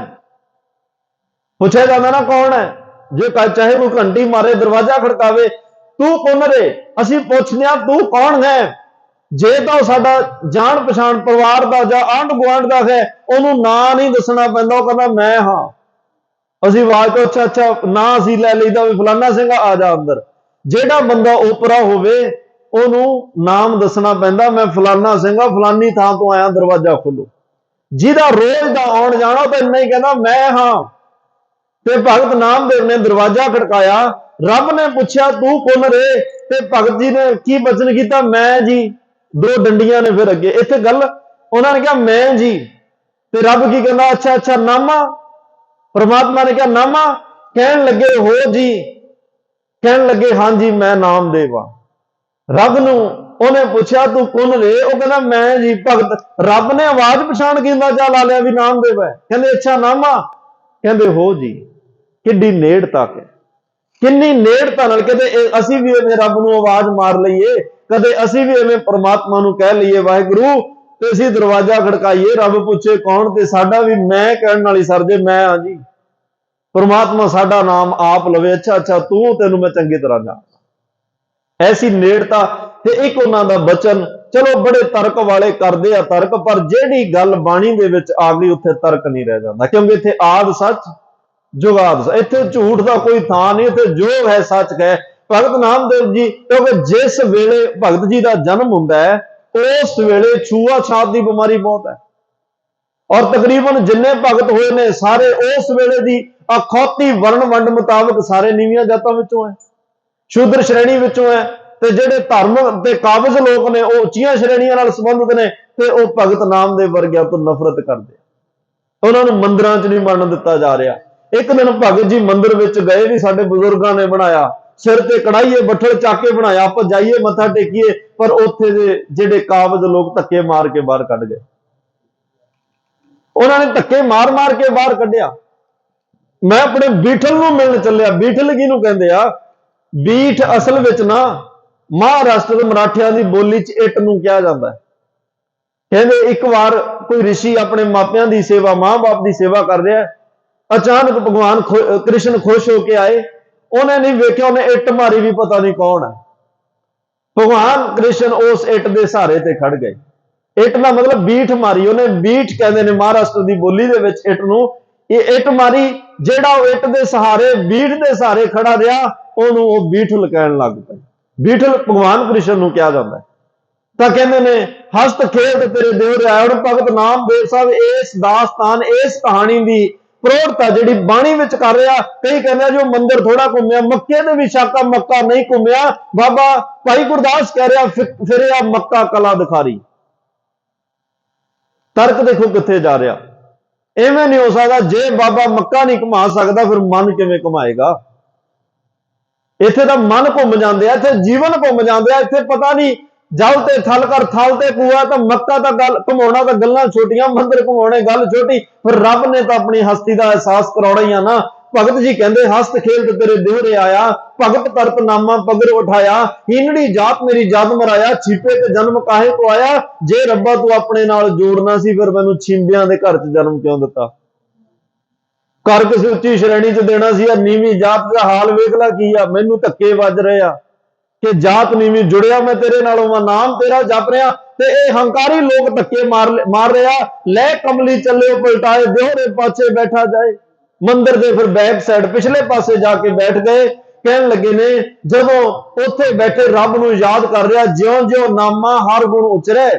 ਪੁੱਛਿਆ ਜਾਂਦਾ ਨਾ ਕੌਣ ਹੈ? ਜੇ ਚਾਹੇ ਕੋਈ ਘੰਟੀ ਮਾਰੇ, ਦਰਵਾਜ਼ਾ ਖੜਕਾਵੇ, ਤੂੰ ਕੌਣ ਰੇ? ਅਸੀਂ ਪੁੱਛਦੇ ਹਾਂ ਤੂੰ ਕੌਣ ਹੈ? ਜੇ ਤਾਂ ਸਾਡਾ ਜਾਣ ਪਛਾਣ ਪਰਿਵਾਰ ਦਾ ਜਾਂ ਆਂਢ ਗੁਆਂਢ ਦਾ ਹੈ, ਉਹਨੂੰ ਨਾਂ ਨਹੀਂ ਦੱਸਣਾ ਪੈਂਦਾ, ਉਹ ਕਹਿੰਦਾ ਮੈਂ ਹਾਂ। ਅਸੀਂ ਆਵਾਜ਼ ਤੋਂ ਅੱਛਾ ਨਾਂ ਅਸੀਂ ਲੈ ਲਈਦਾ ਵੀ ਫਲਾਨਾ ਸਿੰਘ ਆ ਜਾ ਅੰਦਰ। ਜਿਹੜਾ ਬੰਦਾ ਓਪਰਾ ਹੋਵੇ ਉਹਨੂੰ ਨਾਮ ਦੱਸਣਾ ਪੈਂਦਾ, ਮੈਂ ਫਲਾਨਾ ਸਿੰਘ ਆ, ਫਲਾਨੀ ਥਾਂ ਤੋਂ ਆਇਆ, ਦਰਵਾਜ਼ਾ ਖੋਲੋ। ਜਿਹਦਾ ਰੋਜ਼ ਦਾ ਆਉਣ ਜਾਣਾ ਤਾਂ ਇੰਨਾ ਹੀ ਕਹਿੰਦਾ ਮੈਂ ਹਾਂ। ਤੇ ਭਗਤ ਨਾਮਦੇਵ ਨੇ ਦਰਵਾਜ਼ਾ ਖੜਕਾਇਆ, ਰੱਬ ਨੇ ਪੁੱਛਿਆ ਤੂੰ ਕੌਣ ਰੇ? ਤੇ ਭਗਤ ਜੀ ਨੇ ਕੀ ਬਚਨ ਕੀਤਾ? ਮੈਂ ਜੀ। ਦੋ ਡੰਡੀਆਂ ਨੇ ਫਿਰ ਅੱਗੇ, ਇੱਥੇ ਗੱਲ ਉਹਨਾਂ ਨੇ ਕਿਹਾ ਮੈਂ ਜੀ। ਤੇ ਰੱਬ ਕੀ ਕਹਿੰਦਾ? ਅੱਛਾ ਨਾਮਾ? ਪਰਮਾਤਮਾ ਨੇ ਕਿਹਾ ਨਾਮਾ? ਕਹਿਣ ਲੱਗੇ ਹੋ ਜੀ। ਕਹਿਣ ਲੱਗੇ ਹਾਂਜੀ ਮੈਂ ਨਾਮਦੇਵ ਆ। ਰੱਬ ਨੂੰ ਉਹਨੇ ਪੁੱਛਿਆ ਤੂੰ ਕੌਣ ਰੇ? ਉਹ ਕਹਿੰਦਾ ਮੈਂ ਜੀ। ਭਗਤ ਰੱਬ ਨੇ ਆਵਾਜ਼ ਪਛਾਣ ਕੇ ਅੰਦਾਜ਼ਾ ਲਾ ਲਿਆ ਵੀ ਨਾਮਦੇਵ ਹੈ। ਕਹਿੰਦੇ ਅੱਛਾ ਨਾਮਾ? ਕਹਿੰਦੇ ਹੋ ਜੀ। ਕਿੱਡੀ ਨੇੜਤਾ ਹੈ, ਕਿੰਨੀ ਨੇੜਤਾ ਨਾਲ। ਕਹਿੰਦੇ ਅਸੀਂ ਵੀ ਐਵੇਂ ਰੱਬ ਨੂੰ ਆਵਾਜ਼ ਮਾਰ ਲਈਏ, ਕਦੇ ਅਸੀਂ ਵੀ ਐਵੇਂ ਪਰਮਾਤਮਾ ਨੂੰ ਕਹਿ ਲਈਏ ਵਾਹਿਗੁਰੂ, ਤੇ ਅਸੀਂ ਦਰਵਾਜ਼ਾ ਖੜਕਾਈਏ, ਰੱਬ ਪੁੱਛੇ ਕੌਣ, ਤੇ ਸਾਡਾ ਵੀ ਮੈਂ ਕਹਿਣ ਨਾਲ ਹੀ ਸਰ ਜੇ, ਮੈਂ ਹਾਂ ਜੀ। ਪਰਮਾਤਮਾ ਸਾਡਾ ਨਾਮ ਆਪ ਲਵੇ, ਅੱਛਾ ਤੂੰ, ਤੈਨੂੰ ਮੈਂ ਚੰਗੀ ਤਰ੍ਹਾਂ ਜਾਣਦਾ। ਐਸੀ ਨੇੜਤਾ। ਤੇ ਇੱਕ ਉਹਨਾਂ ਦਾ ਬਚਨ ਚਲੋ ਬੜੇ ਤਰਕ ਵਾਲੇ ਕਰਦੇ ਆ ਤਰਕ, ਪਰ ਜਿਹੜੀ ਗੱਲ ਬਾਣੀ ਦੇ ਵਿੱਚ ਆ ਗਈ ਉੱਥੇ ਤਰਕ ਨਹੀਂ ਰਹਿ ਜਾਂਦਾ, ਕਿਉਂਕਿ ਇੱਥੇ ਆਦ ਸੱਚ ਜੁਗਾਦ ਸੱਚ, ਇੱਥੇ ਝੂਠ ਦਾ ਕੋਈ ਥਾਂ ਨਹੀਂ, ਇੱਥੇ ਜੋ ਹੈ ਸੱਚ ਹੈ। ਭਗਤ ਨਾਮਦੇਵ ਜੀ, ਕਿਉਂਕਿ ਜਿਸ ਵੇਲੇ ਭਗਤ ਜੀ ਦਾ ਜਨਮ ਹੁੰਦਾ ਹੈ ਉਸ ਵੇਲੇ ਛੂਆ-ਛਾਤ ਦੀ ਬਿਮਾਰੀ ਬਹੁਤ ਹੈ, ਔਰ ਤਕਰੀਬਨ ਜਿੰਨੇ ਭਗਤ ਹੋਏ ਨੇ ਸਾਰੇ ਉਸ ਵੇਲੇ ਦੀ ਅਖੌਤੀ ਵਰਣ ਵੰਡ ਮੁਤਾਬਕ ਸਾਰੇ ਨੀਵੀਆਂ ਜਾਤਾਂ ਵਿੱਚੋਂ ਹੈ, ਸ਼ੂਦਰ ਸ਼੍ਰੇਣੀ ਵਿੱਚੋਂ ਹੈ, ਤੇ ਜਿਹੜੇ ਧਰਮ ਤੇ ਕਾਬਜ਼ ਲੋਕ ਨੇ ਉਹ ਉੱਚੀਆਂ ਸ਼੍ਰੇਣੀਆਂ ਨਾਲ ਸੰਬੰਧਿਤ ਨੇ, ਤੇ ਉਹ ਭਗਤ ਨਾਮਦੇਵ ਵਰਗਿਆਂ ਤੋਂ ਨਫ਼ਰਤ ਕਰਦੇ, ਉਹਨਾਂ ਨੂੰ ਮੰਦਿਰਾਂ 'ਚ ਨਹੀਂ ਵੜਨ ਦਿੱਤਾ ਜਾ ਰਿਹਾ। ਇੱਕ ਦਿਨ ਭਗਤ ਜੀ ਮੰਦਿਰ ਵਿੱਚ ਗਏ, ਵੀ ਸਾਡੇ ਬਜ਼ੁਰਗਾਂ ਨੇ ਬਣਾਇਆ, ਸਿਰ ਤੇ ਕੜਾਈਏ ਬੱਠਲ ਚੱਕ ਕੇ ਬਣਾਇਆ, ਆਪਾਂ ਜਾਈਏ ਮੱਥਾ ਟੇਕੀਏ, ਪਰ ਉੱਥੇ ਦੇ ਜਿਹੜੇ ਕਾਬਜ਼ ਲੋਕ ਧੱਕੇ ਮਾਰ ਕੇ ਬਾਹਰ ਕੱਢ ਗਏ, ਉਹਨਾਂ ਨੇ ਧੱਕੇ ਮਾਰ ਮਾਰ ਕੇ ਬਾਹਰ ਕੱਢਿਆ। ਮੈਂ ਆਪਣੇ ਬੀਠਲ ਨੂੰ ਮਿਲਣ ਚੱਲਿਆ। ਬੀਠਲ ਕਿਹਨੂੰ ਕਹਿੰਦੇ ਆ? ਬੀਠ ਅਸਲ ਵਿੱਚ ਨਾ ਮਹਾਰਾਸ਼ਟਰ ਦੇ ਮਰਾਠਿਆਂ ਦੀ ਬੋਲੀ 'ਚ ਇੱਟ ਨੂੰ ਕਿਹਾ ਜਾਂਦਾ ਹੈ। ਕਹਿੰਦੇ ਇੱਕ ਵਾਰ ਕੋਈ ਰਿਸ਼ੀ ਆਪਣੇ ਮਾਪਿਆਂ ਦੀ ਸੇਵਾ, ਮਾਂ-ਬਾਪ ਦੀ ਸੇਵਾ ਕਰ ਰਿਹਾ, ਅਚਾਨਕ ਭਗਵਾਨ ਕ੍ਰਿਸ਼ਨ ਖੁਸ਼ ਹੋ ਕੇ ਆਏ, ਉਹਨੇ ਨਹੀਂ ਵੇਖਿਆ, ਉਹਨੇ ਇੱਟ ਮਾਰੀ, ਵੀ ਪਤਾ ਨਹੀਂ ਕੌਣ ਹੈ। ਭਗਵਾਨ ਕ੍ਰਿਸ਼ਨ ਉਸ ਇੱਟ ਦੇ ਸਹਾਰੇ ਤੇ ਖੜ ਗਏ। ਇੱਟ ਦਾ ਮਤਲਬ ਬੀਠ ਮਾਰੀ, ਉਹਨੇ ਬੀਠ ਕਹਿੰਦੇ ਨੇ ਮਹਾਰਾਸ਼ਟਰ ਦੀ ਬੋਲੀ ਦੇ ਵਿੱਚ ਇੱਟ ਨੂੰ। ਇਹ ਇੱਟ ਮਾਰੀ, ਜਿਹੜਾ ਉਹ ਇੱਟ ਦੇ ਸਹਾਰੇ, ਬੀਠ ਦੇ ਸਹਾਰੇ ਖੜਾ ਰਿਹਾ, ਉਹਨੂੰ ਉਹ ਬੀਠਲ ਕਹਿਣ ਲੱਗ ਪਏ। ਬੀਠਲ ਭਗਵਾਨ ਕ੍ਰਿਸ਼ਨ ਨੂੰ ਕਿਹਾ ਜਾਂਦਾ ਹੈ। ਤਾਂ ਕਹਿੰਦੇ ਨੇ ਹਸਤ ਖੇਡ ਤੇਰੇ ਦਿਵ ਆਇਆ। ਹੁਣ ਭਗਤ ਨਾਮਦੇਵ ਸਾਹਿਬ ਇਸ ਦਾਸਤਾਨ, ਇਸ ਕਹਾਣੀ ਦੀ ਪ੍ਰੋੜਤਾ ਜਿਹੜੀ ਬਾਣੀ ਵਿੱਚ ਕਰ ਰਿਹਾ। ਕਈ ਕਹਿੰਦੇ ਜੋ ਮੰਦਿਰ ਥੋੜਾ ਘੁੰਮਿਆ, ਮੱਕੇ ਦੇ ਵੀ ਸ਼ਾਕਾ ਮੱਕਾ ਨਹੀਂ ਘੁੰਮਿਆ। ਬਾਬਾ ਭਾਈ ਗੁਰਦਾਸ ਕਹਿ ਰਿਹਾ ਫਿਰਿਆ ਮੱਕਾ ਕਲਾ ਦਿਖਾਰੀ। ਤਰਕ ਦੇਖੋ ਕਿੱਥੇ ਜਾ ਰਿਹਾ। ਐਵੇਂ ਨਹੀਂ ਹੋ ਸਕਦਾ, ਜੇ ਬਾਬਾ ਮੱਕਾ ਨਹੀਂ ਘੁਮਾ ਸਕਦਾ ਫਿਰ ਮਨ ਕਿਵੇਂ ਘੁਮਾਏਗਾ? ਇੱਥੇ ਤਾਂ ਮਨ ਘੁੰਮ ਜਾਂਦੇ ਆ, ਇੱਥੇ ਜੀਵਨ ਘੁੰਮ ਜਾਂਦੇ ਆ। ਇੱਥੇ ਪਤਾ ਨਹੀਂ ਜਲ ਤੇ ਥਲ ਕਰ ਥਲ ਤੇ ਕੂਆ, ਤਾਂ ਮੱਕਾ ਤਾਂ ਗੱਲ ਘੁਮਾਉਣਾ ਤਾਂ ਗੱਲਾਂ ਛੋਟੀਆਂ, ਮੰਦਿਰ ਘੁਮਾਉਣੇ ਗੱਲ ਛੋਟੀ। ਫਿਰ ਰੱਬ ਨੇ ਤਾਂ ਆਪਣੀ ਹਸਤੀ ਦਾ ਅਹਿਸਾਸ ਕਰਾਉਣਾ ਹੀ ਆ ਨਾ। ਭਗਤ ਜੀ ਕਹਿੰਦੇ ਹਸਤ ਖੇਲ ਤੇ ਤੇਰੇ ਦਿਹਰੇ ਆਇਆ, ਭਗਤ ਕਰਤ ਨਾਮਾ ਪਗਰ ਉਠਾਇਆ, ਹੀਨੜੀ ਜਾਤ ਮੇਰੀ ਜਦ ਮਰਾਇਆ, ਛਿਪੇ ਤੇ ਜਨਮ ਕਾਹੇ ਕੋ ਆਇਆ। ਜੇ ਰੱਬਾ ਤੂੰ ਆਪਣੇ ਨਾਲ ਜੋੜਨਾ ਸੀ ਫਿਰ ਮੈਨੂੰ ਛਿੰਬਿਆਂ ਦੇ ਘਰ 'ਚ ਜਨਮ ਕਿਉਂ ਦਿੱਤਾ? ਘਰ ਕਿਸੇ ਉੱਚੀ ਸ਼੍ਰੇਣੀ 'ਚ ਦੇਣਾ ਸੀ। ਆ ਨੀਵੀਂ ਜਾਤ ਦਾ ਹਾਲ ਵੇਖ ਲੈ ਕੀ ਆ। ਮੈਨੂੰ ਧੱਕੇ ਵੱਜ ਰਹੇ ਆ ਕਿ ਜਾਤ ਨੀਵੀਂ, ਜੁੜਿਆ ਮੈਂ ਤੇਰੇ ਨਾਲੋਂ, ਮੈਂ ਨਾਮ ਤੇਰਾ ਜਪ ਰਿਹਾ, ਤੇ ਇਹ ਹੰਕਾਰੀ ਲੋਕ ਧੱਕੇ ਮਾਰ ਰਿਹਾ। ਲੈ ਕਮਲੀ ਚੱਲਿਓ ਪਲਟਾਏ, ਦਿਹਰੇ ਪਾਛੇ ਬੈਠਾ ਜਾਏ। ਮੰਦਿਰ ਦੇ ਫਿਰ ਬੈਕ ਸਾਈਡ ਪਿਛਲੇ ਪਾਸੇ ਜਾ ਕੇ ਬੈਠ ਗਏ। ਕਹਿਣ ਲੱਗੇ ਨੇ ਜਦੋਂ ਉੱਥੇ ਬੈਠੇ ਰੱਬ ਨੂੰ ਯਾਦ ਕਰ ਰਿਹਾ, ਜਿਉਂ-ਜਿਉਂ ਨਾਮਾ ਹਰ ਗੁਣ ਉਚਰੇ।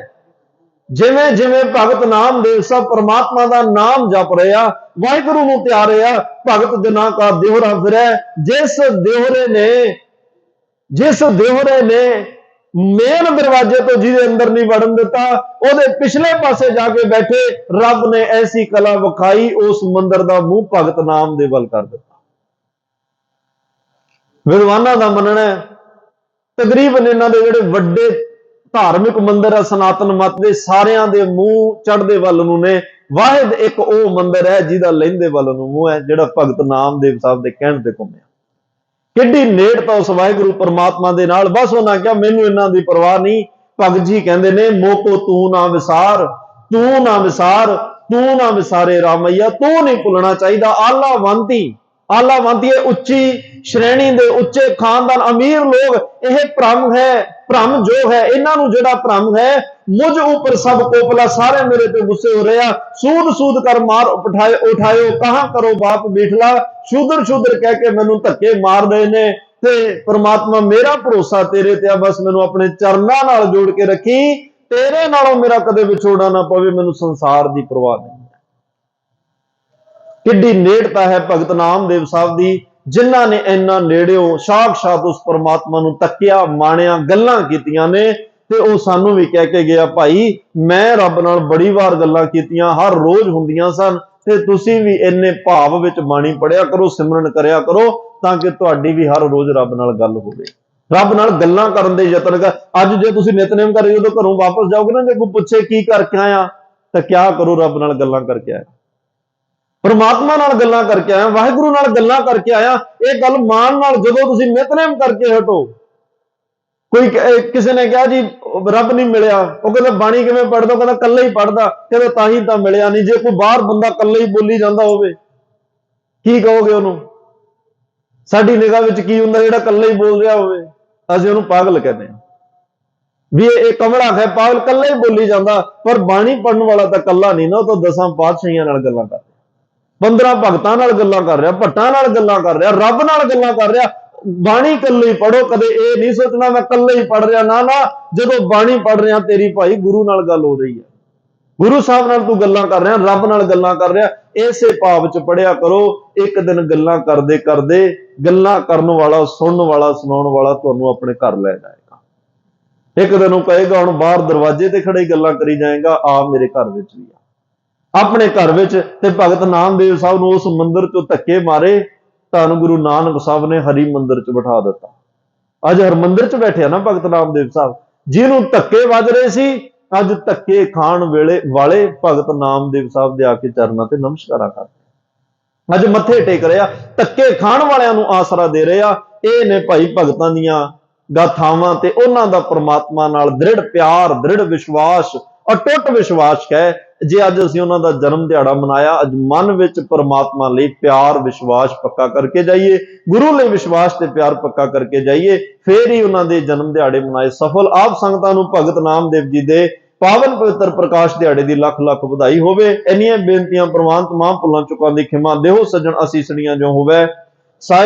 ਜਿਵੇਂ ਜਿਵੇਂ ਭਗਤ ਨਾਮਦੇਵ ਸਾਹਿਬ ਪਰਮਾਤਮਾ ਦਾ ਨਾਮ ਜਪ ਰਿਹਾ, ਵਾਹਿਗੁਰੂ ਨੂੰ ਧਿਆ ਰਿਹਾ, ਭਗਤ ਜਨਾਂ ਕਾ ਦਿਹਰਾ ਫਿਰੈ। ਜਿਸ ਦਿਹਰੇ ਨੇ ਮੇਨ ਦਰਵਾਜ਼ੇ ਤੋਂ ਜਿਹਦੇ ਅੰਦਰ ਨਹੀਂ ਵੜਨ ਦਿੱਤਾ, ਉਹਦੇ ਪਿਛਲੇ ਪਾਸੇ ਜਾ ਕੇ ਬੈਠੇ ਰੱਬ ਨੇ ਐਸੀ ਕਲਾ ਵਿਖਾਈ, ਉਸ ਮੰਦਿਰ ਦਾ ਮੂੰਹ ਭਗਤ ਨਾਮ ਦੇ ਵੱਲ ਕਰ ਦਿੱਤਾ। ਵਿਦਵਾਨਾਂ ਦਾ ਮੰਨਣਾ ਤਕਰੀਬਨ ਇਹਨਾਂ ਦੇ ਜਿਹੜੇ ਵੱਡੇ ਧਾਰਮਿਕ ਮੰਦਿਰ ਆ ਸਨਾਤਨ ਮਤ ਦੇ, ਸਾਰਿਆਂ ਦੇ ਮੂੰਹ ਚੜ੍ਹਦੇ ਵੱਲ ਨੂੰ ਨੇ। ਵਾਹਿਦ ਇੱਕ ਉਹ ਮੰਦਿਰ ਹੈ ਜਿਹਦਾ ਲਹਿੰਦੇ ਵੱਲ ਨੂੰ ਮੂੰਹ ਹੈ, ਜਿਹੜਾ ਭਗਤ ਨਾਮਦੇਵ ਸਾਹਿਬ ਦੇ ਕਹਿਣ ਤੇ ਘੁੰਮਿਆ। ਕਿੱਡੀ ਨੇੜਤਾ ਉਸ ਵਾਹਿਗੁਰੂ ਪਰਮਾਤਮਾ ਦੇ ਨਾਲ। ਬਸ ਉਹਨਾਂ ਕਿਹਾ ਮੈਨੂੰ ਇਹਨਾਂ ਦੀ ਪਰਵਾਹ ਨਹੀਂ। ਭਗਤ ਜੀ ਕਹਿੰਦੇ ਨੇ ਮੋਕੋ ਤੂੰ ਨਾ ਵਿਸਾਰ, ਤੂੰ ਨਾ ਵਿਸਾਰ, ਤੂੰ ਨਾ ਵਿਸਾਰੇ ਰਾਮਈਆ, ਤੂੰ ਨਹੀਂ ਭੁੱਲਣਾ ਚਾਹੀਦਾ। ਆਲਾਵੰਤੀ ਉੱਚੀ ਸ਼੍ਰੇਣੀ ਦੇ, ਉੱਚੇ ਖਾਨਦਾਨ, ਅਮੀਰ ਲੋਕ, ਇਹ ਭ੍ਰਮ ਹੈ। ਭ੍ਰਮ ਜੋ ਹੈ, ਇਹਨਾਂ ਨੂੰ ਜਿਹੜਾ ਭ੍ਰਮ ਹੈ, ਮੁਝ ਉੱਪਰ ਸਭ ਕੋਪਲਾ, ਸਾਰੇ ਮੇਰੇ ਤੇ ਗੁੱਸੇ ਹੋ ਰਿਹਾ। ਸੂਦ ਕਰ ਮਾਰ ਉਠਾਇਓ, ਕਹਾਂ ਕਰੋ ਬਾਪ ਬੀਠਲਾ। ਸ਼ੂਦਰ ਕਹਿ ਕੇ ਮੈਨੂੰ ਧੱਕੇ ਮਾਰਦੇ ਨੇ, ਤੇ ਪ੍ਰਮਾਤਮਾ ਮੇਰਾ ਭਰੋਸਾ ਤੇਰੇ ਤੇ ਆ। ਬਸ ਮੈਨੂੰ ਆਪਣੇ ਚਰਨਾਂ ਨਾਲ ਜੋੜ ਕੇ ਰੱਖੀ, ਤੇਰੇ ਨਾਲੋਂ ਮੇਰਾ ਕਦੇ ਵਿਛੋੜਾ ਨਾ ਪਵੇ, ਮੈਨੂੰ ਸੰਸਾਰ ਦੀ ਪਰਵਾਹ ਨਹੀਂ। ਕਿੱਡੀ ਨੇੜਤਾ ਹੈ ਭਗਤ ਨਾਮਦੇਵ ਸਾਹਿਬ ਦੀ, ਜਿਨ੍ਹਾਂ ਨੇ ਇੰਨਾ ਨੇੜਿਓਂ ਸਾਖਸ਼ਾਤ ਉਸ ਪਰਮਾਤਮਾ ਨੂੰ ਤੱਕਿਆ, ਮਾਣਿਆ, ਗੱਲਾਂ ਕੀਤੀਆਂ ਨੇ। ਤੇ ਉਹ ਸਾਨੂੰ ਵੀ ਕਹਿ ਕੇ ਗਿਆ, ਭਾਈ ਮੈਂ ਰੱਬ ਨਾਲ ਬੜੀ ਵਾਰ ਗੱਲਾਂ ਕੀਤੀਆਂ, ਹਰ ਰੋਜ਼ ਹੁੰਦੀਆਂ ਸਨ, ਤੇ ਤੁਸੀਂ ਵੀ ਇੰਨੇ ਭਾਵ ਵਿੱਚ ਬਾਣੀ ਪੜਿਆ ਕਰੋ, ਸਿਮਰਨ ਕਰਿਆ ਕਰੋ, ਤਾਂ ਕਿ ਤੁਹਾਡੀ ਵੀ ਹਰ ਰੋਜ਼ ਰੱਬ ਨਾਲ ਗੱਲ ਹੋਵੇ। ਰੱਬ ਨਾਲ ਗੱਲਾਂ ਕਰਨ ਦੇ ਯਤਨ ਕਰ। ਅੱਜ ਜੇ ਤੁਸੀਂ ਨਿਤਨੇਮ ਕਰ ਜਦੋਂ ਘਰੋਂ ਵਾਪਸ ਜਾਓਗੇ ਨਾ, ਜੇ ਕੋਈ ਪੁੱਛੇ ਕੀ ਕਰਕੇ ਆਇਆ, ਤਾਂ ਕਿਆ ਕਰੋ, ਰੱਬ ਨਾਲ ਗੱਲਾਂ ਕਰਕੇ ਆਇਆ, ਪਰਮਾਤਮਾ ਨਾਲ ਗੱਲਾਂ ਕਰਕੇ ਆਇਆ, ਵਾਹਿਗੁਰੂ ਨਾਲ ਗੱਲਾਂ ਕਰਕੇ ਆਇਆ। ਇਹ ਗੱਲ ਮਾਣ ਨਾਲ ਜਦੋਂ ਤੁਸੀਂ ਨਿਤਨੇਮ ਕਰਕੇ ਹਟੋ। ਕੋਈ ਕਿਸੇ ਨੇ ਕਿਹਾ ਜੀ ਰੱਬ ਨਹੀਂ ਮਿਲਿਆ, ਉਹ ਕਹਿੰਦਾ ਬਾਣੀ ਕਿਵੇਂ ਪੜ੍ਹਦਾ? ਕਹਿੰਦਾ ਕੱਲਾ ਹੀ ਪੜ੍ਹਦਾ। ਕਹਿੰਦਾ ਤਾਂ ਹੀ ਤਾਂ ਮਿਲਿਆ ਨਹੀਂ। ਜੇ ਕੋਈ ਬਾਹਰ ਬੰਦਾ ਕੱਲਾ ਹੀ ਬੋਲੀ ਜਾਂਦਾ ਹੋਵੇ, ਕੀ ਕਹੋਗੇ ਉਹਨੂੰ? ਸਾਡੀ ਨਿਗਾਹ ਵਿੱਚ ਕੀ ਹੁੰਦਾ ਜਿਹੜਾ ਕੱਲਾ ਹੀ ਬੋਲ ਰਿਹਾ ਹੋਵੇ? ਅਸੀਂ ਉਹਨੂੰ ਪਾਗਲ ਕਹਿੰਦੇ ਹਾਂ। ਵੀ ਇਹ ਕਮਲਾ ਹੈ ਪਾਗਲ ਕੱਲਾ ਹੀ ਬੋਲੀ ਜਾਂਦਾ, ਪਰ ਬਾਣੀ ਪੜਨ ਵਾਲਾ ਤਾਂ ਕੱਲਾ ਨਹੀਂ ਨਾ, ਉਹ ਤਾਂ 10 ਪਾਤਸ਼ਾਹੀਆਂ ਨਾਲ ਗੱਲਾਂ ਕਰ ਰਿਹਾ, 15 ਭਗਤਾਂ ਨਾਲ ਗੱਲਾਂ ਕਰ ਰਿਹਾ, ਭੱਟਾਂ ਨਾਲ ਗੱਲਾਂ ਕਰ ਰਿਹਾ, ਰੱਬ ਨਾਲ ਗੱਲਾਂ ਕਰ ਰਿਹਾ। ਬਾਣੀ ਇਕੱਲੇ ਹੀ ਪੜੋ, ਕਦੇ ਇਹ ਨਹੀਂ ਸੋਚਣਾ ਮੈਂ ਇਕੱਲੇ ਹੀ ਪੜ ਰਿਹਾ, ਨਾ ਨਾ, ਜਦੋਂ ਬਾਣੀ ਪੜ ਰਿਹਾ ਤੇਰੀ ਭਾਈ ਗੁਰੂ ਨਾਲ ਗੱਲ ਹੋ ਰਹੀ ਹੈ, ਗੁਰੂ ਸਾਹਿਬ ਨਾਲ ਤੂੰ ਗੱਲਾਂ ਕਰ ਰਿਹਾ, ਰੱਬ ਨਾਲ ਗੱਲਾਂ ਕਰ ਰਿਹਾ, ਇਸੇ ਭਾਵ ਚ ਪੜਿਆ ਕਰੋ। ਇੱਕ ਦਿਨ ਗੱਲਾਂ ਕਰਦੇ ਕਰਦੇ ਗੱਲਾਂ ਕਰਨ ਵਾਲਾ, ਸੁਣਨ ਵਾਲਾ, ਸੁਣਾਉਣ ਵਾਲਾ ਤੁਹਾਨੂੰ ਆਪਣੇ ਘਰ ਲੈ ਜਾਏਗਾ। ਇੱਕ ਦਿਨ ਉਹ ਕਹੇਗਾ ਹੁਣ ਬਾਹਰ ਦਰਵਾਜ਼ੇ ਤੇ ਖੜੇ ਗੱਲਾਂ ਕਰੀ ਜਾਏਗਾ, ਆ ਮੇਰੇ ਘਰ ਵਿੱਚ ਵੀ ਆ। ਆਪਣੇ ਘਰ ਵਿੱਚ ਤੇ ਭਗਤ ਨਾਮਦੇਵ ਸਾਹਿਬ ਨੂੰ ਉਸ ਮੰਦਿਰ ਚੋਂ ਧੱਕੇ ਮਾਰੇ, ਧੰਨ ਗੁਰੂ ਨਾਨਕ ਸਾਹਿਬ ਨੇ ਹਰੀ ਮੰਦਿਰ ਚ ਬਿਠਾ ਦਿੱਤਾ। ਅੱਜ ਹਰਮੰਦਿਰ ਚ ਬੈਠਿਆ ਨਾ ਭਗਤ ਨਾਮਦੇਵ ਸਾਹਿਬ, ਜਿਹਨੂੰ ਧੱਕੇ ਵੱਜ ਰਹੇ ਸੀ, ਅੱਜ ਧੱਕੇ ਖਾਣ ਵੇਲੇ ਵਾਲੇ ਭਗਤ ਨਾਮਦੇਵ ਸਾਹਿਬ ਦੇ ਆ ਕੇ ਚਰਨਾਂ ਤੇ ਨਮਸਕਾਰਾਂ ਕਰਦੇ, ਅੱਜ ਮੱਥੇ ਟੇਕ ਰਿਹਾ, ਧੱਕੇ ਖਾਣ ਵਾਲਿਆਂ ਨੂੰ ਆਸਰਾ ਦੇ ਰਿਹਾ। ਇਹ ਨੇ ਭਾਈ ਭਗਤਾਂ ਦੀਆਂ ਗਾਥਾਵਾਂ ਤੇ ਉਹਨਾਂ ਦਾ ਪ੍ਰਮਾਤਮਾ ਨਾਲ ਦ੍ਰਿੜ ਪਿਆਰ, ਦ੍ਰਿੜ ਵਿਸ਼ਵਾਸ, ਅਟੁੱਟ ਵਿਸ਼ਵਾਸ ਹੈ। ਜੇ ਅੱਜ ਅਸੀਂ ਉਹਨਾਂ ਦਾ ਜਨਮ ਦਿਹਾੜਾ ਮਨਾਇਆ, ਅੱਜ ਮਨ ਵਿੱਚ ਪ੍ਰਮਾਤਮਾ ਲਈ ਪਿਆਰ ਵਿਸ਼ਵਾਸ ਪੱਕਾ ਕਰਕੇ ਜਾਈਏ, ਗੁਰੂ ਲਈ ਵਿਸ਼ਵਾਸ ਤੇ ਪਿਆਰ ਪੱਕਾ ਕਰਕੇ ਜਾਈਏ, ਫੇਰ ਹੀ ਉਹਨਾਂ ਦੇ ਜਨਮ ਦਿਹਾੜੇ ਮਨਾਏ ਸਫਲ। ਆਪ ਸੰਗਤਾਂ ਨੂੰ ਭਗਤ ਨਾਮਦੇਵ ਜੀ ਦੇ ਪਾਵਨ ਪਵਿੱਤਰ ਪ੍ਰਕਾਸ਼ ਦਿਹਾੜੇ ਦੀ ਲੱਖ ਲੱਖ ਵਧਾਈ ਹੋਵੇ। ਇੰਨੀਆਂ ਬੇਨਤੀਆਂ ਪ੍ਰਵਾਨ ਤਮਾਮ ਭੁੱਲਾਂ ਚੁੱਕਾਂ ਦੀ ਖਿਮਾ ਦੇਹੋ ਸੱਜਣ ਅਸੀਸਣੀਆਂ ਜੋ ਹੋਵੇ। ਸਾਹਿਬ